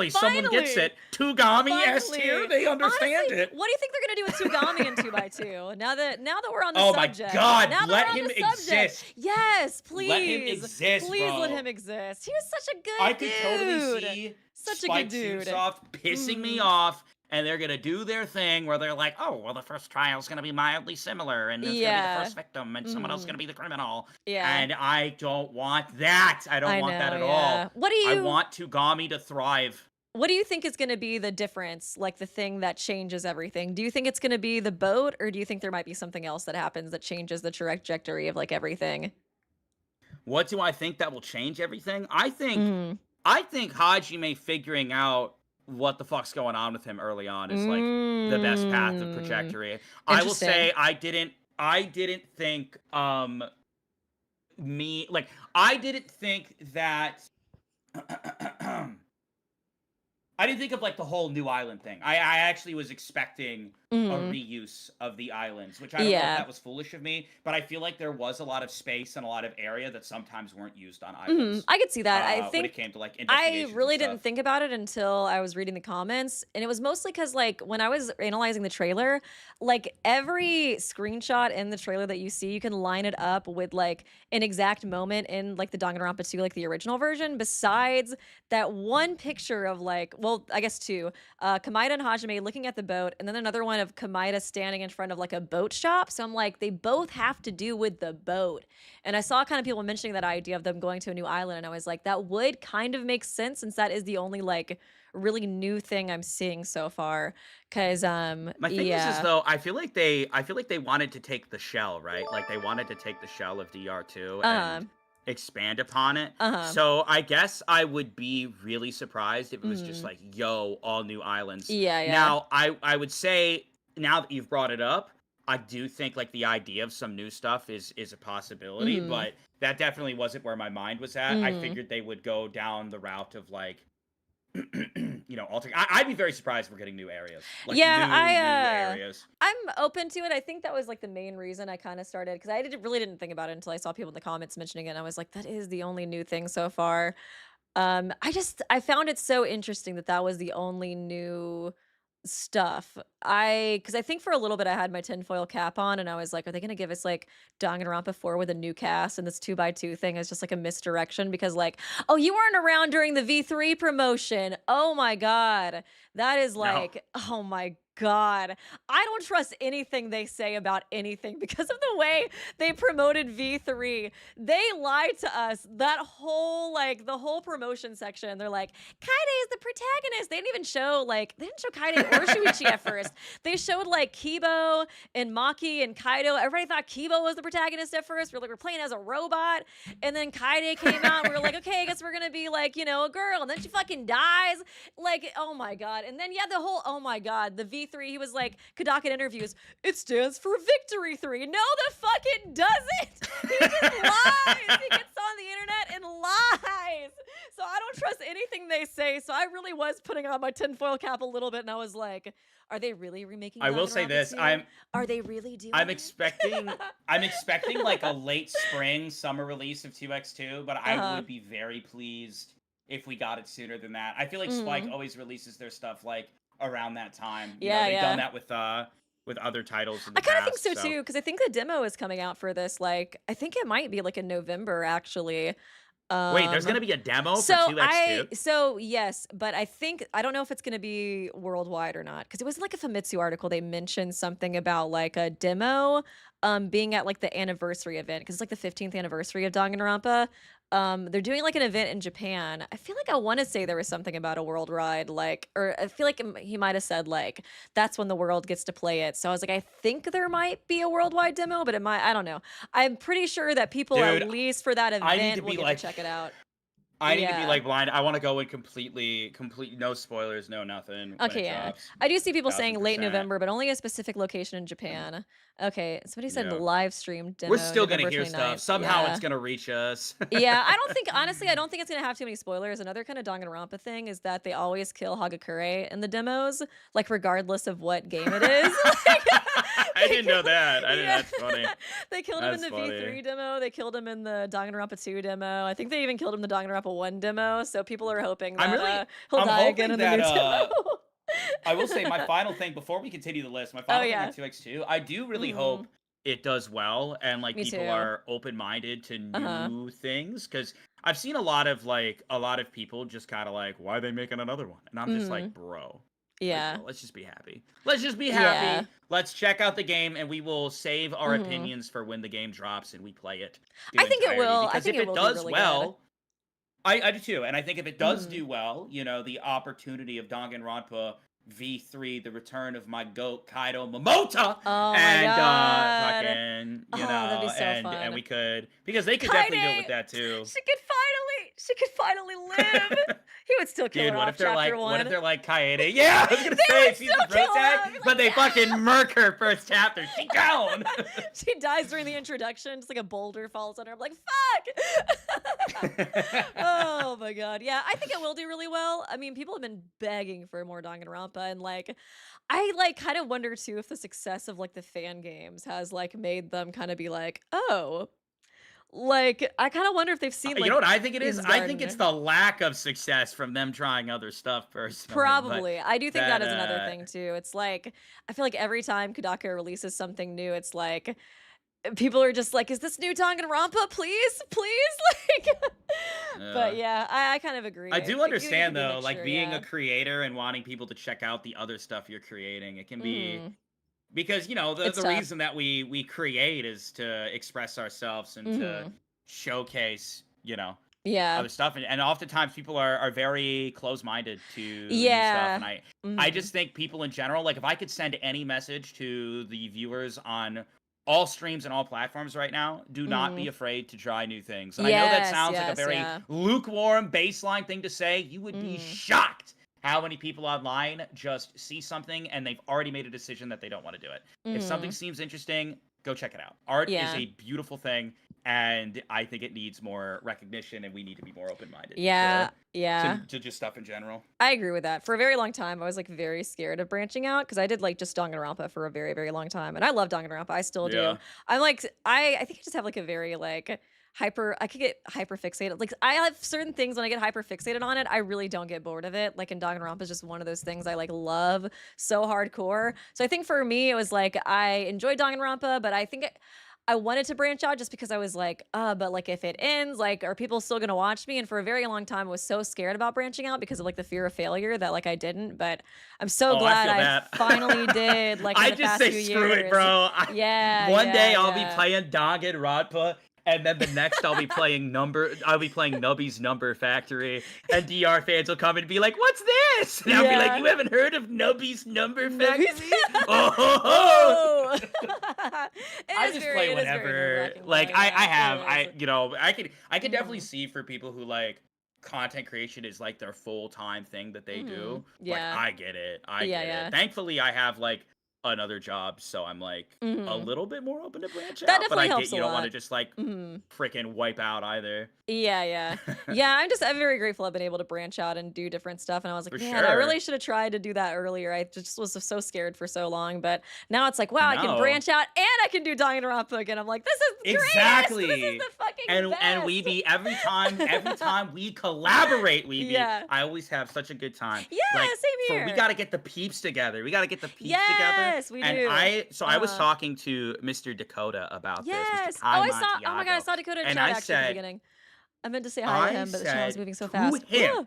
someone gets it. Tugami S tier. They understand it. What do you think they're gonna do with Tugami in 2x2 now that we're on the subject? Oh my god, now let him exist. Yes, please. Let him exist. Please bro. let him exist. He was such a good I dude. could totally see such Spike a good dude. Soft pissing me off, and they're gonna do their thing where they're like, oh, well, the first trial's gonna be mildly similar, and it's gonna be the first victim, and someone else is gonna be the criminal. Yeah. And I don't want that. I don't want that at all. I want Tugami to thrive. What do you think is gonna be the difference, like the thing that changes everything? Do you think it's gonna be the boat, or do you think there might be something else that happens that changes the trajectory of like everything? What do I think that will change everything? I think Hajime figuring out what the fuck's going on with him early on is like the best path of trajectory. I will say I didn't think that I didn't think of like the whole new island thing. I actually was expecting a reuse of the islands, which I don't know if that was foolish of me, but I feel like there was a lot of space and a lot of area that sometimes weren't used on islands. I could see that. I think when it came to like I really didn't think about it until I was reading the comments, and it was mostly because like when I was analyzing the trailer, like every screenshot in the trailer that you see, you can line it up with like an exact moment in like the Danganronpa 2, like the original version, besides that one picture of like, well, I guess two, Kamida and Hajime looking at the boat, and then another one of Kamida standing in front of like a boat shop. So I'm like, they both have to do with the boat. And I saw kind of people mentioning that idea of them going to a new island, and I was like, that would kind of make sense, since that is the only like really new thing I'm seeing so far. Cause my thing is though, I feel like they wanted to take the shell, right? Like they wanted to take the shell of DR2 and expand upon it. Uh-huh. So I guess I would be really surprised if it was just Mhm. like, yo, all new islands. Yeah, yeah. Now, I would say now that you've brought it up, I do think like the idea of some new stuff is a possibility, Mhm. but that definitely wasn't where my mind was at. I Mhm. figured they would go down the route of like altering. I'd be very surprised if we're getting new areas, like Yeah, new areas. I'm open to it. I think that was like the main reason I kind of started because really didn't think about it until I saw people in the comments mentioning it. And I was like, that is the only new thing so far. I found it so interesting that that was the only new stuff. Because I think for a little bit I had my tinfoil cap on, and I was like, are they gonna give us like Danganronpa 4 with a new cast? And this 2x2 thing is just like a misdirection because like, oh, you weren't around during the V3 promotion. Oh my god, that is No. like, oh my god, I don't trust anything they say about anything because of the way they promoted V3. They lied to us that whole like the whole promotion section. They're like, Kaede is the protagonist. They didn't show Kaede or Shuichi at first. They showed like Kibo and Maki and Kaido. Everybody thought Kibo was the protagonist at first. We're playing as a robot. And then Kaede came out and we were like, okay, I guess we're gonna be like, a girl. And then she fucking dies. Like, oh my god. And then the whole oh my god, the V3, he was like, Kadaka in interviews, it stands for Victory 3. No, the fuck it doesn't. He just lies. He gets on the internet and lies. So I don't trust anything they say. So I really was putting on my tinfoil cap a little bit, and I was like, "Are they really remaking?" I will say Danganronpa this: 2? Are they really doing I'm it? expecting I'm expecting like a late spring summer release of 2x2, but I Uh-huh. would be very pleased if we got it sooner than that. I feel like Spike Mhm. always releases their stuff like around that time. Yeah, They've done yeah. that with other titles in I the kind of think past, so so too, because I think the demo is coming out for this. Like, I think it might be like in November, actually. wait, there's Um, going to be a demo for 2x2? so yes, but I don't know if it's gonna be worldwide or not, because it was like a Famitsu article. They mentioned something about like a demo, being at like the anniversary event, because it's like the 15th anniversary of Danganronpa. They're doing like an event in Japan. I feel like I want to say there was something about a worldwide, like, or I feel like he might have said like that's when the world gets to play it. So I was like, I think there might be a worldwide demo, but it might, I don't know. I'm pretty sure that people, at Dude, least for that I need to event, will be get to like check it out. I need to be Yeah. like blind. I want to go in complete no spoilers, no nothing when Okay, it yeah. drops. I do see people saying late 1000%. November, but only a specific location in Japan. Okay, somebody said Yeah. live stream We're demo still going to November hear stuff. 29th. Somehow it's Yeah. going to reach us. Yeah, I don't think honestly, I don't think it's gonna have too many spoilers. Another kind of Danganronpa thing is that they always kill Hagakure in the demos, like regardless of what game it is. Like, I they didn't know kill, that. I didn't. yeah, That's funny. they killed him in That's the funny. V3 demo. They killed him in the Danganronpa 2 demo. I think they even killed him in the Danganronpa 1 demo. So people are hoping I'm that really he'll I'm die again hoping in the that new demo. I will say my final thing before we continue the list, my Oh final thing on yeah. 2x2, I do really Hmm. hope it does well and like Me people too. are open-minded to Uh-huh. new things cuz I've seen a lot of people just kind of like why are they making another one? And I'm just like, Mhm. bro, Yeah. let's just be happy. Let's just be Yeah. happy. Let's check out the game and we will save our Mhm. opinions for when the game drops and we play it I the think it entirety will. I because think if it it will do does really good. well, I do too, and I think if it does Mhm. do well, the opportunity of Danganronpa V3, the return of my goat Kaido Momota, Oh my and god. fucking, Oh, that'd be so and fun. we could because they could definitely do it with Kaede! that too. She could finally live! He would still kill Dude, her off chapter what if 1. they're like Kaede? Yeah, I was gonna They say would she's the still kill her off! protag, Be but like, they fucking "No!" murk her first chapter. She gone. She dies during the introduction, just like a boulder falls on her. I'm like, "Fuck!" Oh my god. Yeah, I think it will do really well. I mean, people have been begging for more Danganronpa, and like I like kind of wonder too if the success of like the fan games has like made them kind of be like, "Oh, like I kind of wonder if they've seen You know like what I think it is? In's I think it's Garden." the lack of success from them trying other stuff personally, but Probably. I do think that that is another thing too. It's like I feel like every time Kudaka releases something new, it's like people are just like, "Is this new Danganronpa? Please, please!" Like, uh but yeah, I kind of agree. I It, do it could understand be a though, like mixture. being a Yeah. creator and wanting people to check out the other stuff you're creating. It can be Hmm. because the It's the tough. reason that we create is to express ourselves and to Hmm. showcase, Yeah. other stuff and oftentimes people are very close-minded to new stuff Yeah. and I Hmm. just think people in general, like if I could send any message to the viewers on all streams and all platforms right now, do not be Mm. afraid to try new things. And I know that sounds like a Yes, very yeah. lukewarm baseline thing to say. You would be Mm. shocked how many people online just see something and they've already made a decision that they don't want to do it. If something Mm. seems interesting, go check it out. Art is Yeah. a beautiful thing, and I think it needs more recognition, and we need to be more open-minded Yeah, yeah. to just stuff in general. I agree with that. For a very long time, I was like very scared of branching out because I did like just Danganronpa for a very, very long time. And I love Danganronpa. I still do. Yeah. I'm like, I think I just have like a very like I could get hyper fixated. Like I have certain things when I get hyper fixated on it, I really don't get bored of it. Like in Danganronpa is just one of those things I like love so hardcore. So I think for me, it was like I enjoyed Danganronpa, but I think I wanted to branch out just because I was like, but like if it ends, like, are people still gonna watch me? And for a very long time, I was so scared about branching out because of like the fear of failure that like I didn't. But I'm so Oh, I glad feel I that. finally did. Like in I the just past say few screw it, years. bro. Yeah, One day yeah, I'll be yeah. playing Danganronpa, and then the next I'll be playing Nubby's Number Factory, and DR fans will come and be like, "What's this?" And I'll be like, Yeah. "You haven't heard of Nubby's Number Nubby's- Factory?" Oh. It I is just very- play it is very whenever. nerve-wracking, Like though, yeah, it is. I can definitely Mhm. see for people who like content creation is like their full-time thing that they do. Like Yeah. I get it. I Yeah, get yeah. it. Thankfully I have like another job, so I'm like a Mhm. little bit more open to branch That out. But definitely I helps get a you don't want to lot. just like Mhm. freaking wipe out either. Yeah, yeah. Yeah, I'm very grateful I've been able to branch out and do different stuff. And I was like, For man, I really sure. should have tried to do that earlier. I just was so scared for so long. But now it's like, wow, I I can know. branch out and I can do Danganronpa again. I'm like, this is the greatest. This Exactly. is the fucking And best. Weeby, every time we collaborate, Weeby, Yeah. I always have such a good time. Yeah, Like, same we here. gotta get the peeps together. We gotta get the peeps together. Yes, we And do. I was Uh-huh. talking to Mr. Dakota about this. Yes. Mr. Oh, Kai I saw. Oh my god, I Montiago. saw Dakota in And chat I actually at the said, beginning. I meant to say hi to him, but the chat was moving so to fast. him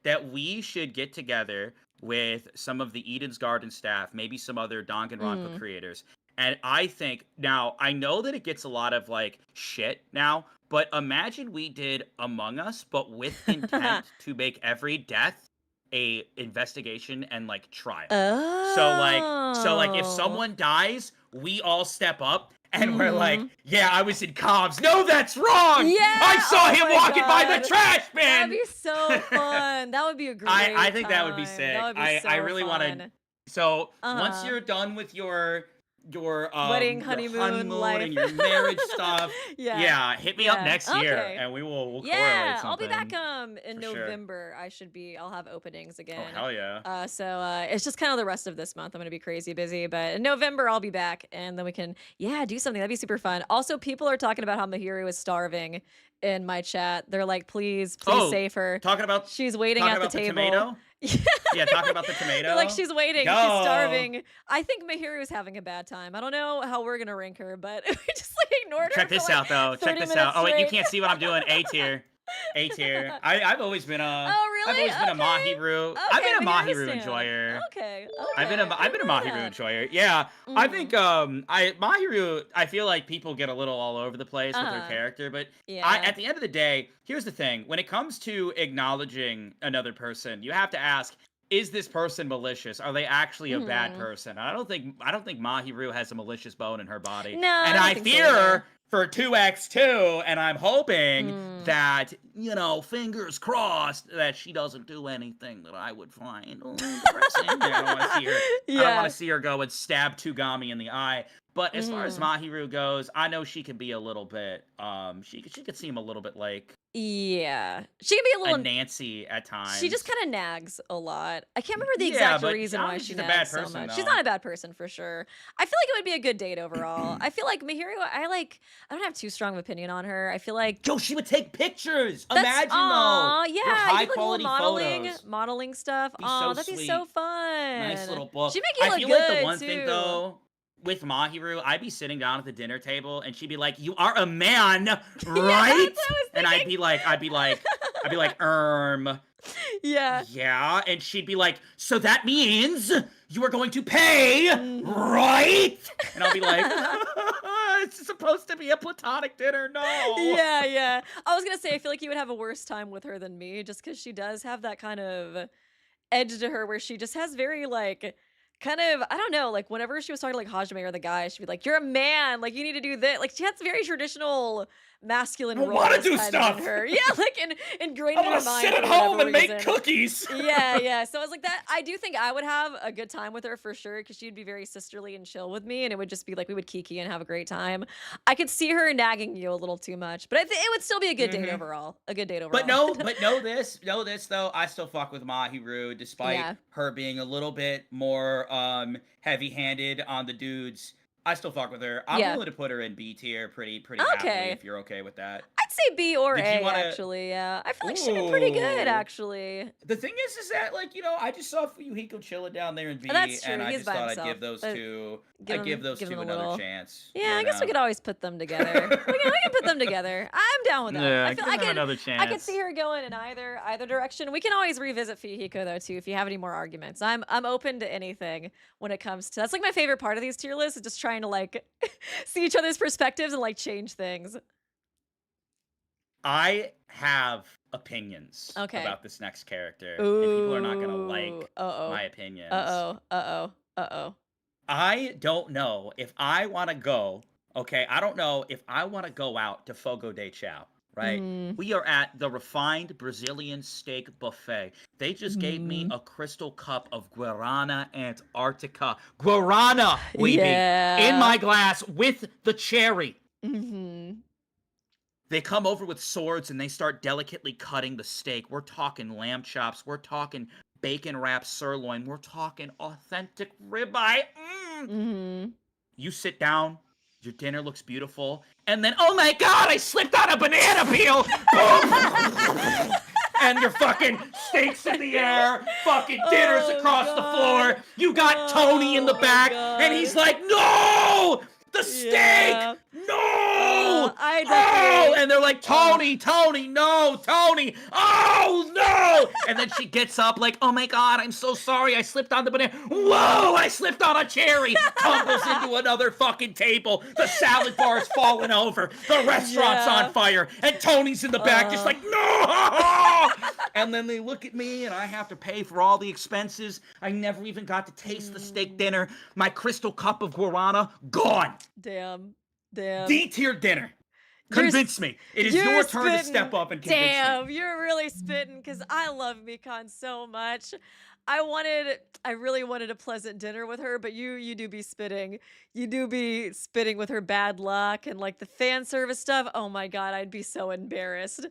that we should get together with some of the Eden's Garden staff, maybe some other Danganronpa creators. And I think now I know that it gets a lot of like shit now, but imagine we did Among Us, but with intent to make every death a investigation and like trial. So like if Oh. someone dies, we all step up and we're like, Mhm. yeah, I was in comms. No, that's wrong. Yeah. I saw Oh him my walking by the God. trash bin. That'd be so fun. That would be a great I think that would be time. sick. That would be I so really want to. fun. So once Uh-huh. you're done with your Wedding, your honeymoon, life. and your marriage stuff, Yeah. hit me up Yeah. next year Okay. and we'll correlate Yeah, something. I'll be back in for sure. November. I'll have openings Oh again. hell yeah. So it's just kind of the rest of this month. I'm gonna be crazy busy, but in November I'll be back, and then we can do something. That'd be super fun. Also, people are talking about how Mahiru is starving in my chat. They're like, please save her. Talking about She's waiting at the table. tomato. Yeah, talking about the tomato. They're like, she's waiting. Yo. She's starving. I think Mahiru's having a bad time. I don't know how we're gonna rank her, but we just like ignored her. Check for, this like, out though. 30 Check this minutes out. Oh wait, you straight. can't see what I'm doing. A tier. A tier. I've always been a. Oh, really? I've always been a Okay. Mahiru. Okay, I've been a Mahiru Mahiru stan. enjoyer. Okay. I've been a Mahiru enjoyer. Yeah, I think Mahiru. I feel like people get a little all over the place with her character, but Yeah. at the end of the day, here's the thing: when it comes to acknowledging another person, you have to ask: is this person malicious? Are they actually a bad person? And I don't think Mahiru has a malicious bone in her body. No, and I I don't think so fear either. for 2x2, and I'm hoping that, fingers crossed, that she doesn't do anything that I would find depressing. I don't want to see her. I don't want to see her go and stab Tugami in the eye. But as far as Mahiru goes, I know she can be a little bit. She could seem a little bit like Yeah. She can be a a little. Nancy at times. She just kind of nags a lot. I can't remember the Yeah, exact but reason I why don't she think she's a nags bad person, so much. though. She's not a bad person for sure. I feel like it would be a good date overall. I feel like Mahiru, I don't have too strong of opinion on her. I feel like Yo, she would take pictures. that's Imagine aw, though. yeah, Your you high do, like, quality little photos. modeling stuff. Be Oh, so that'd be sweet. so fun. Nice little book. She'd make you I look feel good like the one too. thing though, with Mahiru, I'd be sitting down at the dinner table and she'd be like, "You are a man, right?" that's what I was And I'd be like, Yeah. yeah. And she'd be like, "So that means you are going to pay, right?" And I'll be like, "It's supposed to be a platonic dinner, no." Yeah, yeah. I was gonna say, I feel like you would have a worse time with her than me, just because she does have that kind of edge to her where she just has very like kind of, I don't know, like whenever she was talking to like Hajime or the guy, she'd be like, "You're a man, like you need to do this." Like she has very traditional masculine I want to roles do kind of stuff. in her. Yeah, like ingrained I in want her to mind sit for at whatever home and make reason. cookies. Yeah, yeah. So I was like that. I do think I would have a good time with her for sure because she'd be very sisterly and chill with me, and it would just be like we would kiki and have a great time. I could see her nagging you a little too much, but I think it would still be a good date Mhm. overall. A good date But overall. no, but know this though. I still fuck with Mahiru, despite Yeah. her being a little bit more heavy-handed on the dudes. I still fuck with her. I'm Yeah. willing to put her in B tier, pretty happily Okay. if you're okay with that. I'd say B or Did A you want to? actually. Yeah. I feel like she'd be pretty good Ooh. actually. The thing is that like I just saw Fuyuhiko chilling down there in B, That's true. and I He's just by thought I'd himself. give those But two. give I'd give him those give him two a another little. chance. Yeah, I guess we could always put them together. We can put them together. I'm down with that. Yeah, I feel give them another I could chance. see her going in either direction. We can always revisit Fihiko though too if you have any more arguments. I'm open to anything when it comes to that's like my favorite part of these tier lists is just trying to like see each other's perspectives and like change things. I have opinions Okay. about this next character, and people are not gonna Ooh. like Uh-oh. my opinions. Uh-oh. Uh-oh. Uh-oh. I don't know if I want to go. Okay, I don't know if I want to go out to Fogo de Chao. Right? Mm. We are at the refined Brazilian steak buffet. They just gave me a crystal cup of Guarana Antarctica. Guarana, Weeby, in my glass with the cherry. Mm-hmm. They come over with swords and they start delicately cutting the steak. We're talking lamb chops. We're talking bacon wrapped sirloin. We're talking authentic ribeye. Mm-hmm. You sit down. Your dinner looks beautiful. And then, oh my God, I slipped on a banana peel. Boom! And your fucking steak's in the air. Fucking dinner's across the floor. You got Tony in the back. And he's like, no! The steak! Yeah. No! I Oh! definitely. And they're like, Tony, no, Tony! Oh, no! And then she gets up like, oh my God, I'm so sorry, I slipped on the banana. Whoa, I slipped on a cherry! Tumbles into another fucking table. The salad bar's falling over. The restaurant's on fire. And Tony's in the back just like, no! And then they look at me and I have to pay for all the expenses. I never even got to taste the steak dinner. My crystal cup of guarana, gone. Damn. Damn. D-tier dinner. Convince me. It is your turn to step up and convince me. Damn, you're really spitting because I love Mikan so much. I really wanted a pleasant dinner with her, but you do be spitting. You do be spitting with her bad luck and like the fan service stuff. Oh my God, I'd be so embarrassed.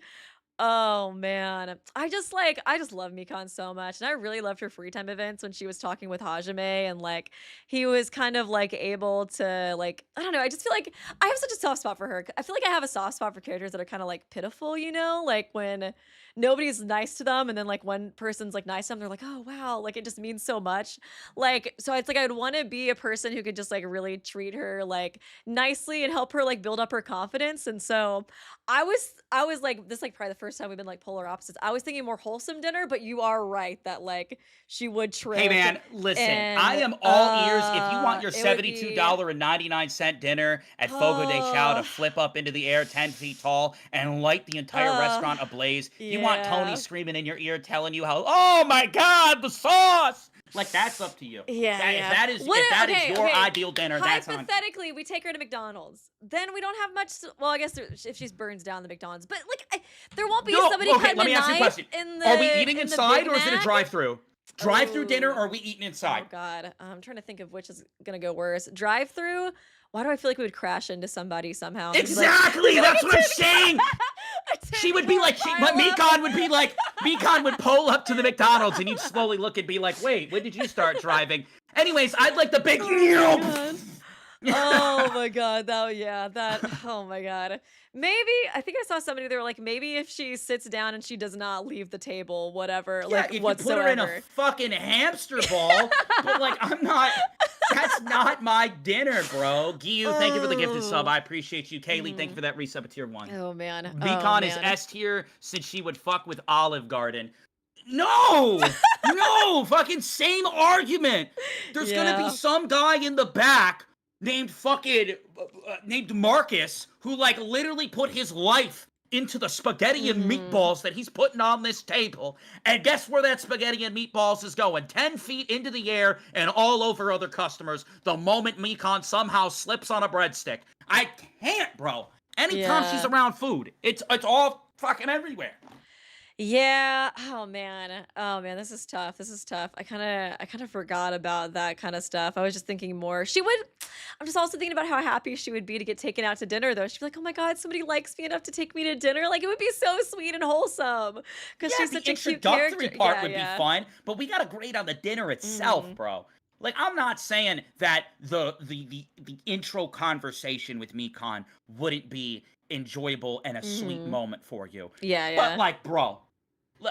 Oh man. I just love Mikan so much. And I really loved her free time events when she was talking with Hajime and like he was kind of like able to like I don't know, I just feel like I have such a soft spot for her. I feel like I have a soft spot for characters that are kind of like pitiful, you know? Like when nobody's nice to them and then like one person's like nice to them, they're like, "Oh wow, like it just means so much." Like so it's like I'd want to be a person who could just like really treat her like nicely and help her like build up her confidence. And so I was like this like probably the first time we've been like polar opposites. I was thinking more wholesome dinner, but you are right that like she would trip. Hey man, listen, and, I am all ears if you want your it would be- $72.99 dinner at Fogo de Chao to flip up into the air 10 feet tall and light the entire restaurant ablaze. You want Tony yeah. screaming in your ear telling you how, oh my God, the sauce! Like, that's up to you. Yeah, If yeah. that is, What if if- that is okay, your okay. ideal dinner, that's on. Hypothetically, we take her to McDonald's. Then we don't have much. Well, I guess if she burns down the McDonald's, but like there won't be somebody okay, cutting let me a ask you a knife question. in the. Are we eating in the inside Big or is it a Mac? drive-through? Drive-through dinner Oh. or are we eating inside? Oh God, I'm trying to think of which is gonna go worse. Drive-through. Why do I feel like we would crash into somebody somehow? They'd be like, Exactly, that's what I'm saying. A She would be like, pile up. Mikan would be like, Mikan would pull up to the McDonald's and you'd slowly look and be like, wait, when did you start driving? Anyways, I'd like the big. Oh my God, oh my God. Maybe, I think I saw somebody, they were like, maybe if she sits down and she does not leave the table, whatever, Yeah, like if whatsoever. you put her in a fucking hamster ball, but like, that's not my dinner, bro. Giyu, thank you for the gifted sub. I appreciate you. Kaylee, thank you for that resub at tier 1. Oh man. Mikan is S tier since she would fuck with Olive Garden. No! No! Fucking same argument. There's gonna be some guy in the back named fucking named Marcus who like literally put his life into the spaghetti and Mm-hmm. meatballs that he's putting on this table. And guess where that spaghetti and meatballs is going? 10 feet into the air and all over other customers the moment Mekon somehow slips on a breadstick. I can't, bro. Anytime she's Yeah. around food, it's all fucking everywhere. Yeah. Oh man. Oh man, this is tough. This is tough. I kind of forgot about that kind of stuff. I was just thinking more. She would I'm just also thinking about how happy she would be to get taken out to dinner though. She'd be like, "Oh my god, somebody likes me enough to take me to dinner." Like it would be so sweet and wholesome cuz Yeah, she's the such a cute character. introductory part Yeah, would be yeah. fun, but we gotta grade on the dinner itself, Mhm. bro. Like, I'm not saying that the intro conversation with Mekon wouldn't be enjoyable and a sweet Mhm. moment for you. Yeah, But yeah. like, bro,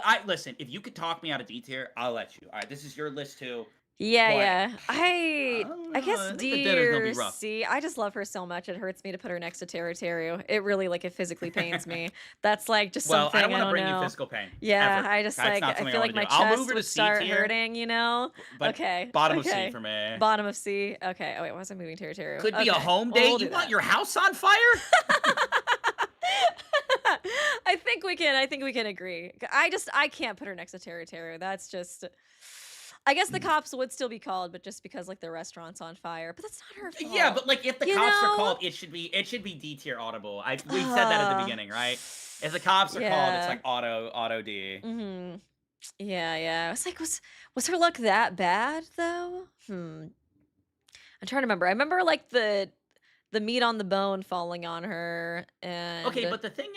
I listen, if you could talk me out of D tier, I'll let you. All right, this is your list too. Yeah, But yeah. I I don't I know. guess I think the D dinner's gonna or be rough. C. I just love her so much. It hurts me to put her next to Teru. It really like it physically pains me. That's like just Well, I don't something I want to don't bring you know. physical pain Yeah, ever. I just That's like not I something I feel want like to do. my I'll move chest her to would C start tier, hurting, you know? but Okay. bottom of C Okay. for me. Bottom of C. Okay. Oh wait, why was I moving Teru? Could be a Okay. home Well, we'll date. do You want that. your house on fire? I think we can agree. I can't put her next to Teru. That's just I guess the cops would still be called, but just because like the restaurant's on fire. But that's not her Yeah, fault. but like if the You cops are know? called, it should be D tier audible. We said that at the Uh beginning, right? If the cops are called, it's yeah. like auto D. Mhm. Yeah, yeah. It's like was her luck that bad though? I'm trying to remember. I remember like the meat on the bone falling on her Okay, and but the thing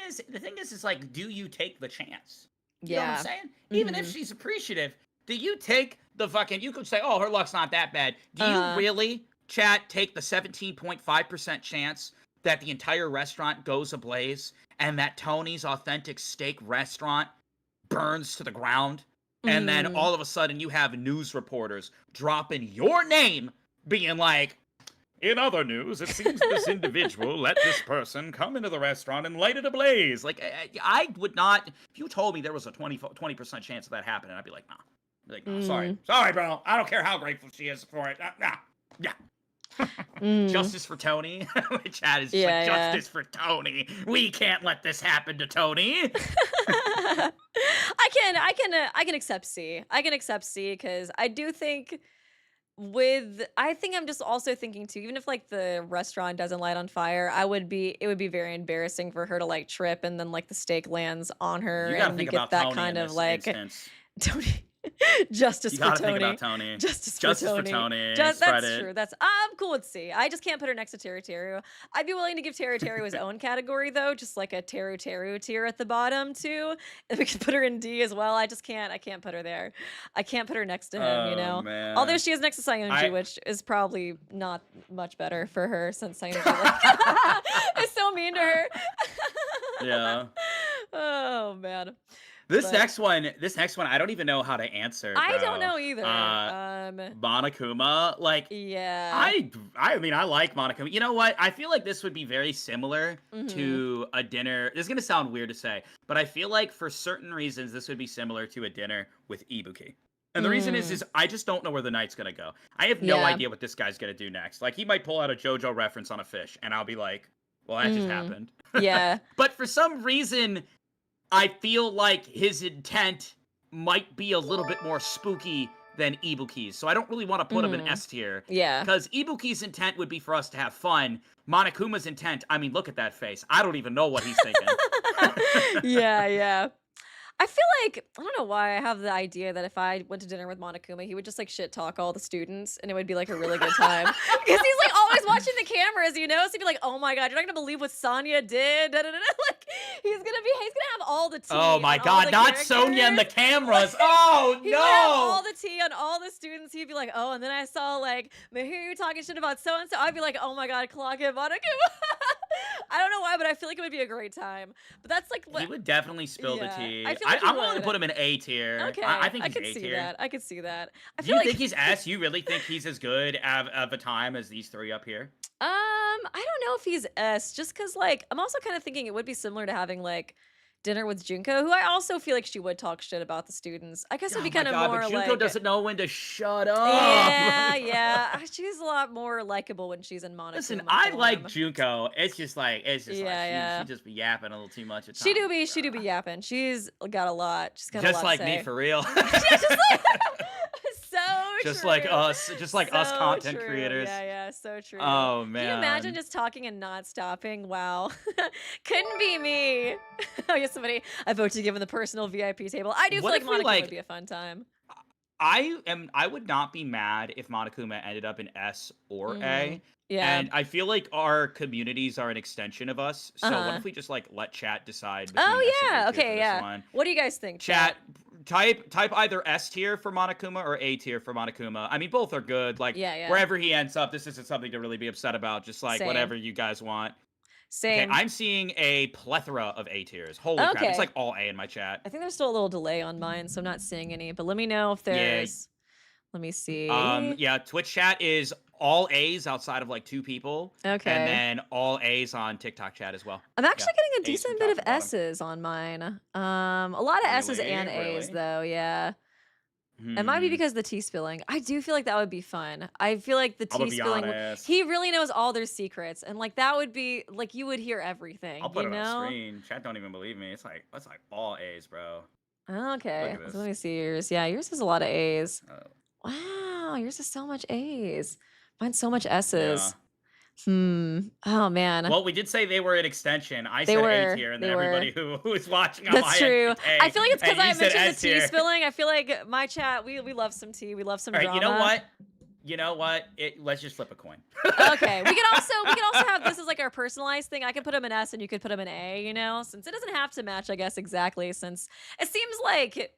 is like, do you take the chance? You know what I'm yeah. saying? Even if Mhm. she's appreciative, do you take the fucking? You could say, oh, her luck's not that bad. Do you Uh really, chat, take the 17.5% chance that the entire restaurant goes ablaze and that Tony's authentic steak restaurant burns to the ground, and then mhm. all of a sudden you have news reporters dropping your name, being like, in other news, it seems this individual let this person come into the restaurant and light it ablaze. Like, I would not, if you told me there was a 20% chance of that happening, I'd be like, nah. I'd be like, nah, sorry. Mm. Sorry, bro. I don't care how grateful she is for it. Nah. Yeah. Mm. Justice for Tony. My chat is just like, Yeah, yeah. justice for Tony. We can't let this happen to Tony. I can accept C. I can accept C because I do think I think I'm just also thinking too, even if like the restaurant doesn't light on fire, it would be very embarrassing for her to like trip and then like the steak lands on her You got to and you think get about that Tony kind in of this like instance. Tony justice You for got to think Tony. about Tony. Justice for Justice for Tony. Tony. Just Spread that's it. true. I'm cool with C. I just can't put her next to Teru. I'd be willing to give Teru his own category though, just like a Teru tier at the bottom too. And we could put her in D as well. I can't put her there. I can't put her next to him, you Oh know. Although man. she is next to Sayunji, I which is probably not much better for her since Sayunji like is so mean to her. yeah. Oh man. This But next one, I don't even know how to answer, I don't bro. know either. Monokuma, like Yeah. I mean, I like Monokuma. You know what? I feel like this would be very similar Mhm. to a dinner. This is gonna sound weird to say, but I feel like for certain reasons, this would be similar to a dinner with Ibuki. And the reason Mm. is I just don't know where the night's gonna go. I have no Yeah. idea what this guy's gonna do next. Like he might pull out a JoJo reference on a fish, and I'll be like, "Well, that just Mhm. happened." Yeah. But for some reason, I feel like his intent might be a little bit more spooky than Ibuki's. So I don't really want to put him in Mhm. S tier. Yeah. Because Ibuki's intent would be for us to have fun. Monokuma's intent, I mean, look at that face. I don't even know what he's thinking. Yeah, yeah. I feel like I don't know why I have the idea that if I went to dinner with Monokuma, he would just like shit talk all the students, and it would be like a really good time because he's like always watching the cameras, you know. So he'd be like, "Oh my god, you're not gonna believe what Sonya did." Da, da, da, da. Like he's gonna have all the Oh tea my on all god, the not Sonya and the characters. cameras. Oh He would have all no! the tea on all the students. He'd be like, "Oh," and then I saw like, "I hear you talking shit about so and so." I'd be like, "Oh my god, clock it, Monokuma." I don't know why, but I feel like it would be a great time. But that's like He what would definitely spill the yeah, I tea. feel like he I'm willing to would. put him in A tier. I Okay, think I he's could A see tier. that. I could see that. I Do feel you like think he's S? You really think he's as good of a time as these three up here? I don't know if he's S just cuz like I'm also kind of thinking it would be similar to having like dinner with Junko, who I also feel like she would talk shit about the students. I guess it'd be kind of more but Junko like doesn't know when to shut up. yeah. She's a lot more likable when she's in Monokuma. Listen, I like Junko. It's just like she just be yapping a little too much at times. She do be yapping. She's got a lot. She's got just a lot like to say. me for real. Just like just like us, us content creators. Yeah, so true. Oh man. Can you imagine just talking and not stopping? Wow. Couldn't be me. Oh yeah, somebody I vote to give him the personal VIP table. I do feel like Monokuma would be a fun time. I would not be mad if Monokuma ended up in S or A. Yeah. And I feel like our communities are an extension of us. So what if we just like let chat decide between Oh S and yeah, A tier okay, for yeah. this one? What do you guys think? Chat type either S tier for Monokuma or A tier for Monokuma. I mean, both are good. Like wherever he ends up, this isn't something to really be upset about. Just like whatever you guys want. Same. Okay, I'm seeing a plethora of A tiers. Holy crap. It's like all A in my chat. I think there's still a little delay on mine, so I'm not seeing any. But let me know if there's let me see. Yeah, Twitch chat is all A's outside of like 2 people. Okay. And then all A's on TikTok chat as well. I'm actually getting a decent bit of S's on mine. A lot of S's and A's though, yeah. It might be because of the tea spilling. I do feel like that would be fun. I feel like the tea spilling, he really knows all their secrets, and like that would be like you would hear everything. I'll put it on screen. Chat don't even believe me. It's like that's like all A's, bro. Okay, so let me see yours. Yeah, yours has a lot of A's. Wow, yours has so much A's. Mine's so much S's. Oh man. Well, we did say they were an extension. I said A tier, and then everybody who is watching on That's true. I feel like it's because I mentioned the tea S-tier. spilling. I feel like my chat, we love some tea. We love some drama. You know what? You know what? Let's just flip a coin. Okay. We can also have this as like our personalized thing. I could put them in S and you could put them in A, you know, since it doesn't have to match, I guess, exactly, since it seems like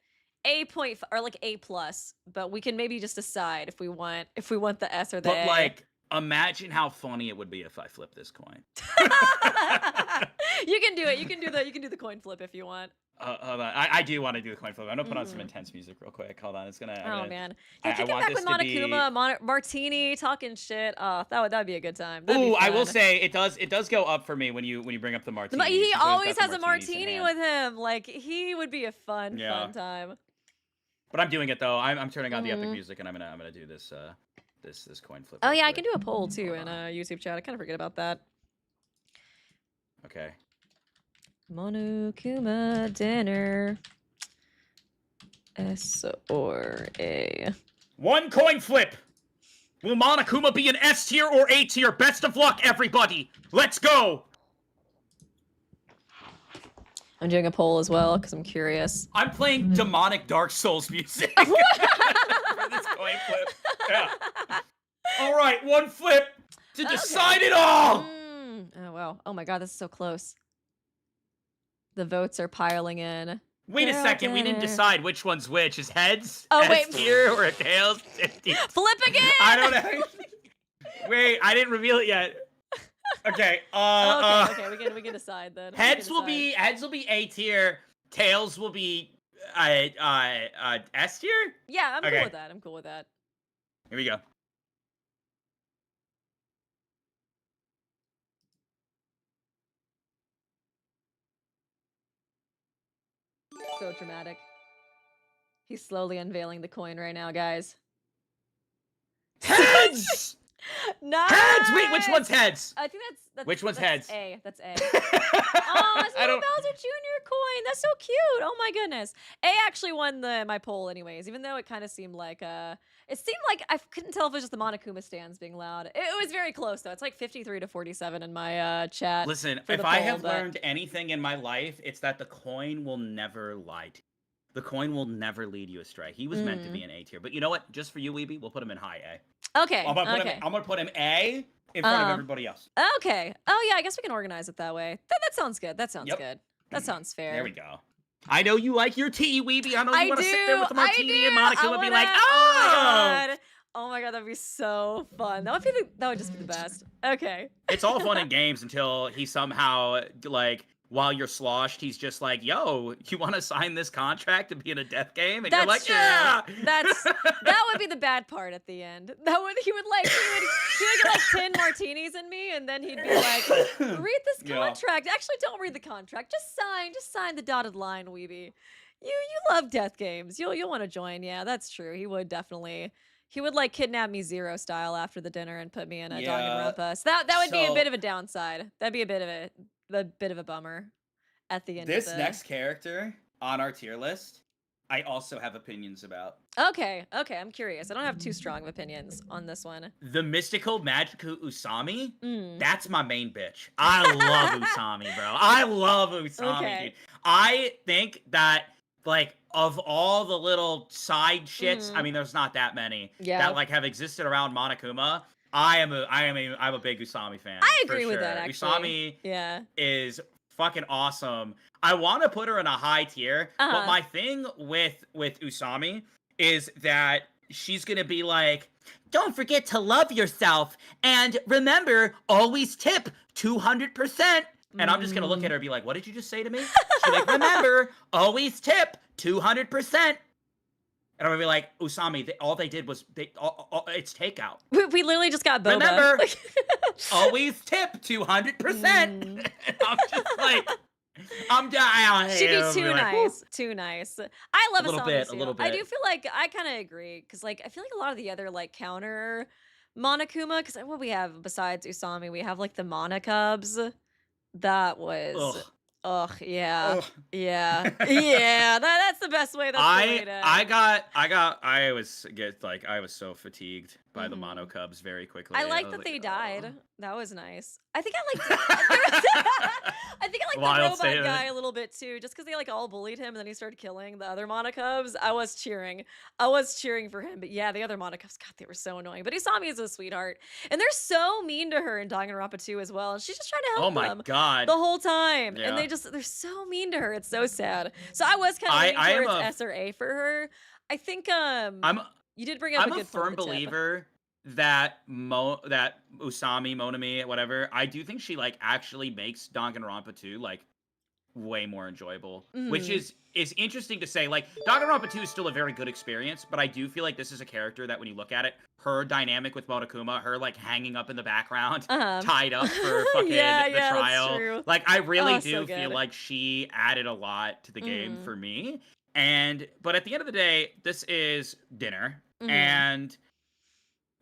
A point or like A plus, but we can maybe just decide if we want the S or the A. But like, imagine how funny it would be if I flip this coin. You can do it. You can do the coin flip if you want. Hold on. I do want to do the coin flip. I'm gonna put on some intense music real quick. Hold on. It's gonna. Oh man. Yeah, kick it back with Monokuma, Martini, talking shit. Oh, that'd be a good time. Ooh, I will say it does go up for me when you bring up the martini. But he always has a martini with him. Like he would be a fun time. But I'm doing it though. I'm turning on the epic music and I'm gonna do this this coin flip. Oh yeah, I can do a poll too in YouTube chat. I kind of forget about that. Okay. Monokuma dinner. S or A. One coin flip. Will Monokuma be an S tier or A tier? Best of luck, everybody. Let's go. I'm doing a poll as well because I'm curious. I'm playing demonic Dark Souls music for this coin flip. Yeah. All right, one flip to decide it all. Oh wow! Oh my god, this is so close. The votes are piling in. Wait a second, we didn't decide which one's which. Is heads wait. tier or tails? Flip again! I don't know. Wait, I didn't reveal it yet. Okay. Okay, we can decide then. Heads will be A tier. Tails will be S tier. Yeah, I'm cool with that. I'm cool with that. Here we go. So dramatic. He's slowly unveiling the coin right now, guys. Heads! Nice! Heads! Wait, which one's heads? I think that's which one's heads? A. That's A. Oh, it's little Bowser Jr. coin. That's so cute. Oh my goodness. A actually won my poll anyways, even though it kind of seemed like I couldn't tell if it was just the Monokuma stands being loud. It was very close though. It's like 53 to 47 in my chat. Listen, if I have learned anything in my life, it's that the coin will never lie to you. The coin will never lead you astray. He was meant to be an A tier. But you know what? Just for you, Weeby, we'll put him in high A. Okay. I'm gonna put him A in front of everybody else. Okay. Oh yeah, I guess we can organize it that way. That sounds good. That sounds good. That sounds fair. There we go. I know you like your tea, Weeby. I know you want to sit there with the martini and Monica would be like, oh my god, that'd be so fun. That would just be the best. Okay. It's all fun and games until he somehow like while you're sloshed, he's just like, "Yo, you want to sign this contract to be in a death game?" And you're That's like, true. "Yeah." That would be the bad part at the end. He would get like 10 martinis in me, and then he'd be like, read this Yeah. contract. Actually, don't read the contract. Just sign the dotted line, Weeby. You love death games. You'll want to join. Yeah, that's true. He would definitely. He would like kidnap me Zero style after the dinner and put me in a Yeah. Danganronpa. So that would be a bit So of a downside. That'd be a bit of a bummer at the end this of the. next character on our tier list, I also have opinions about. Okay, I'm curious. I don't have too strong of opinions on this one. The mystical magical Usami, Mm. that's my main bitch. I love Usami, bro. I love Usami, Okay. dude. I think that, like, of all the little side shits, I Mhm. mean, there's not that many Yeah. that like have existed around Monokuma. I'm a big Usami fan. I for agree with that, sure. actually. Usami Yeah. is fucking awesome. I want to put her in a high tier, but Uh-huh. my thing with Usami is that she's gonna be like, don't forget to love yourself, and remember, always tip 200%. And I'm just gonna look at her and be like, what did you just say to me? She's like, remember, always tip 200%. And I'm gonna be like, Usami, all they did was it's takeout. We literally just got boba. Remember, always tip 200%. Mm. I'm just like, I'm down. She'd be too nice. Too nice. I love A little Asami bit, a too. little I bit. do feel like I kind of agree because like I feel like a lot of the other like counter Monokuma because what we have besides Usami we have like the Monokubs. That was yeah. Ugh. Yeah. Yeah. That's the best way. That's the way to I was so fatigued by the Mhm. Mono Cubs very quickly. I like was that they "Oh." died. That was nice. I think I liked I think I liked the Wild robot statement. guy a little bit too, just because they like all bullied him and then he started killing the other Monokubs. I was cheering for him. But yeah, the other Monokubs, God, they were so annoying. But Isami is a sweetheart. And they're so mean to her in Danganronpa 2 as well. She's just trying to Oh help my them god. the whole time. Yeah. And they're so mean to her. It's so sad. So I was kind of leaning I am towards a- S or A for her. I think I'm you did bring up I'm a a good point firm with the tip. believer that Usami Monami whatever. I do think she like actually makes Danganronpa 2 like way more enjoyable, which Mhm. is interesting to say. Like Danganronpa 2 is still a very good experience, but I do feel like this is a character that when you look at it, her dynamic with Monokuma, her like hanging up in the background, tied up for fucking Yeah, the that's trial. true. Like I really Oh, so do feel good. like she added a lot to the game Mhm. for me. But at the end of the day, this is dinner. Mhm. And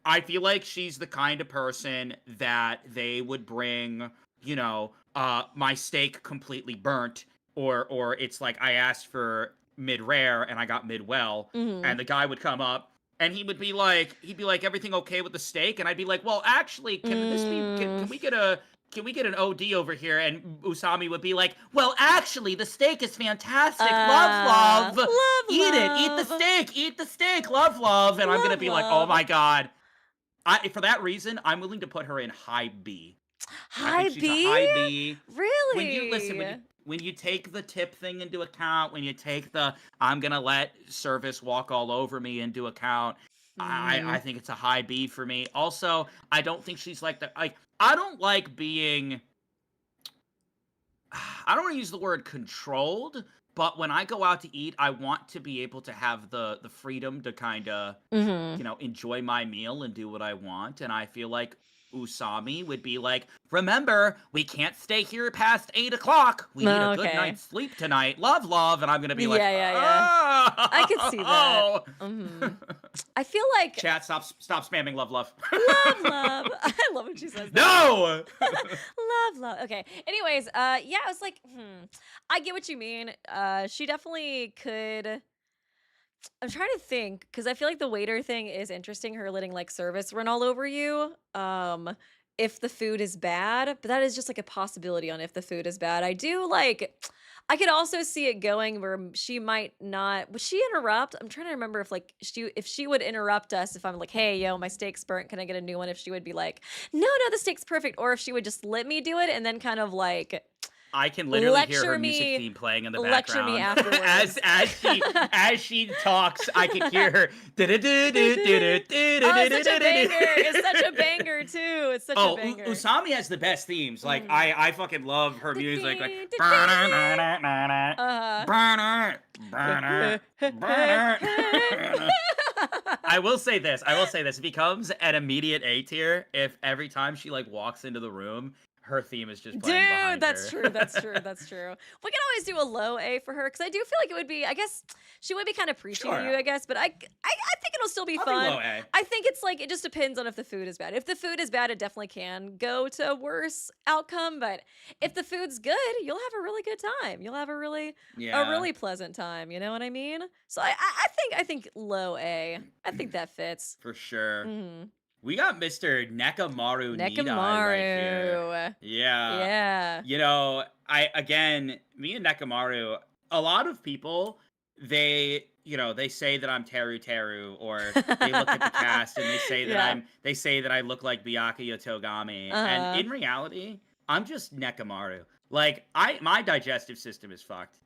I feel like she's the kind of person that they would bring, my steak completely burnt, or it's like I asked for mid rare and I got mid well, Mhm. and the guy would come up and he'd be like, everything okay with the steak? And I'd be like, well, actually, can we get an OD over here? And Usami would be like, well, actually, the steak is fantastic. Love. Love, Eat it. Eat the love. steak. Eat the steak. Love. And I'm going to Love, be like, oh love. my God. For that reason, I'm willing to put her in high B. I High think she's B? a high B. Really? When you take the tip thing into account, when you take the I'm going to let service walk all over me into account, I think it's a high B for me. Also, I don't think she's like I don't like being, I don't want to use the word controlled, but when I go out to eat, I want to be able to have the freedom to kind of, Mhm. enjoy my meal and do what I want. And I feel like Usami would be like, remember, we can't stay here past 8 o'clock. We need a good Okay. night's sleep tonight. Love. And I'm going to be like, Yeah. oh. I could see that. Mhm. I feel like Chat, stop spamming love. love. I love when she says that. No! Love. Okay. Anyways, yeah, I was like, I get what you mean. She definitely could. I'm trying to think because I feel like the waiter thing is interesting. Her letting like service run all over you. If the food is bad, but that is just like a possibility on if the food is bad. I do like. I could also see it going where she might not. Would she interrupt? I'm trying to remember if she would interrupt us if I'm like, hey, yo, my steak's burnt. Can I get a new one? If she would be like, no, the steak's perfect, or if she would just let me do it and then kind of like I can literally hear Lecture her music me- theme playing in the lecture me background. afterwards. as she talks, I can hear her. Oh, it's such a banger. It's such a banger, too. It's such a banger. Usami has the best themes. Like, I fucking love her music. Like, I will say this. It becomes an immediate A tier if every time she like walks into the room, her theme is just playing behind that's her. true. That's true. That's true. We can always do a low A for her because I do feel like it would be. I guess she would be kind of preaching to Sure. you. I guess, but I think it'll still be I'll fun. do low A. I think it's like it just depends on if the food is bad. If the food is bad, it definitely can go to a worse outcome. But if the food's good, you'll have a really good time. You'll have a really pleasant time. You know what I mean? So I think low A. I think that fits. For sure. Mhm. We got Mr. Nekamaru Nidai right here. Nekamaru. Yeah. Yeah. You know, me and Nekamaru, a lot of people, they say that I'm Teru Teru, or they look at the cast and they say that Yeah. I look like Byakuya Togami. Uh-huh. And in reality, I'm just Nekamaru. Like, my digestive system is fucked.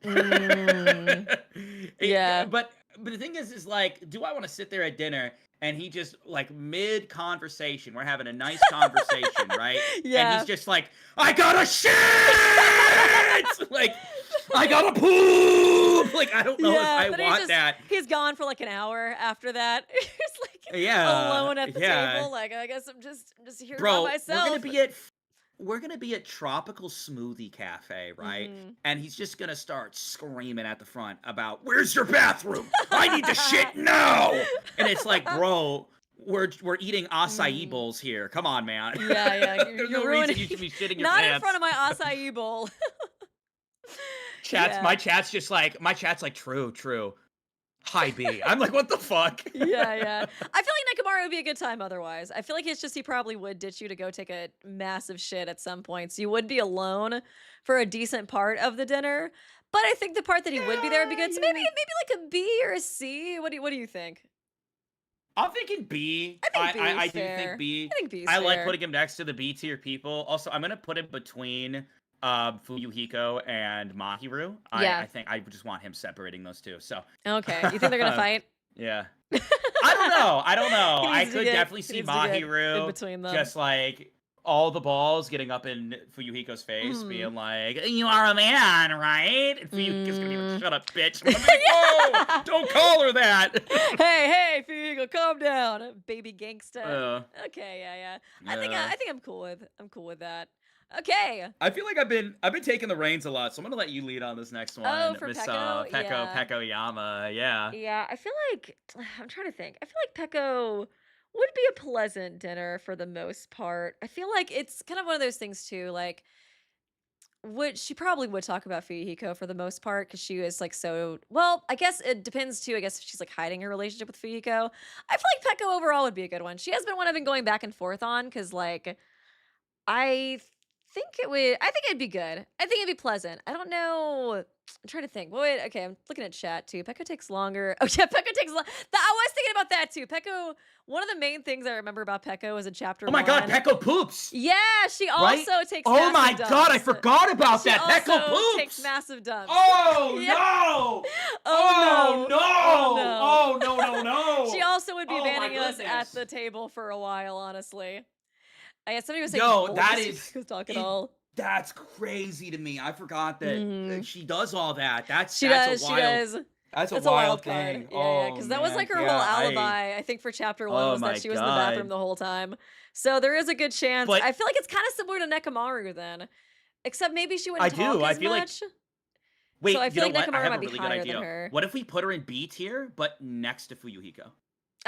Yeah. But the thing is like, do I want to sit there at dinner and he just like mid conversation, we're having a nice conversation, right? Yeah. And he's just like, I gotta shit! Like, I gotta poop! Like, I don't know if I but want that. He's gone for like an hour after that. He's like alone at the table. Like, I guess I'm just here by myself. We're gonna be at Tropical Smoothie Cafe, right? Mhm. And he's just gonna start screaming at the front about, "Where's your bathroom? I need to shit now!" And it's like, bro, we're eating acai bowls here. Come on, man. Yeah. There's You're no ruining- reason you should be shitting your Not pants. in front of my acai bowl. Yeah. My chat's like, true. Hi B. I'm like, what the fuck? Yeah. I feel like Nekamaru would be a good time otherwise. I feel like it's just he probably would ditch you to go take a massive shit at some point. So you would be alone for a decent part of the dinner. But I think the part that he would be there would be good. So maybe like a B or a C. What do you think? I'm thinking B. I think B is I do fair. think B. I think B is I like fair. putting him next to the B tier people. Also, I'm gonna put him between Fuyuhiko and Mahiru. Yeah. I think I just want him separating those two. So Okay. You think they're gonna fight? yeah. I don't know. He I needs to could get- definitely he see needs to get in Mahiru between them. just like all the balls getting up in Fuyuhiko's face, being like, "You are a man, right?" And Fuyuhiko's gonna be like, "Shut up, bitch." I'm like, whoa, don't call her that. Hey, Fuyuhiko, calm down, baby gangsta. Uh, Okay, yeah. Yeah. I think I'm cool with that. Okay. I feel like I've been taking the reins a lot, so I'm gonna let you lead on this next one. Oh, for Miss Peko? Yeah. Peko Yama, yeah. Yeah, I feel like I'm trying to think. I feel like Peko would be a pleasant dinner for the most part. I feel like it's kind of one of those things too, like she probably would talk about Fuyuhiko for the most part because she was like so well, I guess it depends too. I guess if she's like hiding her relationship with Fuyuhiko. I feel like Peko overall would be a good one. She has been one I've been going back and forth on because like I think it'd be good. I think it'd be pleasant. I don't know. I'm trying to think. Okay, I'm looking at chat too. Peko takes longer. Oh yeah, Peko takes long. I was thinking about that too. Peko, one of the main things I remember about Peko was in chapter 1. Oh my god, Peko poops! Yeah, she also Right? takes Oh my massive god, I dumps. forgot about She that! Peko also poops! takes massive dumps. Oh Yeah. no! Oh, no. Oh no! She also would be Oh, my banning us at goodness. the table for a while, honestly. I guess somebody was saying Yo, bold that because is- she was talking it- all. That's crazy to me. I forgot that Mhm. she does all that. That's She that's does. a She wild. does. That's That's a wild card. thing. Yeah, because that was like her whole alibi. I think for chapter 1 Oh was my that she was in the bathroom God. the whole time. So there is a good chance. But- I feel like it's kind of similar to Nekamaru then, except maybe she wouldn't I talk do. I as feel like- much. Wait, So I feel you know like what? I Nekamaru have might a be really good higher than idea. her. What if we put her in B tier, but next to Fuyuhiko?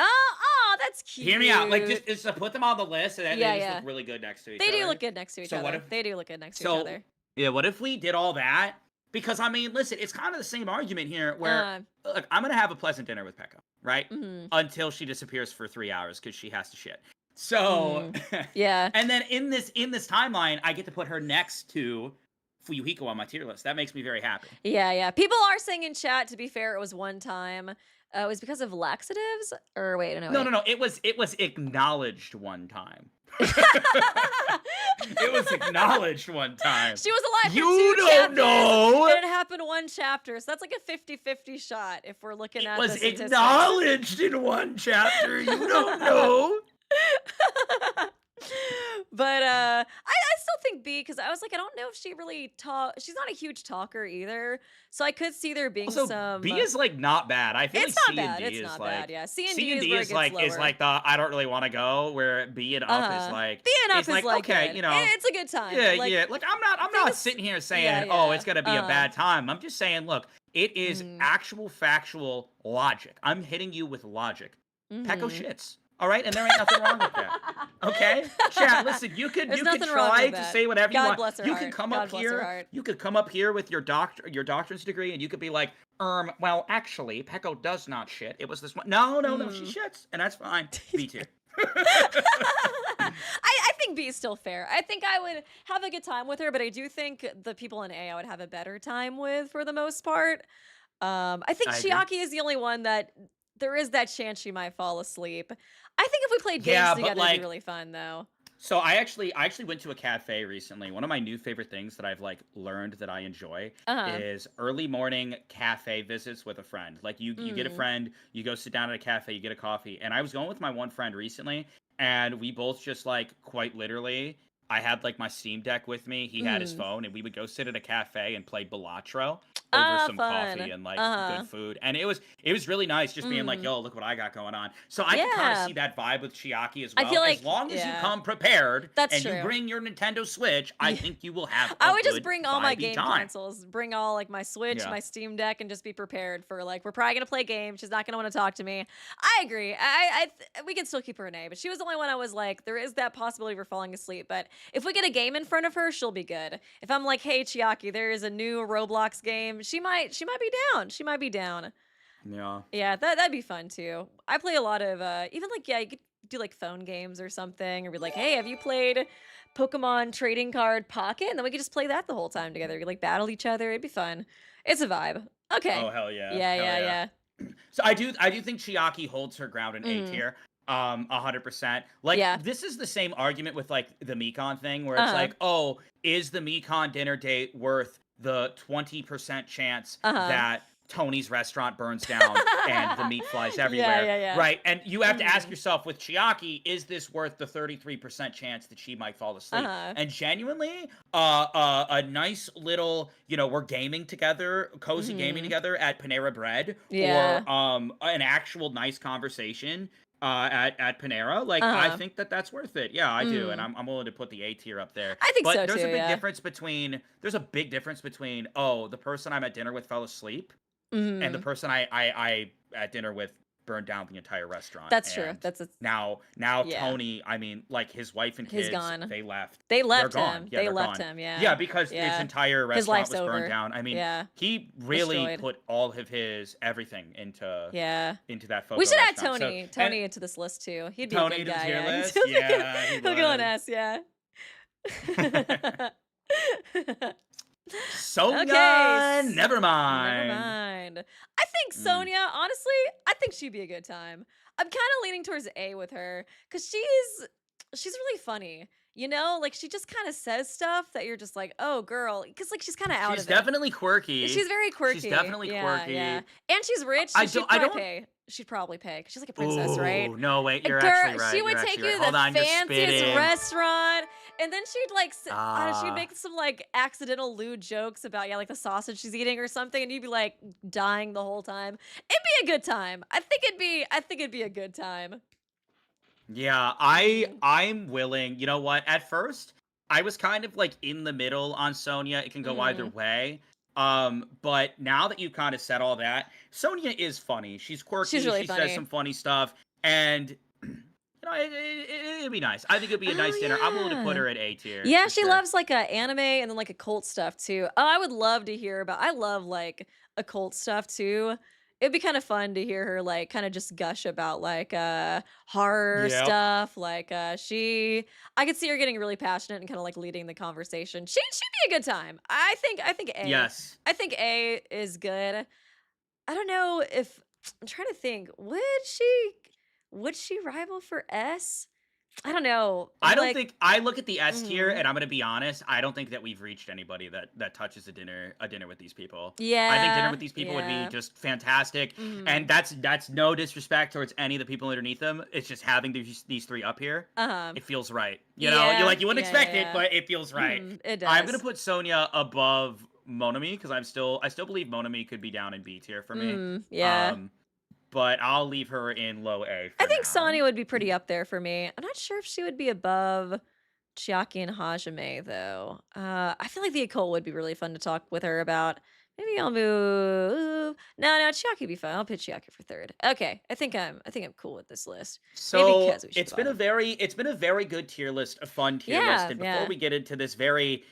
Oh, that's cute. Hear me out. Like, just to put them on the list, and then Yeah, they just yeah. look really good next to each They other. do look good next to each So what other. if- They do look good next to So- each other. Yeah, what if we did all that? Because, I mean, listen, it's kind of the same argument here where, look, I'm going to have a pleasant dinner with Peko, right? Mhm. Until she disappears for 3 hours because she has to shit. So, Yeah. and then in this timeline, I get to put her next to Fuyuhiko on my tier list. That makes me very happy. Yeah. People are saying in chat, to be fair, it was one time. It was because of laxatives? Or wait, no. No. It was acknowledged one time. It was acknowledged one time. She was alive for You 2 don't chapters. know. And it happened 1 chapter. So that's like a 50-50 shot if we're looking It at was the statistics. acknowledged in 1 chapter. You don't know. But I still think B, because I was like, I don't know if she really she's not a huge talker either. So I could see there being Also, some. B is like not bad. I feel It's like not C and bad. D It's is not like bad. Yeah, C and C D and is D where it is gets like lower. the I don't really want to go. Where B and up is like B and up it's is like okay, good. you know. It's a good time. Yeah, Like, yeah. Like I'm not things- sitting here saying, yeah, oh, yeah. it's gonna be a bad time. I'm just saying, look, it is actual factual logic. I'm hitting you with logic. Pecco shits. All right, and there ain't nothing wrong with that. Okay, chat. Listen, you can nothing wrong try with to that. say whatever you God want. bless her You heart. can come God up bless her here. heart. You could come up here with your doctorate's degree, and you could be like, well, actually, Pecco does not shit. It was this one. No, she shits, and that's fine. B tier. I think B is still fair. I think I would have a good time with her, but I do think the people in A I would have a better time with for the most part. I think I agree. Chiaki is the only one that there is that chance she might fall asleep. I think if we played games Yeah, but, together, it'd like- be really fun though. So I actually went to a cafe recently. One of my new favorite things that I've like learned that I enjoy is early morning cafe visits with a friend. Like you get a friend, you go sit down at a cafe, you get a coffee. And I was going with my one friend recently, and we both just like quite literally, I had like my Steam Deck with me, he had his phone, and we would go sit at a cafe and play Balatro over some Fun. coffee and like good food. And it was really nice just being like, yo, look what I got going on. So I can kind of Yeah. see that vibe with Chiaki as I well. feel like- as long as you yeah. come prepared That's and true. you bring your Nintendo Switch, I think you will have a I would just good, bring all my vibey game time. consoles, bring all like my Switch, Yeah. my Steam Deck, and just be prepared for like we're probably gonna play games. She's not gonna want to talk to me. I agree. We can still keep her an A, but she was the only one I was like, there is that possibility of her falling asleep. But if we get a game in front of her, she'll be good. If I'm like, hey Chiaki, there is a new Roblox game, she might be down. She might be down. Yeah. Yeah, that'd be fun too. I play a lot of even like you could do like phone games or something, or be like, hey, have you played Pokemon Trading Card Pocket? And then we could just play that the whole time together. We like battle each other. It'd be fun. It's a vibe. Okay. Oh hell yeah. Yeah, Hell yeah. So I do think Chiaki holds her ground in A tier. 100%. Like Yeah. this is the same argument with like the Mekon thing where it's like, oh, is the Mekon dinner date worth the 20% chance that Tony's restaurant burns down and the meat flies everywhere? yeah. Right? And you have to ask yourself with Chiaki, is this worth the 33% chance that she might fall asleep? And genuinely, a nice little, we're gaming together, cozy gaming together at Panera Bread, Yeah. or an actual nice conversation at Panera, like I think that's worth it. Yeah, I do, and I'm willing to put the A tier up there. I think but so, there's too, a big yeah. difference between the person I'm at dinner with fell asleep and the person I at dinner with burned down the entire restaurant. That's true. And That's now yeah. Tony, I mean, like his wife and He's kids, gone. they left. They left They're gone. him. Yeah, They they're left gone. him, yeah. Yeah, because his Yeah. entire His restaurant life's was burned over. down. I mean, Yeah. he really Destroyed. put all of his everything into that photo. We should add restaurant. Tony. So- Tony and- into this list too. He'd be Tony a good to the guy. tier Yeah. list? He'll be good. Yeah, he He'll go on would. S. Yeah. Sonia, Okay, never mind. Never mind. I think Sonia, honestly, I think she'd be a good time. I'm kind of leaning towards A with her because she's really funny. Like she just kind of says stuff that you're just like, oh, girl, because like she's kind of out She's of it. definitely quirky. She's very quirky. She's definitely Yeah, quirky. yeah. And she's rich. I So don't- I she'd don't- probably pay. She'd probably pay because she's like a princess, right? Ooh, no, wait, you're Girl, actually right. she would You're take actually you to right. Hold the on, you're fanciest spitting. restaurant, and then she'd like Ah. she'd make some like accidental lewd jokes about like the sausage she's eating or something, and you'd be like dying the whole time. It'd be a good time. I think it'd be a good time. Yeah, I'm willing. You know what? At first, I was kind of like in the middle on Sonia. It can go either way. But now that you kind of said all that, Sonia is funny. She's quirky. She's really she funny. says some funny stuff, and it'd be nice. I think it'd be a nice dinner. I'm willing to put her at A tier. Yeah, for she sure. loves like anime and then like occult stuff too. Oh, I would love to hear about. I love like occult stuff too. It'd be kind of fun to hear her like kind of just gush about like horror Yep. stuff. Like I could see her getting really passionate and kind of like leading the conversation. She'd be a good time. I think A. Yes. I think A is good. I don't know if I'm trying to think. Would she rival for S? I don't know. I don't Like, think I look at the S tier, mhm. and I'm gonna be honest. I don't think that we've reached anybody that touches a dinner with these people. I think dinner Yeah, with these people would be yeah. just fantastic, and Mhm. that's no disrespect towards any of the people underneath them. It's just having these three up here. Uh-huh. It feels right. You know, Yeah, you wouldn't yeah, yeah, expect it, yeah. but it feels right. It I'm gonna does. put Sonia above Monami because I still believe Monami could be down in B tier for me. Yeah. Um, but I'll leave her in low A I for think now. Sonya would be pretty up there for me. I'm not sure if she would be above Chiaki and Hajime though. I feel like the Ecole would be really fun to talk with her about. Maybe I'll move. No, Chiaki would be fun. I'll pitch Chiaki for third. Okay, I think I'm cool with this list. Maybe So Kazushi bottom. it's been a very good tier list, a fun tier list. Yeah, And before yeah, we get into this very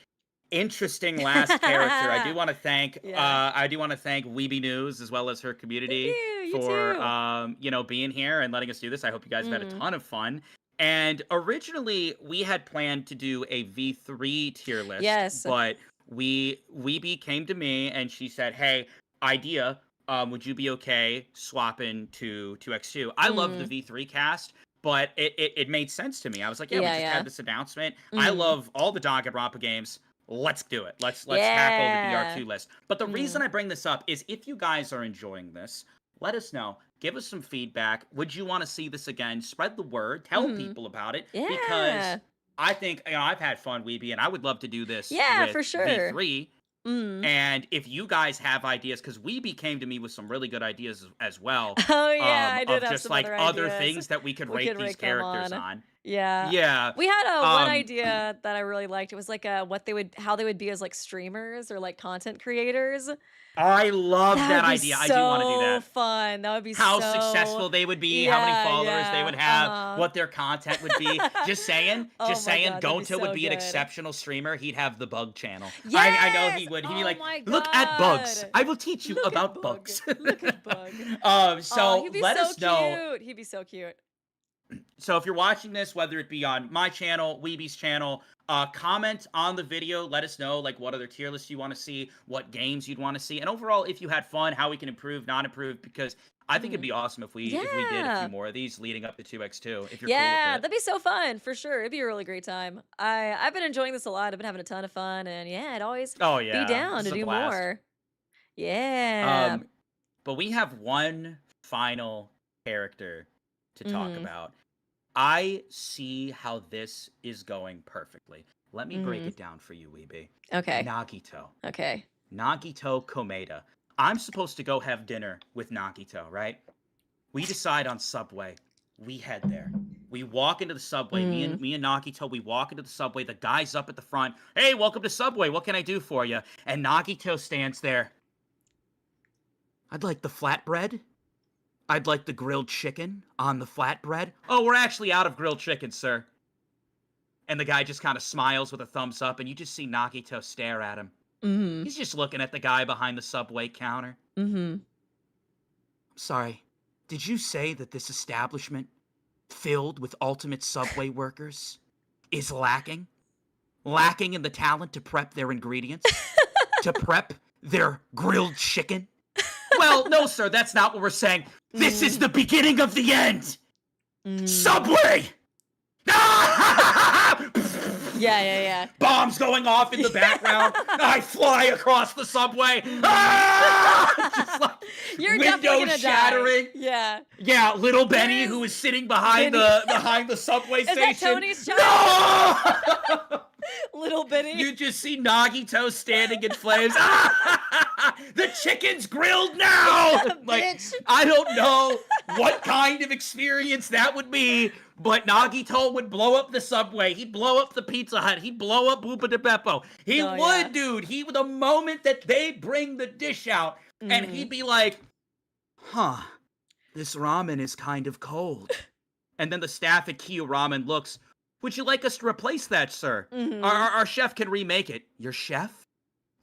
interesting last character, yeah. I do want to thank Weeby News as well as her Thank community you. You for too. being here and letting us do this. I hope you guys have had a Mm. ton of fun. And originally we had planned to do a V3 tier list, Yes. but Weeby came to me and she said, "Hey, idea, would you be okay swapping to 2x2?" I love the Mm. V3 cast, but it made sense to me. I was like, yeah, we Yeah, just yeah. had this announcement. I Mhm. love all the Danganronpa games. Let's do it. Let's tackle the Yeah. BR2 list. But the reason Mhm. I bring this up is if you guys are enjoying this, let us know. Give us some feedback. Would you want to see this again? Spread the word. Tell Mhm. people about it because Yeah. I think I've had fun, Weeby, and I would love to do this Yeah, with for sure. V3. Mm. And if you guys have ideas, because Weeby came to me with some really good ideas as well, Oh, yeah, I did of have just some like other other ideas. things that we could We rate could these rake them characters on. on. Yeah. Yeah. We had, one Um, idea that I really liked. It was like, how they would be as, like, streamers or, like, content creators. I love That would that be idea. I do want to do so that. fun. That would be How so successful they would be, how many yeah, followers they yeah, would have, uh-huh. what their content would be. Oh Just my saying, god, that'd be Gonta would so be an good. exceptional streamer. He'd have the bug channel. I know he Yes! would. He'd be Oh like, my look at bugs. god! I will teach you Look at about Bug. bugs. Look at Bug. Oh, So he'd be let so us know. cute. He'd be so cute. So if you're watching this, whether it be on my channel, Weeby's channel, comment on the video. Let us know like what other tier lists you want to see, what games you'd want to see, and overall if you had fun, how we can improve, not improve. Because I think it'd Mhm. be awesome if we did a few Yeah. more of these leading up to 2x2. If you're cool with Yeah, it. that'd be so fun for sure. It'd be a really great time. I've been enjoying this a lot. I've been having a ton of fun, and yeah, I'd always Oh be yeah, down this to is a do blast. more. Yeah. Um, but we have one final character to talk Mhm. about. I see how this is going perfectly. Let me break Mhm. it down for you, Weeby. Okay. Nagito. Okay. Nagito Komeda. I'm supposed to go have dinner with Nagito, right? We decide on Subway. We head there. We walk into the Subway. Mm. Me and Nagito, we walk into the Subway. The guy's up at the front. Hey, welcome to Subway. What can I do for you? And Nagito stands there. I'd like the flatbread. I'd like the grilled chicken on the flatbread. Oh, we're actually out of grilled chicken, sir. And the guy just kind of smiles with a thumbs up, and you just see Nagito stare at him. Mhm. He's just looking at the guy behind the Subway counter. Mhm. I'm sorry, did you say that this establishment, filled with ultimate Subway workers, is lacking? Lacking in the talent to prep their ingredients? To prep their grilled chicken? Well, no, sir, that's not what we're saying. This is Mm. the beginning of the end! Mm. Subway! Yeah, yeah, yeah. Bombs going off in the background. I fly across the subway. Just like You're definitely windows gonna shattering. die. Yeah. Yeah, little Benny There's who is sitting behind Benny. the subway Is station. that Tony's child? No! Little Benny. You just see Nagito standing in flames. The chicken's grilled now. Like Bitch. I don't know what kind of experience that would be, but Nagito would blow up the Subway. He'd blow up the Pizza Hut. He'd blow up Bupa de Beppo. He Oh, would, yeah. dude. The moment that they bring the dish out, and he'd be like, "Huh, this ramen is kind of cold." And then the staff at Kiyo Ramen looks, "Would you like us to replace that, sir? Mhm. Our chef can remake it." Your chef?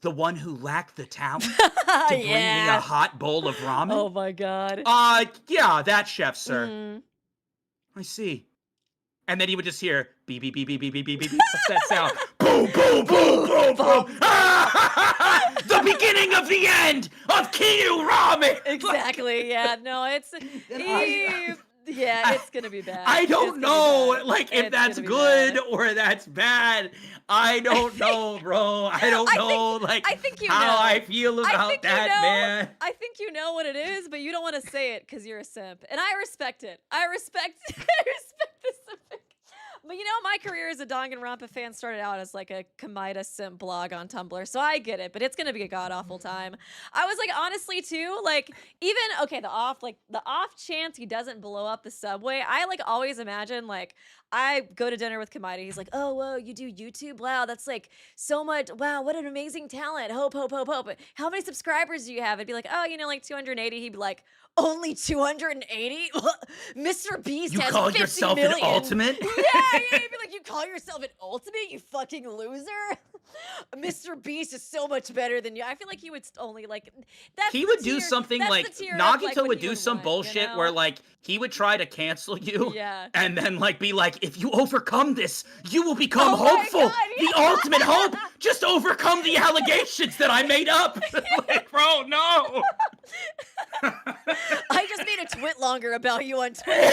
The one who lacked the talent to bring me a Yeah. hot bowl of ramen? Oh my god. Yeah, that chef, sir. Mm. I see. And then you would just hear beep, beep, beep, beep, beep, beep, beep, beep. What's that sound? Boom, boom, boom, boom, boom. The beginning of the end of Kiyu Ramen. Exactly. Yeah. No, it's Yeah, it's gonna be bad. I It's don't gonna be know, bad. like, if It's that's gonna be good bad. or that's bad. I don't know, bro. I don't know, like, I think you how know. I feel I about think you that, know. man. I think you know what it is, but you don't want to say it because you're a simp, and I respect it. I respect. I respect the simping. But you know, my career as a Danganronpa fan started out as like a Kamida simp blog on Tumblr, so I get it. But it's gonna be a god awful time. I was like, honestly, too, like even okay, the off chance he doesn't blow up the subway. I like always imagine like I go to dinner with Kamida. He's like, oh, whoa, you do YouTube? Wow, that's like so much. Wow, what an amazing talent. Hope, hope, hope, hope. How many subscribers do you have? I'd be like, oh, you know, like 280. He'd be like, only 280? Mr. Beast You has call 50 yourself million. an ultimate? Yeah, he'd be like, you call yourself an ultimate, you fucking loser? Mr. Beast is so much better than you. I feel like he would only like that's He the would do tier- something that's like the tier of, Nagito like, what would he do some want, bullshit you where know? like he would try to cancel you Yeah. and then like be like, if you overcome this, you will become Oh my hopeful. God, The yeah. ultimate hope. Just overcome the allegations that I made up. Like, bro, no. I just made a twit longer about you on Twitter.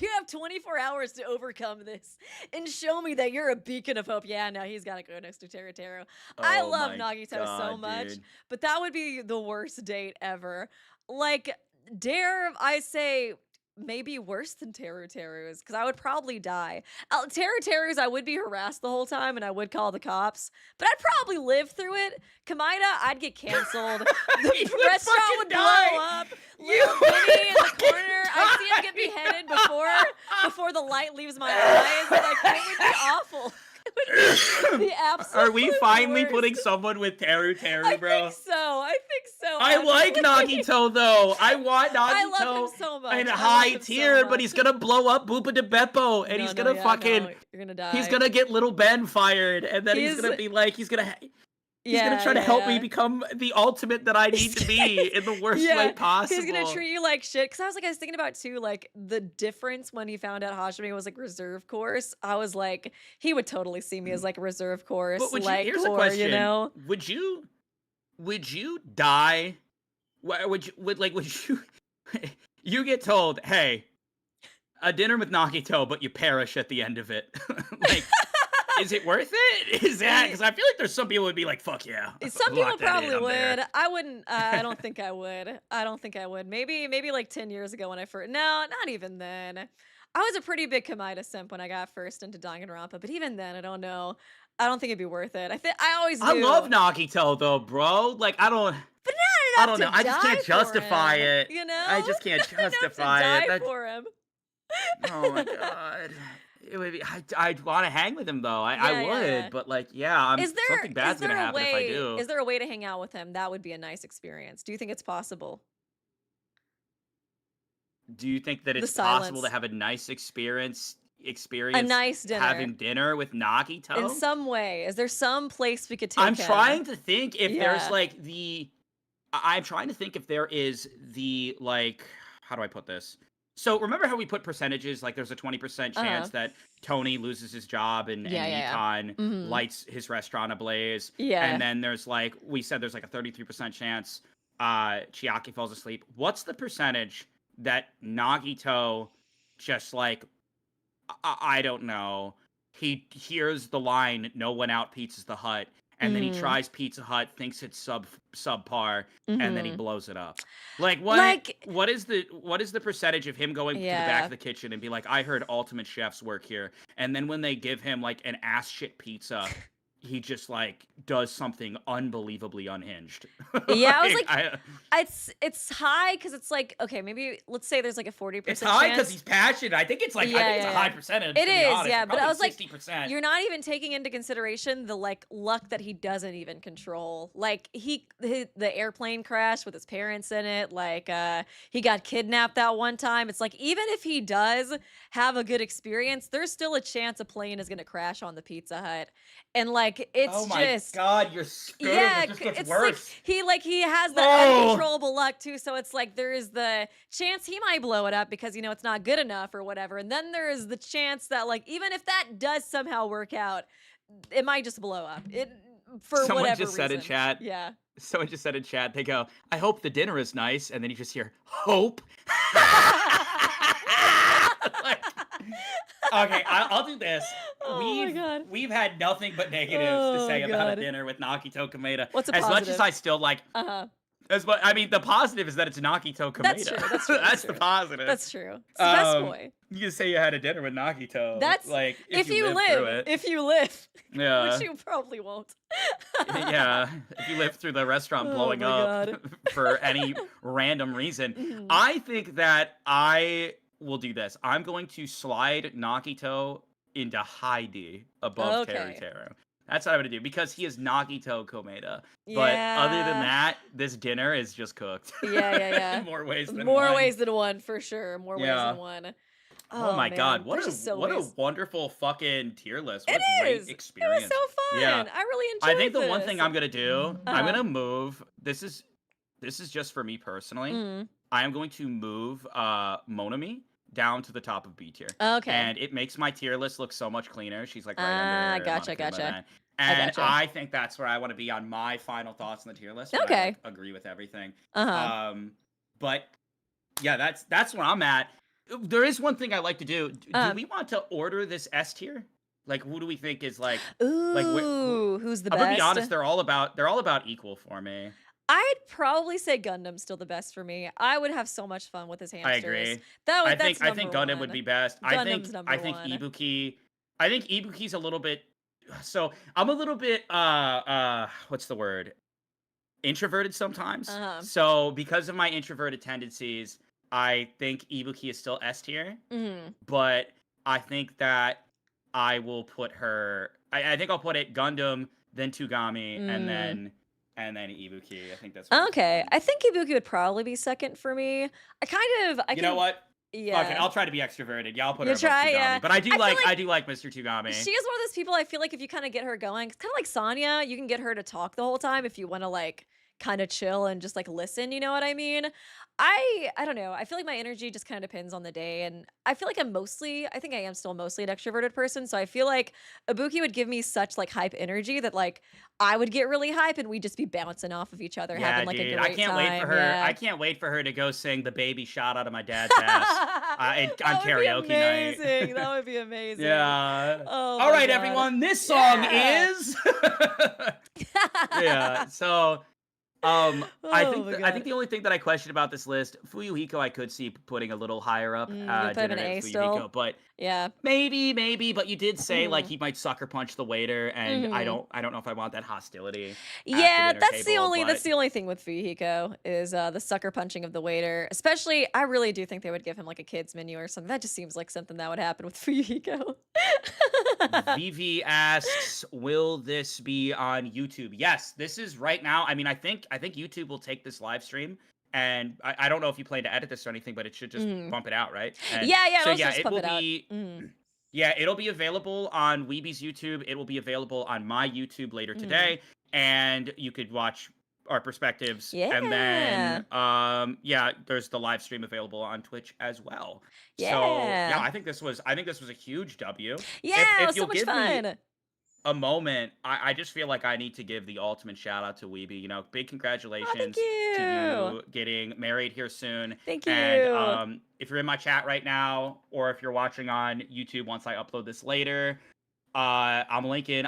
You have 24 hours to overcome this and show me that you're a beacon of hope. Yeah, no, he's got to go next to Teru. I Oh love my Nagito so God, much, dude. but that would be the worst date ever. Like, dare I say maybe worse than Teru's because I would probably die. Teru's, I would be harassed the whole time and I would call the cops, but I'd probably live through it. Kamida, I'd get canceled. The You would restaurant fucking would die. blow up. You Little would Vinny in the fucking corner. I'd see him get beheaded before the light leaves my eyes. Like, it would be awful. It would be the absolute Are we finally worst. putting someone with Teru, I bro? think so. I think so. I like actually. Nagito though. I want Nagito I love him so much. in I love high him so tier, but much. he's gonna blow up Bupa de Beppo, and No, he's no, gonna yeah, fucking, no, you're gonna die. he's gonna get little Ben fired, and then he's He's- gonna be like, he's gonna yeah, try to help me yeah. become the ultimate that I need to be in the worst Yeah, way possible. He's gonna treat you like shit. Cause I was thinking about too, like the difference when he found out Hashime was like reserve course. I was like, he would totally see me as like a reserve course. But would you, like, here's a or, question: you know, Would you die? Would you? You get told, hey, a dinner with Nagito, but you perish at the end of it. Like, is it worth it? Is that because I feel like there's some people would be like, fuck yeah. some people lock that in, probably I'm there. would. I wouldn't. I don't think I would. I don't think I would. Maybe like 10 years ago when I first. No, not even then. I was a pretty big Kamida simp when I got first into Danganronpa, but even then, I don't know. I don't think it'd be worth it. I always do. I love Nagito though, bro. Like I don't Not know. enough I to just can't die for justify him, it. You know, I just can't Not enough to justify die it. That- for him. Oh my god. It would be. I'd want to hang with him though. I Yeah, would, yeah. but like, yeah, Is there something bad's gonna happen if I do. Is there a way to hang out with him? That would be a nice experience. Do you think it's possible? Do you think that The it's possible to silence. have a nice experience A nice dinner. having dinner with Nagito? In some way, is there some place we could take I'm him? trying to think if there's Yeah. like I'm trying to think if there is the like how do I put this? So remember how we put percentages? Like there's a 20% chance that Tony loses his job and Yeah. Nikon Mhm. lights his restaurant ablaze. Yeah. And then there's like we said there's like a 33% chance Chiaki falls asleep. What's the percentage that Nagito just like I don't know. He hears the line "No one out Pizza the Hut," and then he tries Pizza Hut, thinks it's subpar, and then he Mhm. blows it up. Like what is the percentage of him going to the back Yeah. of the kitchen and be like, I heard Ultimate Chefs work here, and then when they give him like an ass shit pizza, he just like does something unbelievably unhinged. Yeah, I was like, it's high because it's like, okay, maybe let's say there's like a 40% it's high chance. because he's passionate. I think it's like I Yeah, think it's yeah, a high yeah. percentage. It to be is, honest. yeah, but I was like, 60%. You're not even taking into consideration the like luck that he doesn't even control. Like the airplane crash with his parents in it. Like he got kidnapped that one time. It's like even if he does have a good experience, there's still a chance a plane is gonna crash on the Pizza Hut. And like it's oh my just god, you're screwed. yeah, It just gets it's worse. like he has the No. uncontrollable luck too. So it's like there is the chance he might blow it up because you know it's not good enough or whatever. And then there is the chance that like even if that does somehow work out, it might just blow up. It for Someone whatever just said in reason. chat. Yeah. Someone just said in chat. They go, "I hope the dinner is nice," and then you just hear "hope." Like, okay, I'll do this. Oh my god. We've had nothing but negatives to Oh say about a god. dinner with Nagito Komeda. What's a As much as positive? I still like, Uh-huh. I mean, the positive is that it's Nagito Komeda. That's true. That's true. That's the positive. That's true. It's the best Um, boy. You can say you had a dinner with Nagito. That's like if you lived through live. it. If you live. Yeah. Which you probably won't. Yeah, if you live through the restaurant Oh blowing my up God. for any random reason, Mhm. I think that I will do this. I'm going to slide Nagito into high D above Teru Okay. Teru. That's what I'm going to do because he is Nagito Komeda. Yeah. But other than that, this dinner is just cooked. Yeah. In more ways than More one. ways than one, for sure. More ways Yeah. than one. Oh my man. god, There's just so many. a wonderful fucking tier list. What It a great is. experience. It was so fun. Yeah. I really enjoyed I think the one this. thing I'm gonna do, I'm Uh-huh. gonna move. This is just for me personally. Mm. I am going to move Monami down to the top of B tier. Okay. And it makes my tier list look so much cleaner. She's like right Ah, under gotcha, Monica gotcha. Levitt. And gotcha. I think that's where I want to be on my final thoughts on the tier list. but I, Okay. like, agree with everything. Uh-huh. But yeah, that's where I'm at. There is one thing I like to do. Do we want to order this S tier? Like, who do we think is like? Ooh, who's the I'm best? gonna be honest. They're all about equal for me. I'd probably say Gundam's still the best for me. I would have so much fun with his hamsters. I agree. That's I think Gundam number would one. be best. Gundam's number I think one. Ibuki. I think Ibuki's a little bit. So I'm a little bit what's the word? Introverted sometimes. Uh-huh. So because of my introverted tendencies, I think Ibuki is still S tier. Mhm. But I think that I will put her. I think I'll put it Gundam, then Tugami, and then Ibuki. I think that's what Okay. I think Ibuki would probably be second for me. You know what? Yeah. Okay, I'll try to be extroverted. Yeah, I'll put her You above try, Tugami. yeah. But I do I feel like I do like Mr. Tugami. She is one of those people I feel like if you kind of get her going, it's kind of like Sonya. You can get her to talk the whole time if you want to like kind of chill and just like listen, you know what I mean? I don't know. I feel like my energy just kind of depends on the day and I feel like I think I am still mostly an extroverted person, so I feel like Ibuki would give me such like hype energy that like I would get really hype and we'd just be bouncing off of each other Yeah, having like dude. a great I can't time. wait for her. Yeah. I can't wait for her to go sing "The Baby Shot Out of My Dad's Ass" on That would be karaoke night. amazing. That would be amazing. Yeah. Oh All my right, God. everyone. This song Yeah. is. Yeah. So, I Oh my think God. the only thing that I question about this list, Fuyuhiko, I could see putting a little higher up. You put him in Dinner A at still? Fuyuhiko, but Yeah. maybe. But you did say like he might sucker punch the waiter, and I Mhm. don't know if I want that hostility. At Yeah, the dinner that's the table, only but- thing with Fuyuhiko is the sucker punching of the waiter. Especially, I really do think they would give him like a kids menu or something. That just seems like something that would happen with Fuyuhiko. Vivi asks, "Will this be on YouTube?" Yes, this is right now. I mean, I think YouTube will take this live stream, and I don't know if you plan to edit this or anything, but it should just bump it out, right? And Yeah, So it'll yeah, just it pump will it out. be. Yeah, it'll be available on Weeby's YouTube. It will be available on my YouTube later today, and you could watch our perspectives. And then, yeah, there's the live stream available on Twitch as well. So yeah, Yeah. I think this was a huge W. Yeah, it if was so you'll much give me fun. a moment, I just feel like I need to give the ultimate shout out to Weeby. You know, big congratulations to you getting married here soon. Thank you. And if you're in my chat right now, or if you're watching on YouTube once I upload this later, I'm linking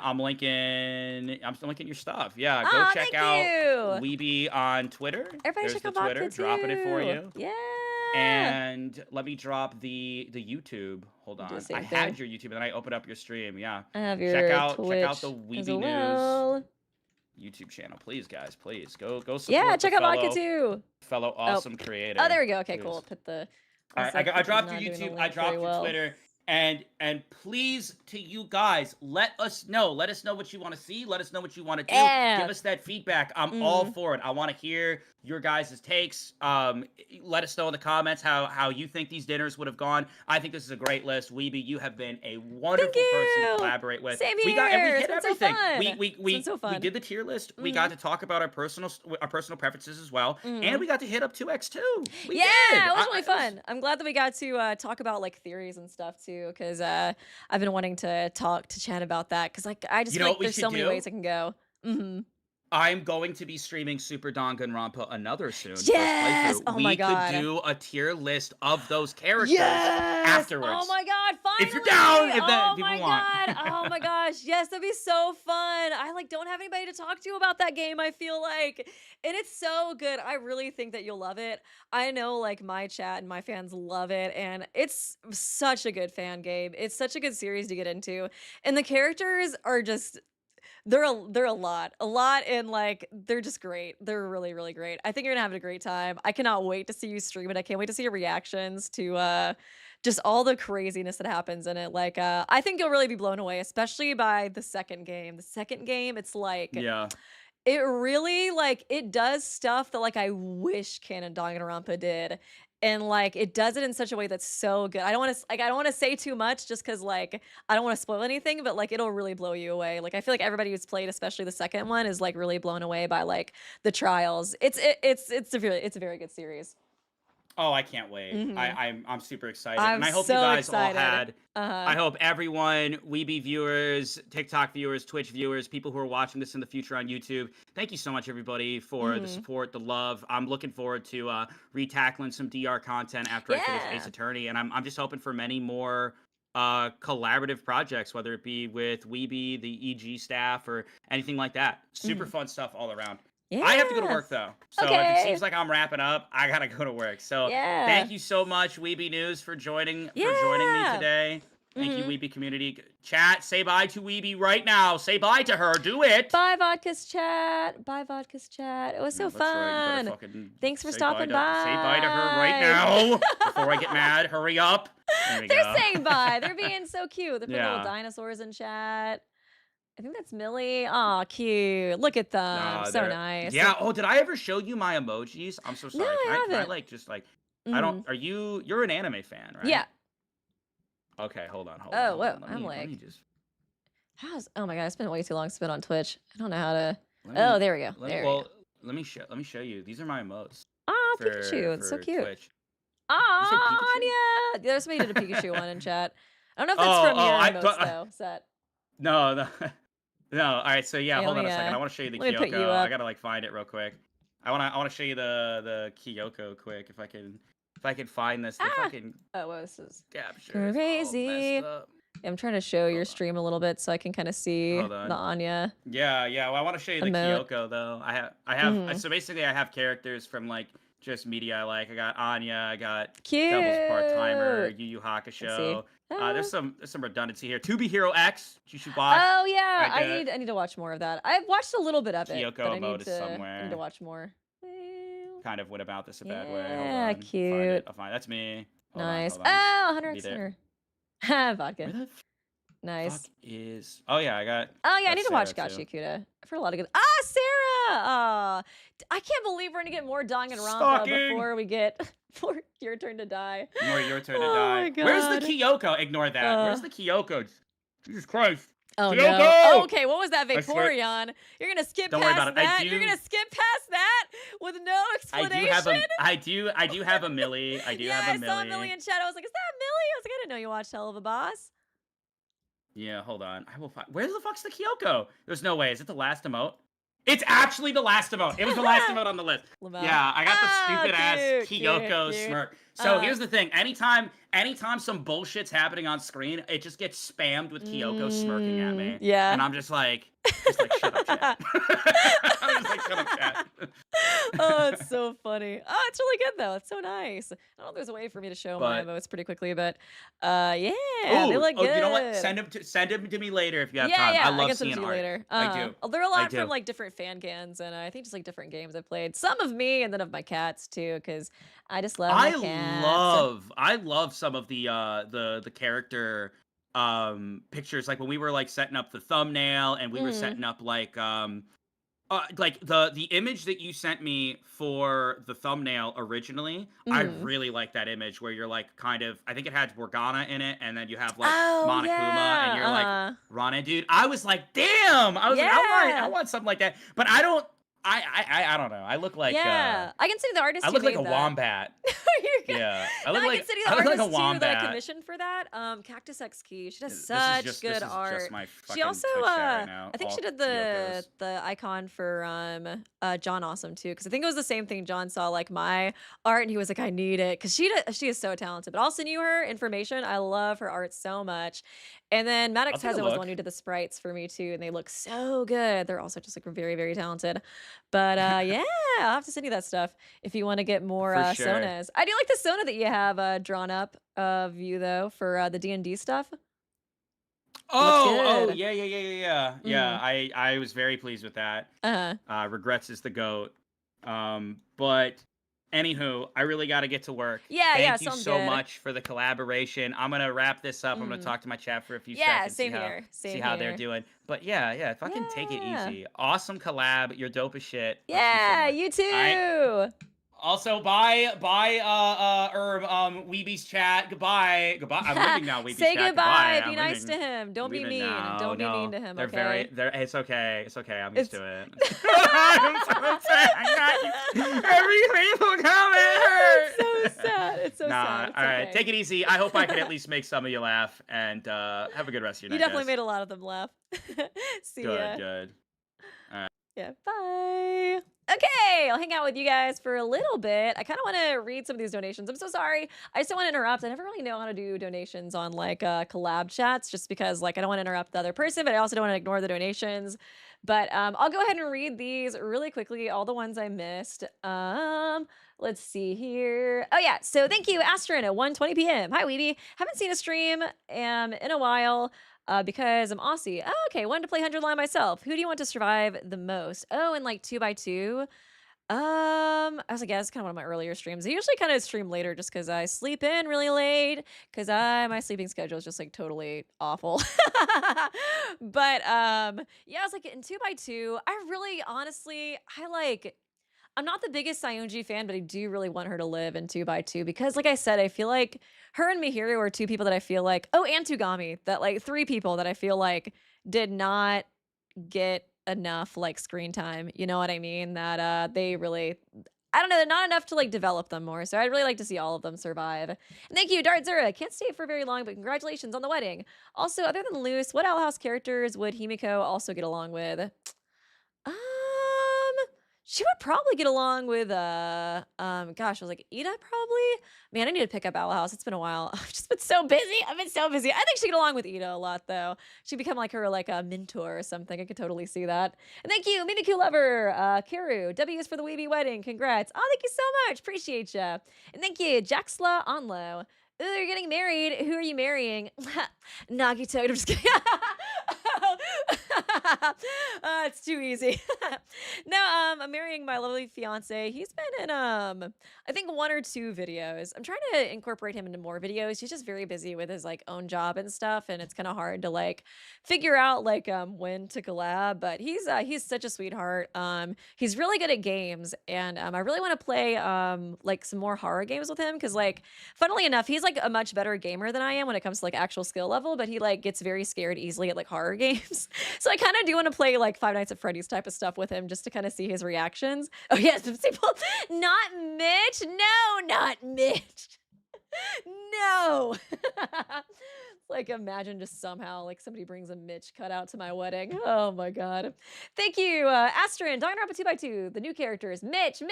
your stuff. Yeah, go Aw, check thank out you. Weeby on Twitter. Everybody There's check the out Twitter, Vodka dropping it for too. you. Yeah. And let me drop the YouTube. Hold Do the on. same I had thing. your YouTube and then I opened up your stream. Yeah. I have your Check out Twitch the as Weeby News well. YouTube channel, please, guys. Please go support. Yeah, the check out Vodka fellow, too. fellow awesome creator. Oh, there we go. Okay, Please. cool. Put the. All right, I dropped your Not doing the YouTube. I link dropped very your well. Twitter. And please, to you guys, let us know. Let us know what you want to see. Let us know what you want to do. Yeah. Give us that feedback. I'm all for it. I want to hear your guys' takes. Let us know in the comments how you think these dinners would have gone. I think this is a great list. Weeby, you have been a wonderful person to collaborate with. Same We here. hit It's been so everything. fun. We It's been so fun. did the tier list. We got to talk about our personal preferences as well, and we got to hit up 2x2. We Yeah, did. it was really fun. I'm glad that we got to talk about like theories and stuff too, because I've been wanting to chat about that because like I just You feel know like what we there's so should many do? ways I can go. I'm going to be streaming Super Danganronpa another soon. Yes! First playthrough. Oh my We could god. do a tier list of those characters Yes! afterwards. Oh my god, finally! If you're down, if oh people my want. god! Oh my gosh, yes, that'd be so fun. I like don't have anybody to talk to about that game, I feel like. And it's so good. I really think that you'll love it. I know like my chat and my fans love it, and it's such a good fan game. It's such a good series to get into. And the characters are just they're a lot, and like they're just great. They're really, really great. I think you're gonna have a great time. I cannot wait to see you stream it. I can't wait to see your reactions to just all the craziness that happens in it. Like I think you'll really be blown away, especially by the second game. The second game, it's like Yeah. it really like it does stuff that like I wish Canon Danganronpa did. And like it does it in such a way that's so good. I don't want to like I don't want to say too much just cuz like I don't want to spoil anything, but like it'll really blow you away. Like I feel like everybody who's played, especially the second one, is like really blown away by like the trials. It's a very good series. Oh, I can't wait. Mhm. I'm super excited. I'm And I hope so you guys excited. all had Uh-huh. I hope everyone, Weeby viewers, TikTok viewers, Twitch viewers, people who are watching this in the future on YouTube, thank you so much, everybody, for the Mhm. support, the love. I'm looking forward to retackling some DR content after I finish Ace Yeah. Attorney, and I'm just hoping for many more collaborative projects, whether it be with Weeby, the EG staff, or anything like that. Super Mhm. fun stuff all around. I have to go to work Yes. though, so if it Okay. seems like I'm wrapping up, I gotta go to work. So Yeah. thank you so much, Weeby News, for joining me Yeah. today. Thank you, Mhm. Weeby community. Chat, say bye to Weeby right now. Say bye to her. Do it. Bye, Vodka's chat. Bye, Vodka's chat. It was so No, that's right. You better fun. fucking Thanks for say bye stopping to her right by. now before I get mad. Hurry up. There we They're go. saying bye. They're being so cute. They're putting little Yeah. dinosaurs in chat. I think that's Millie. Aw, cute. Look at them. So There. nice. Yeah. Oh, did I ever show you my emojis? I'm so No, sorry. Can I I haven't. like just like I don't? Mhm. Are you're an anime fan, right? Yeah. Okay. Hold on. Oh, whoa. Let I'm me like, just oh my god, it's been way too long to spend on Twitch. I don't know how to. let Oh, me there we go. let me There we go. well let me show you. These are my emotes Aw, for Pikachu. It's so cute. Twitch. You say Aw, Pikachu? Anya. There's somebody did a Pikachu one in chat. I don't know if that's Oh, from your I emotes though. Set. no, no, no. All right, so yeah, Yeah, hold let on me, a second. I want to show you the let me put you Kyoko. I up. gotta like find it real quick. I wanna show you the Kyoko quick if I can find this. The Ah! fucking Oh, well, this is capture is all crazy. messed up. I'm trying to show your Hold on. stream a little bit so I can kind of see Hold the on. Anya Yeah. Well, I want to show you the emote. Kyoko though. I have Mhm. so basically I have characters from like just media I like. I got Anya. I got Cute. Devil's Part-Timer, Yu Yu Let's see. Hakusho. Ah. There's some redundancy here. To Be Hero X, you should watch. Oh yeah, Right, I need to watch more of that. I've watched a little bit of it, Kyoko but I emote need is to somewhere. watch more. Well, Kind of went about this a bad way. Hold yeah, on. cute. I'll find it. That's me. Hold on, Nice. hold on. Oh, Hunter Be X there. Hunter. Vodka. Where the Nice. fuck is? Oh yeah, I got. Oh yeah, I That's need to watch Sarah, Gachi too. Kuda. I've heard a lot of good. Sarah. I can't believe we're gonna get more Danganronpa Stalking! before we get for your turn to die. More your turn to Oh die. my Where's the God. Kyoko? Ignore that. Where's the Kyoko? Jesus Christ. Oh Kyoko! no. Okay, what was that, I swear- Vaporeon? You're gonna skip Don't worry past about it. I that? You're do- gonna skip past that with no explanation? I do have a Millie. I do yeah, have a I saw Millie in chat. I was like, is that Millie? I was like, I didn't know you watched Hell of a Boss. Yeah, hold on. I will find. Where the fuck's the Kyoko? There's no way. Is it the last emote? It's actually the last emote. It was the last emote on the list. Lamau. Yeah, I got the stupid ass cute, Kyoko cute. smirk. So here's the thing. Anytime some bullshit's happening on screen, it just gets spammed with Kyoko smirking at me. Yeah. And I'm just like shut up, chat. I'm just like, shut up, chat. Oh, it's so funny. Oh, it's really good though. It's so nice. I don't know if there's a way for me to show my But- emotes pretty quickly, but yeah, they look good. You know what? Send him to me later if you have time. Yeah, I love can send seeing it to you art. later. I do. There are a lot do. from like different fan cans, and I think just like different games I've played. Some of me, and then of my cats too, because I just love my cats. I love some of the character pictures, like when we were like setting up the thumbnail and we were setting up like the image that you sent me for the thumbnail originally. I really like that image where you're like kind of, I think it had Morgana in it, and then you have like Monokuma, and you're like running, dude. I was like, damn. I was like, I want something like that, but I don't. I don't know. I look like Yeah, I can see the artist I who look like made a that. wombat. You're good. Yeah, I No, look I like can see I the look like artist a too that I wombat. commissioned for that. Cactus X Key. She does This such good is just art. my She fucking also, Twitch chat right now. I think she All did Kyokos. the icon for John Awesome too, because I think it was the same thing. John saw like my art and he was like, I need it, because she is so talented. But I'll send you her information. I love her art so much. And then I'll Maddox take a Has It was the look. one who did the sprites for me too, and they look so good. They're also just like very, very talented. But yeah, I'll have to send you that stuff if you want to get more For sure. Sonas. I do like the Sona that you have drawn up of you though for the D&D stuff. Oh, Good. yeah, yeah, yeah, yeah, yeah. Yeah, I was very pleased with that. Uh-huh. Regrets is the goat. But anywho, I really got to get to work. Yeah, Thank you sounds so good. much for the collaboration. I'm gonna wrap this up. I'm gonna Mhm. talk to my chat for a few Yeah, seconds, same here. see Same how they're here. doing. But yeah, fucking take it Yeah. easy. Awesome collab. You're dope as shit. Love you so Yeah, much. you All right. too. Also, bye, Weeby's chat. Goodbye. I'm leaving now, Weeby's Say chat. goodbye. Goodbye. Be I'm nice to leaving. him. Don't be Leaving mean. now. Don't be mean No, to him, they're okay? it's okay. It's okay. I'm used It's to it. I'm so upset. I got you. Everything will come and hurt. It's so sad. It's so Nah, sad. It's all right. okay. Take it easy. I hope I can at least make some of you laugh, and have a good rest of your You night, definitely guys. made a lot of them laugh. See ya. Good. Yeah, bye. Okay, I'll hang out with you guys for a little bit. I kind of want to read some of these donations. I'm so sorry. I just don't want to interrupt. I never really know how to do donations on like collab chats just because like I don't want to interrupt the other person, but I also don't want to ignore the donations. But I'll go ahead and read these really quickly, all the ones I missed. Let's see here. Oh yeah, so thank you, Astrin at 1:20 p.m. Hi, Weeby. Haven't seen a stream in a while. Because I'm Aussie. Oh, okay, wanted to play 100 line myself. Who do you want to survive the most? Oh, and like 2x2. I was like, yeah, that's kind of one of my earlier streams. I usually kind of stream later just because I sleep in really late because my sleeping schedule is just like totally awful. But yeah, I was like in 2x2. I really honestly, I'm not the biggest Sayunji fan, but I do really want her to live in 2x2 because, like I said, I feel like her and Mihiru are two people that I feel like, oh, and Tugami, that like three people that I feel like did not get enough like screen time. You know what I mean? That they really, I don't know, not enough to like develop them more. So I'd really like to see all of them survive. And thank you, Dart Zura. Can't stay for very long, but congratulations on the wedding. Also, other than Luce, what Owl House characters would Himiko also get along with? She would probably get along with gosh, I was like Ida probably. Man, I need to pick up Owl House. It's been a while. I've just been so busy. I've been so busy. I think she'd get along with Ida a lot though. She'd become like her like a mentor or something. I could totally see that. And thank you, Mimikyu Lover, Kiru. W is for the Weeby wedding. Congrats. Oh, thank you so much. Appreciate you. And thank you, Jaxla Onlo. Ooh, you're getting married. Who are you marrying? Nagito. I'm just kidding. It's too easy. No, I'm marrying my lovely fiance. He's been in I think 1 or 2 videos. I'm trying to incorporate him into more videos. He's just very busy with his like own job and stuff, and it's kind of hard to like figure out like when to collab. But he's such a sweetheart. He's really good at games, and I really want to play like some more horror games with him because like funnily enough, he's like a much better gamer than I am when it comes to like actual skill level, but he like gets very scared easily at like horror games. So I kind of do want to play like Five Nights at Freddy's type of stuff with him just to kind of see his reactions. Oh yes, people, not Mitch. No, not Mitch. No. Like imagine just somehow like somebody brings a Mitch cutout to my wedding. Oh my god. Thank you, Astrin, Danganronpa 2x2. The new characters, Mitch, and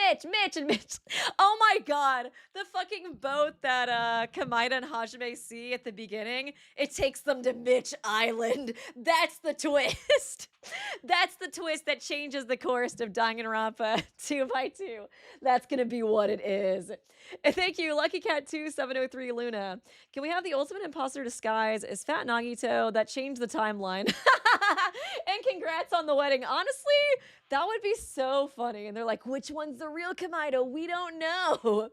Mitch. Oh my god. The fucking boat that Kamaida and Hajime see at the beginning, it takes them to Mitch Island. That's the twist. That's the twist that changes the course of Danganronpa 2x2. That's gonna be what it is. And thank you, Lucky Cat 2703 Luna. Can we have the ultimate imposter disguise as Fat Nagito that changed the timeline? And congrats on the wedding. Honestly, that would be so funny. And they're like, which one's the real Kamaito? We don't know.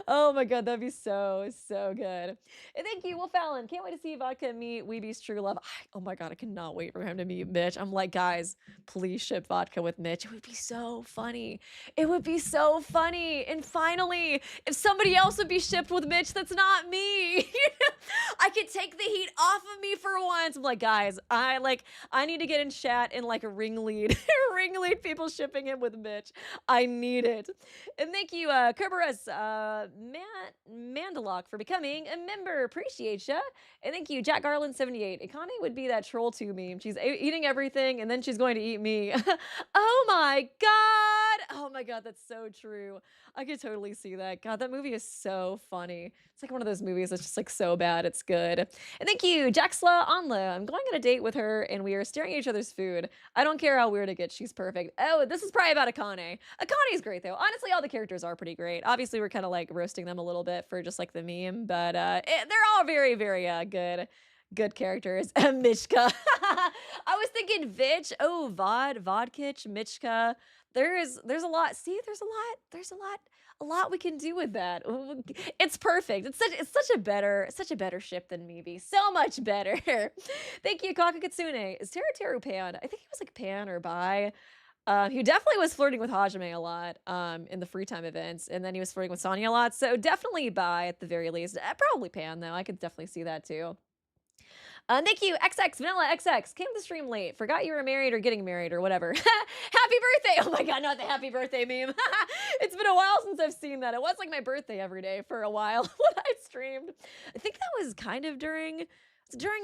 Oh my god, that'd be so good. And thank you, Will Fallon. Can't wait to see Vodka meet Weeby's true love. Oh my god, I cannot wait for him to meet Mitch. I'm like, guys, please ship Vodka with Mitch. It would be so funny. It would be so funny. And finally, if somebody else would be shipped with Mitch that's not me, I could take the heat off of me for once. I'm like, guys, I need to get in chat and like ringlead, ringlead people shipping him with Mitch. I need it. And thank you, Kerberos, Mandalock for becoming a member. Appreciate ya. And thank you, Jack Garland 78. Akane would be that troll 2 meme. She's eating everything and then she's going to eat me. Oh my god. Oh my god, that's so true. I could totally see that. God, that movie is so funny. It's like one of those movies that's just like so bad it's good. And thank you, Jaxla Onla. I'm going on a date with her and we are staring at each other's food. I don't care how weird it gets. She's perfect. Oh, this is probably about Akane. Akane's great though. Honestly, all the characters are pretty great. Obviously, we're kind of like roasting them a little bit for just like the meme, but they're all very, very good characters. Michka. I was thinking Vitch. Oh, Vodkitch, Michka. There's a lot. See, there's a lot we can do with that. It's perfect. It's such a better ship than Meeby. So much better. Thank you, Kakakitsune. Is Teru pan? I think he was like pan or bi. He definitely was flirting with Hajime a lot in the free time events, and then he was flirting with Sonya a lot. So definitely bi at the very least. Probably pan though. I could definitely see that too. Thank you, XX Vanilla XX. Came to the stream late. Forgot you were married or getting married or whatever. Happy birthday! Oh my god, not the happy birthday meme. It's been a while since I've seen that. It was like my birthday every day for a while when I streamed. I think that was kind of during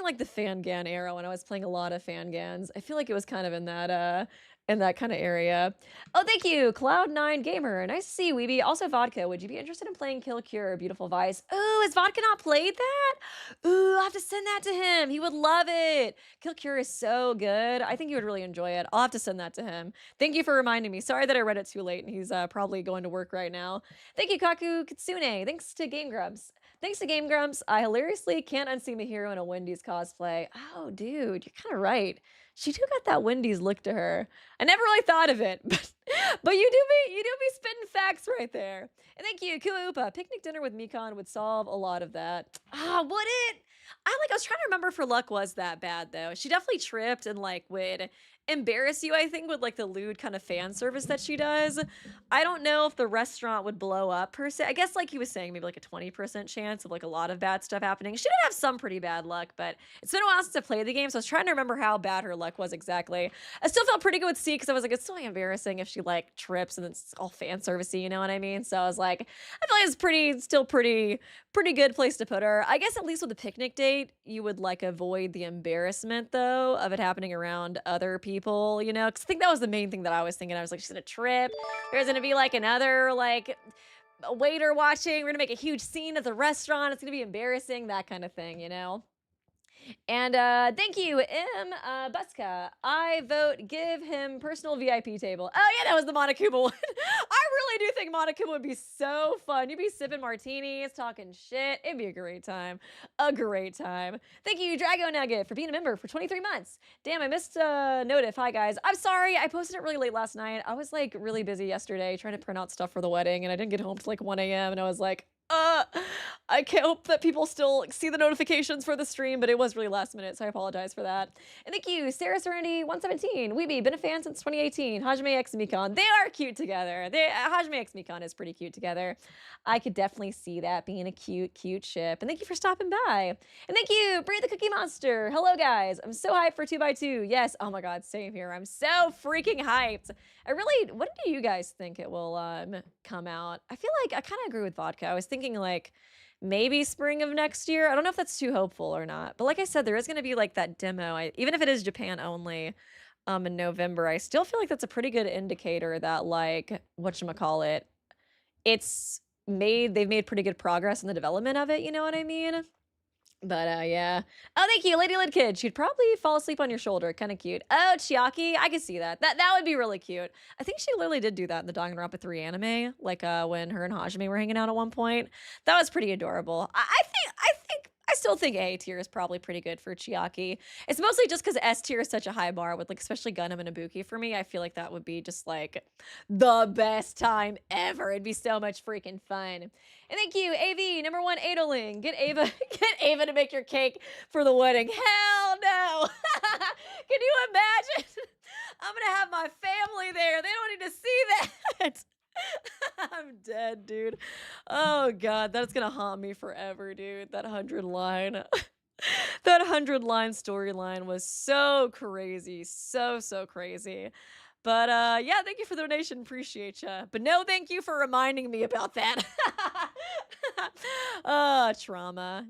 like the Fangan era when I was playing a lot of Fangans. I feel like it was kind of in that kind of area. Oh, thank you, Cloud9 Gamer. Nice to see you, Weeby. Also, Vodka, would you be interested in playing Kill Cure, Beautiful Vice? Ooh, has Vodka not played that? Ooh, I'll have to send that to him. He would love it. Kill Cure is so good. I think he would really enjoy it. I'll have to send that to him. Thank you for reminding me. Sorry that I read it too late and he's probably going to work right now. Thank you, Kaku Kitsune. Thanks to Game Grumps. Thanks to Game Grumps, I hilariously can't unsee my hero in a Wendy's cosplay. Oh, dude, you're kind of right. She do got that Wendy's look to her. I never really thought of it, but you do be spitting facts right there. And thank you, Kuupa. Picnic dinner with Mikon would solve a lot of that. Ah, would it? I was trying to remember if her luck was that bad though. She definitely tripped and like would embarrass you, I think, with like the lewd kind of fan service that she does. I don't know if the restaurant would blow up per se. I guess like he was saying, maybe like a 20% chance of like a lot of bad stuff happening. She did have some pretty bad luck, but it's been a while since I played the game, so I was trying to remember how bad her luck was exactly. I still felt pretty good with C because I was like, it's still embarrassing if she like trips and it's all fan servicey, you know what I mean? So I was like, I feel like it's still pretty good place to put her. I guess at least with the picnic date, you would like avoid the embarrassment though of it happening around other people, you know? Because I think that was the main thing that I was thinking. I was like, she's gonna trip. There's gonna be like another like a waiter watching. We're gonna make a huge scene at the restaurant. It's gonna be embarrassing, that kind of thing, you know? And thank you, M. Buska. I vote give him personal VIP table. Oh yeah, that was the Monokuma one. I really do think Monokuma would be so fun. You'd be sipping martinis, talking shit. It'd be a great time. A great time. Thank you, Drago Nugget, for being a member for 23 months. Damn, I missed notif. Hi guys. I'm sorry. I posted it really late last night. I was like really busy yesterday trying to print out stuff for the wedding, and I didn't get home till like 1 a.m. and I was like, I can't hope that people still see the notifications for the stream, but it was really last minute, so I apologize for that. And thank you, Sarah Serenity 117. Weeby, been a fan since 2018. Hajime X Mikon, they are cute together. Hajime X Mikon is pretty cute together. I could definitely see that being a cute ship. And thank you for stopping by. And thank you, Breathe the Cookie Monster. Hello, guys. I'm so hyped for 2x2. Yes, oh my god, same here. I'm so freaking hyped. When do you guys think it will come out? I feel like I kind of agree with Vodka. I was thinking like maybe spring of next year. I don't know if that's too hopeful or not. But like I said, there is going to be like that demo. Even if it is Japan only in November, I still feel like that's a pretty good indicator that like, whatchamacallit, they've made pretty good progress in the development of it, you know what I mean? But yeah. Oh, thank you, Lady Lid Kid. She'd probably fall asleep on your shoulder. Kind of cute. Oh, Chiaki. I could see that. That would be really cute. I think she literally did do that in the Danganronpa 3 anime, like when her and Hajime were hanging out at one point. That was pretty adorable. I still think A tier is probably pretty good for Chiaki. It's mostly just because S tier is such a high bar with like especially Gundam and Ibuki for me. I feel like that would be just like the best time ever. It'd be so much freaking fun. And thank you, AV number 1 Adoling. Get Ava to make your cake for the wedding. Hell no. Can you imagine? I'm gonna have my family there. They don't need to see that. I'm dead, dude. Oh god, that's gonna haunt me forever, dude. That 100 line. That That 100-line storyline was so crazy. So crazy. But yeah, thank you for the donation. Appreciate ya. But no, thank you for reminding me about that. Oh, trauma.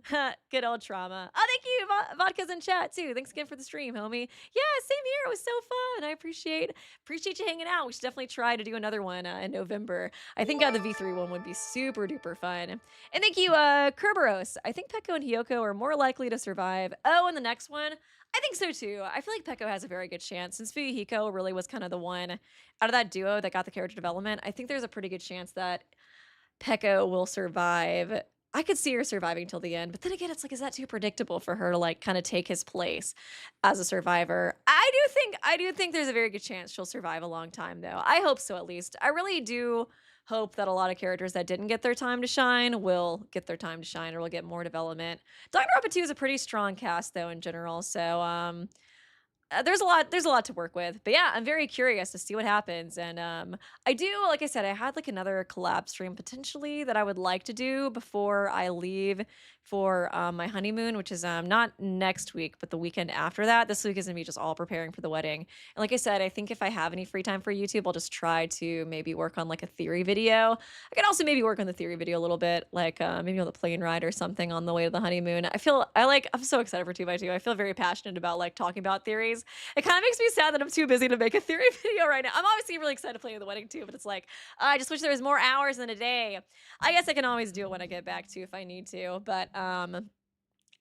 Good old trauma. Oh, thank you, Vodka's in chat too. Thanks again for the stream, homie. Yeah, same here. It was so fun. I appreciate you hanging out. We should definitely try to do another one in November. I think the V3 one would be super duper fun. And thank you, Kerberos. I think Pekko and Hiyoko are more likely to survive. Oh, and the next one, I think so too. I feel like Pekko has a very good chance since Fuyuhiko really was kind of the one out of that duo that got the character development. I think there's a pretty good chance that Pekko will survive. I could see her surviving till the end, but then again, it's like, is that too predictable for her to like kind of take his place as a survivor? I do think there's a very good chance she'll survive a long time, though. I hope so, at least. I really do hope that a lot of characters that didn't get their time to shine will get their time to shine or will get more development. Danganronpa 2 is a pretty strong cast, though, in general. So, there's a lot to work with. But yeah, I'm very curious to see what happens. And I do, like I said, I had like another collab stream potentially that I would like to do before I leave for my honeymoon, which is not next week, but the weekend after that. This week is gonna be just all preparing for the wedding. And like I said, I think if I have any free time for YouTube, I'll just try to maybe work on like a theory video. I can also maybe work on the theory video a little bit, like maybe on the plane ride or something on the way to the honeymoon. I'm so excited for 2x2. I feel very passionate about like talking about theories. It kind of makes me sad that I'm too busy to make a theory video right now. I'm obviously really excited to play in the wedding too, but it's like, I just wish there was more hours in a day. I guess I can always do it when I get back too if I need to. But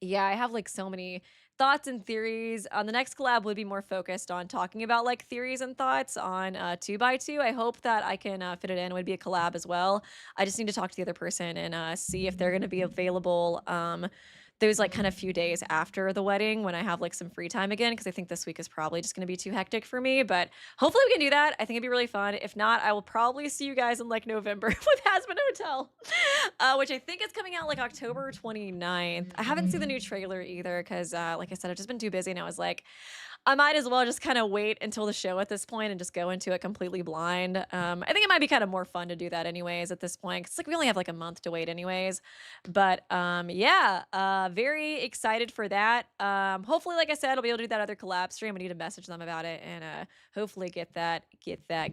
yeah, I have like so many thoughts and theories. The next collab would be more focused on talking about like theories and thoughts on 2x2. I hope that I can fit it in. It would be a collab as well. I just need to talk to the other person and see if they're going to be available those like kind of few days after the wedding when I have like some free time again, because I think this week is probably just going to be too hectic for me. But hopefully we can do that. I think it'd be really fun. If not, I will probably see you guys in like November with Hasbin Hotel, which I think is coming out like October 29th. I haven't seen the new trailer either because, like I said, I've just been too busy, and I was like, I might as well just kind of wait until the show at this point and just go into it completely blind. I think it might be kind of more fun to do that anyways at this point. 'Cause like we only have like a month to wait anyways. But yeah, very excited for that. Hopefully, like I said, I'll be able to do that other collab stream. I need to message them about it and hopefully get that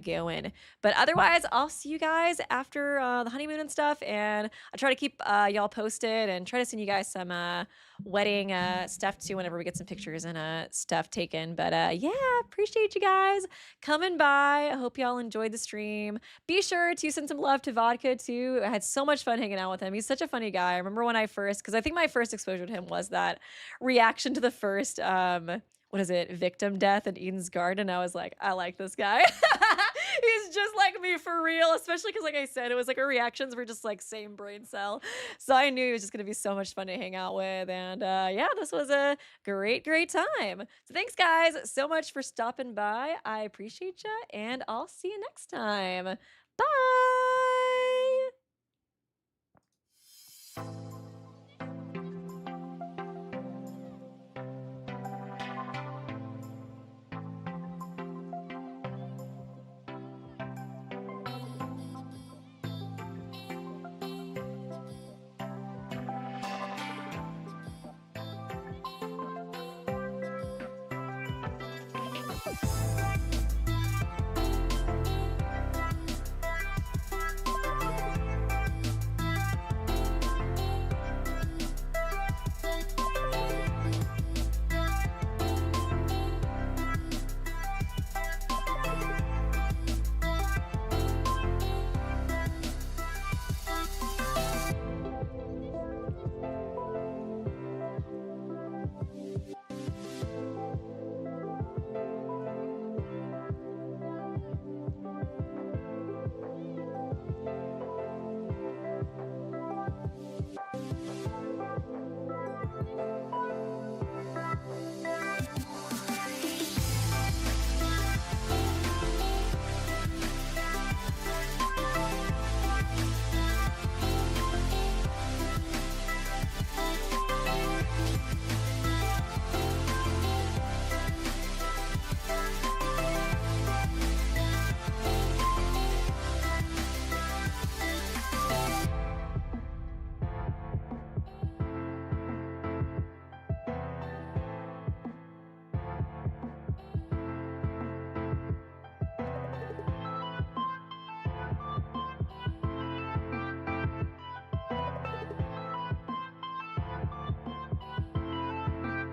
going. But otherwise, I'll see you guys after the honeymoon and stuff. And I try to keep y'all posted and try to send you guys some wedding stuff too whenever we get some pictures and stuff taken. But yeah, appreciate you guys coming by. I hope y'all enjoyed the stream. Be sure to send some love to Vodka too. I had so much fun hanging out with him. He's such a funny guy. I remember when because I think my first exposure to him was that reaction to the first what is it, victim death in Eden's Garden. I was like, I like this guy. He's just like me for real, especially because, like I said, it was like our reactions were just like same brain cell. So I knew he was just going to be so much fun to hang out with. And yeah, this was a great time. So thanks, guys, so much for stopping by. I appreciate you, and I'll see you next time. Bye.